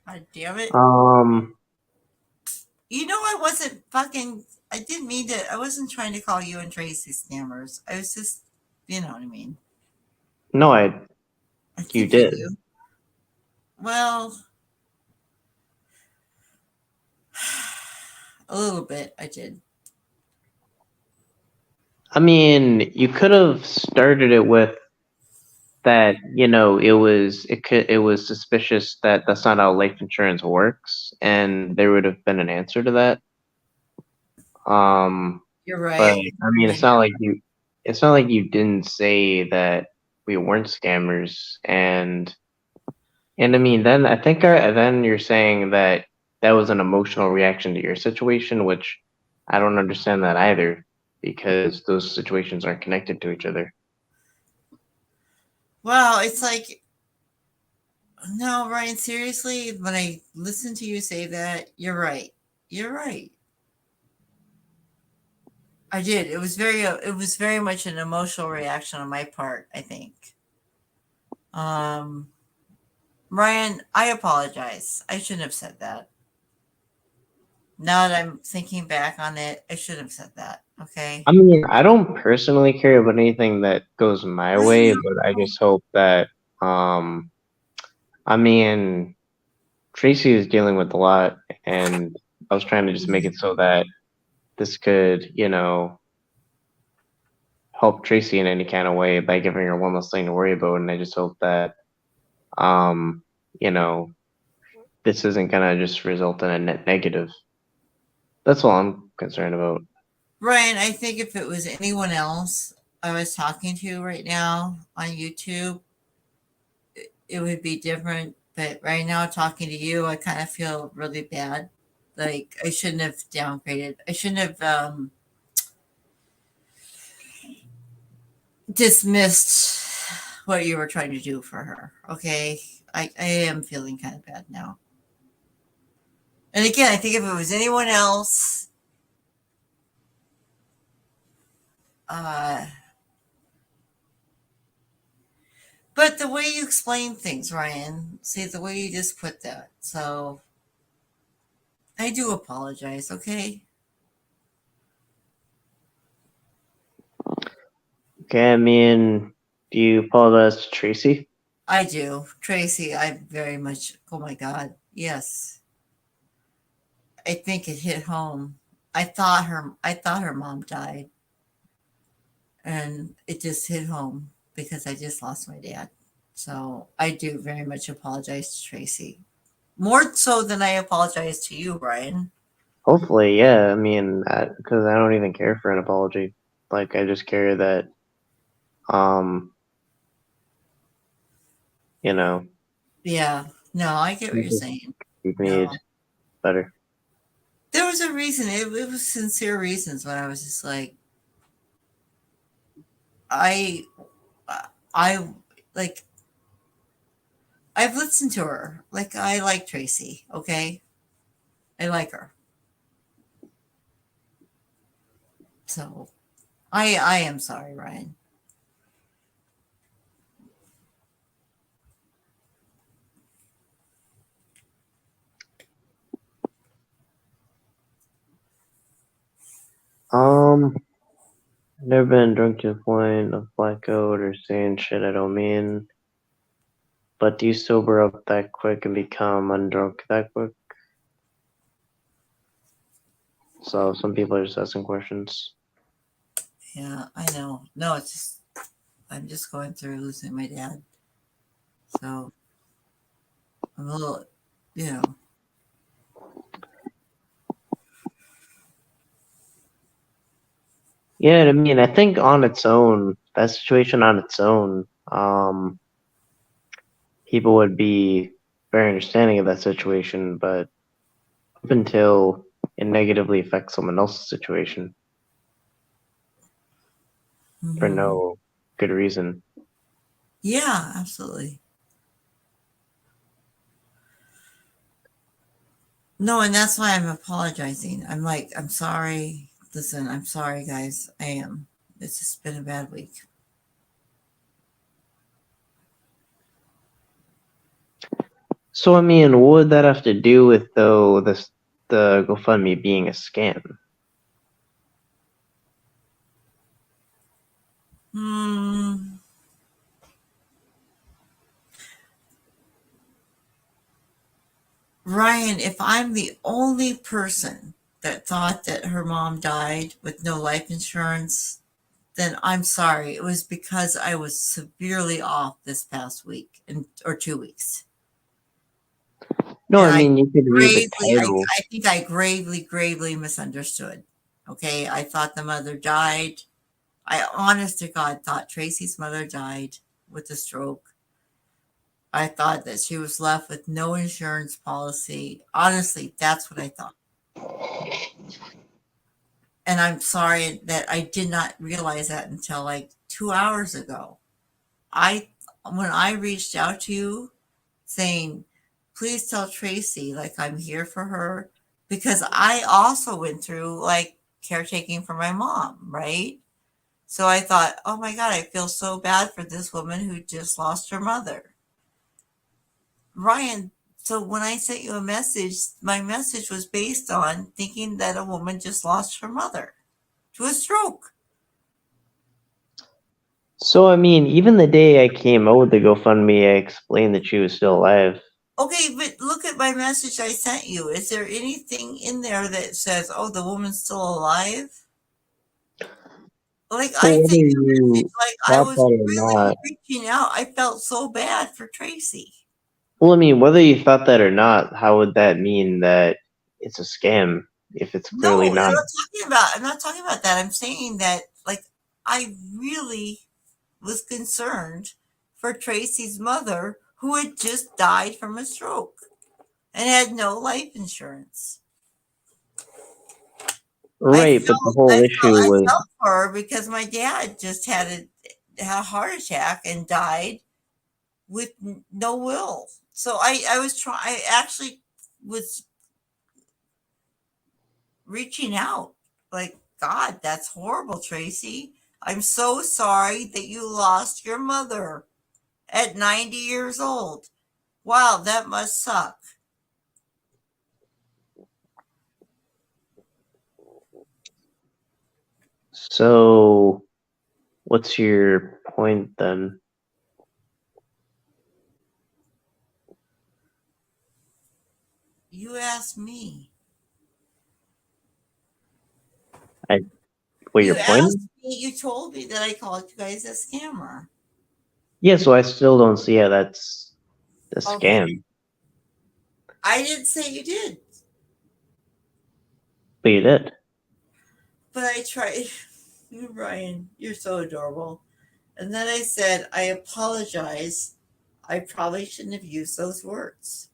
God damn it. You know, I didn't mean to, I wasn't trying to call you and Tracy scammers. I was just, you know what I mean. No, I you think did. do. Well, a little bit, I did. I mean, you could have started it with that, you know, it was suspicious that that's not how life insurance works, and there would have been an answer to that. You're But right. I mean, it's not like you didn't say that we weren't scammers, and I mean, then I think then you're saying that that was an emotional reaction to your situation, which I don't understand that either, because those situations aren't connected to each other. Well, it's like, no, Ryan, seriously, when I listen to you say that, you're right. You're right. I did. It was very much an emotional reaction on my part, I think. Ryan, I apologize. I shouldn't have said that. Now that I'm thinking back on it, I shouldn't have said that. Okay. I mean, I don't personally care about anything that goes my way, but I just hope that, I mean, Tracy is dealing with a lot, and I was trying to just make it so that this could, you know, help Tracy in any kind of way by giving her one less thing to worry about, and I just hope that, you know, this isn't gonna just result in a net negative. That's all I'm concerned about. Ryan, I think if it was anyone else I was talking to right now on YouTube, it would be different. But right now, talking to you, I kind of feel really bad. Like I shouldn't have downgraded. I shouldn't have dismissed what you were trying to do for her. Okay. I am feeling kind of bad now. And again, I think if it was anyone else, but the way you explain things, Ryan, see the way you just put that. So I do apologize, okay? Okay, I mean, do you apologize to Tracy? I do. Tracy, I very much, oh my God, yes. I think it hit home. I thought her mom died. And it just hit home because I just lost my dad. So I do very much apologize to Tracy. More so than I apologize to you, Ryan. Hopefully, yeah. I mean, because I don't even care for an apology. Like, I just care that, you know, Yeah. No, I get what you're saying. you've No. made better. There was a reason. It was sincere reasons when I was just like, I, I like, I've listened to her. Like, I like Tracy. Okay. I like her. So I am sorry, Ryan. Never been drunk to the point of blackout or saying shit I don't mean. But do you sober up that quick and become undrunk that quick? So some people are just asking questions. Yeah, I know. No, it's just, I'm just going through losing my dad. So I'm a little, you know. Yeah, I mean, I think on its own, that situation on its own, people would be very understanding of that situation, but up until it negatively affects someone else's situation, for Mhm. no good reason. Yeah, absolutely. No, and that's why I'm apologizing. I'm like, I'm sorry. Listen, I'm sorry, guys. I am. It's just been a bad week. So I mean, what would that have to do with though the GoFundMe being a scam? Hmm. Ryan, if I'm the only person that thought that her mom died with no life insurance, then I'm sorry. It was because I was severely off this past week or 2 weeks. No, And I mean you could read the I title. think I gravely misunderstood. Okay. I thought the mother died. I honest to God thought Tracy's mother died with a stroke. I thought that she was left with no insurance policy. Honestly, that's what I thought. And I'm sorry that I did not realize that until like 2 hours ago. When I reached out to you saying, please tell Tracy like I'm here for her, because I also went through like caretaking for my mom, right? So I thought, oh my God, I feel so bad for this woman who just lost her mother. Ryan, so when I sent you a message, my message was based on thinking that a woman just lost her mother to a stroke. So I mean, even the day I came out with the GoFundMe, I explained that she was still alive. Okay, but look at my message I sent you. Is there anything in there that says, oh, the woman's still alive? Like, So I whether sent you a message, you like, I thought was that or really not, reaching out. I felt so bad for Tracy. well, I mean, whether you thought that or not, how would that mean that it's a scam if it's clearly No, not? I'm not talking about that. I'm saying that, like, I really was concerned for Tracy's mother, who had just died from a stroke and had no life insurance. Right, but the whole issue I was felt for her because my dad just had a heart attack and died with no will. So I was trying. I actually was reaching out, like, God, that's horrible, Tracy. I'm so sorry that you lost your mother at 90 years old. Wow, that must suck. so. What's your point then? You asked me. What You your point is? asked me. You told me that I called you guys a scammer. Yeah, so I still don't see how that's a Okay. scam. I didn't say you did, But you did. but I tried. You, Ryan, you're so adorable. And then I said, I apologize. I probably shouldn't have used those words.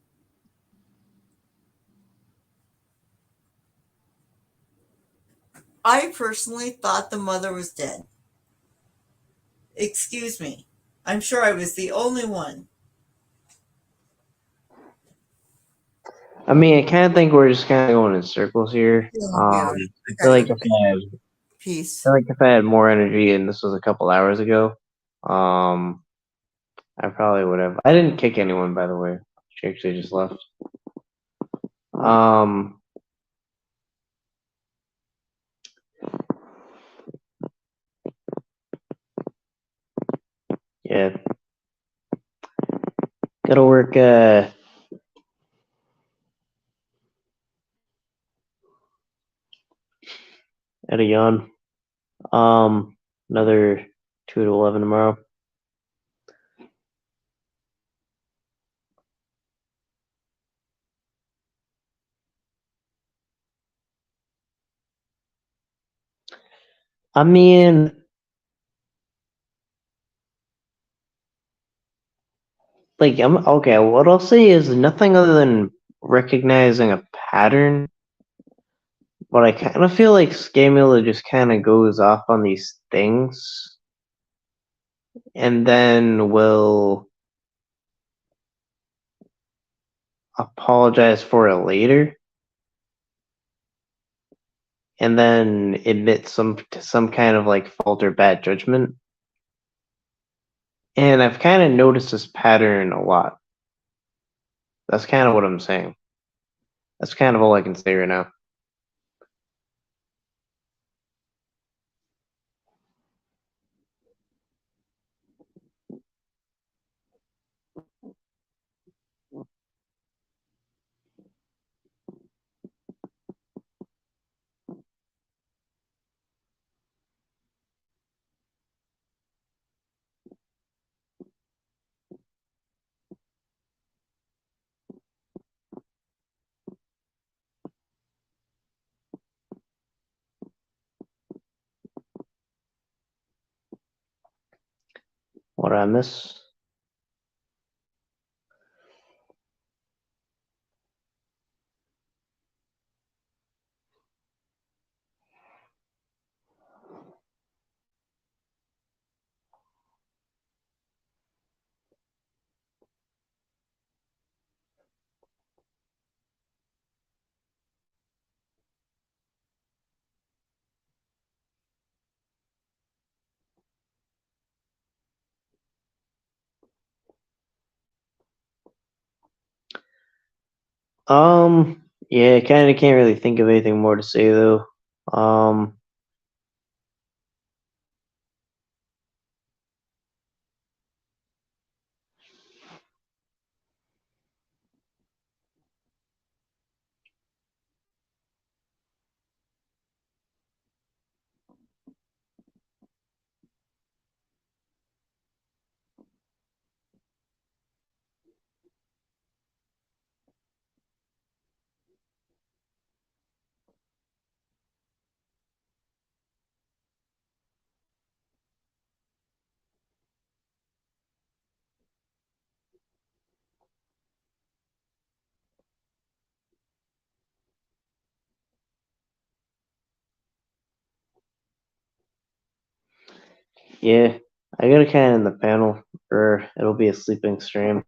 I personally thought the mother was dead. Excuse me. I'm sure I was the only one. I mean, I kind of think we're just kind of going in circles here. Thank you. I I feel got like your if I had, peace. feel like if I had more energy and this was a couple hours ago, I probably would have. I didn't kick anyone, by the way. She actually just left. Um, yeah, gotta work. At a yawn. Another 2 to 11 tomorrow. I mean, like I'm okay. What I'll say is nothing other than recognizing a pattern. But I kind of feel like Scamula just kind of goes off on these things and then will apologize for it later, and then admit some kind of like fault or bad judgment. And I've kind of noticed this pattern a lot. That's kind of what I'm saying. That's kind of all I can say right now. What did I miss? Yeah, I kind of can't really think of anything more to say though. Yeah, I got a kind of in the panel, or it'll be a sleeping stream.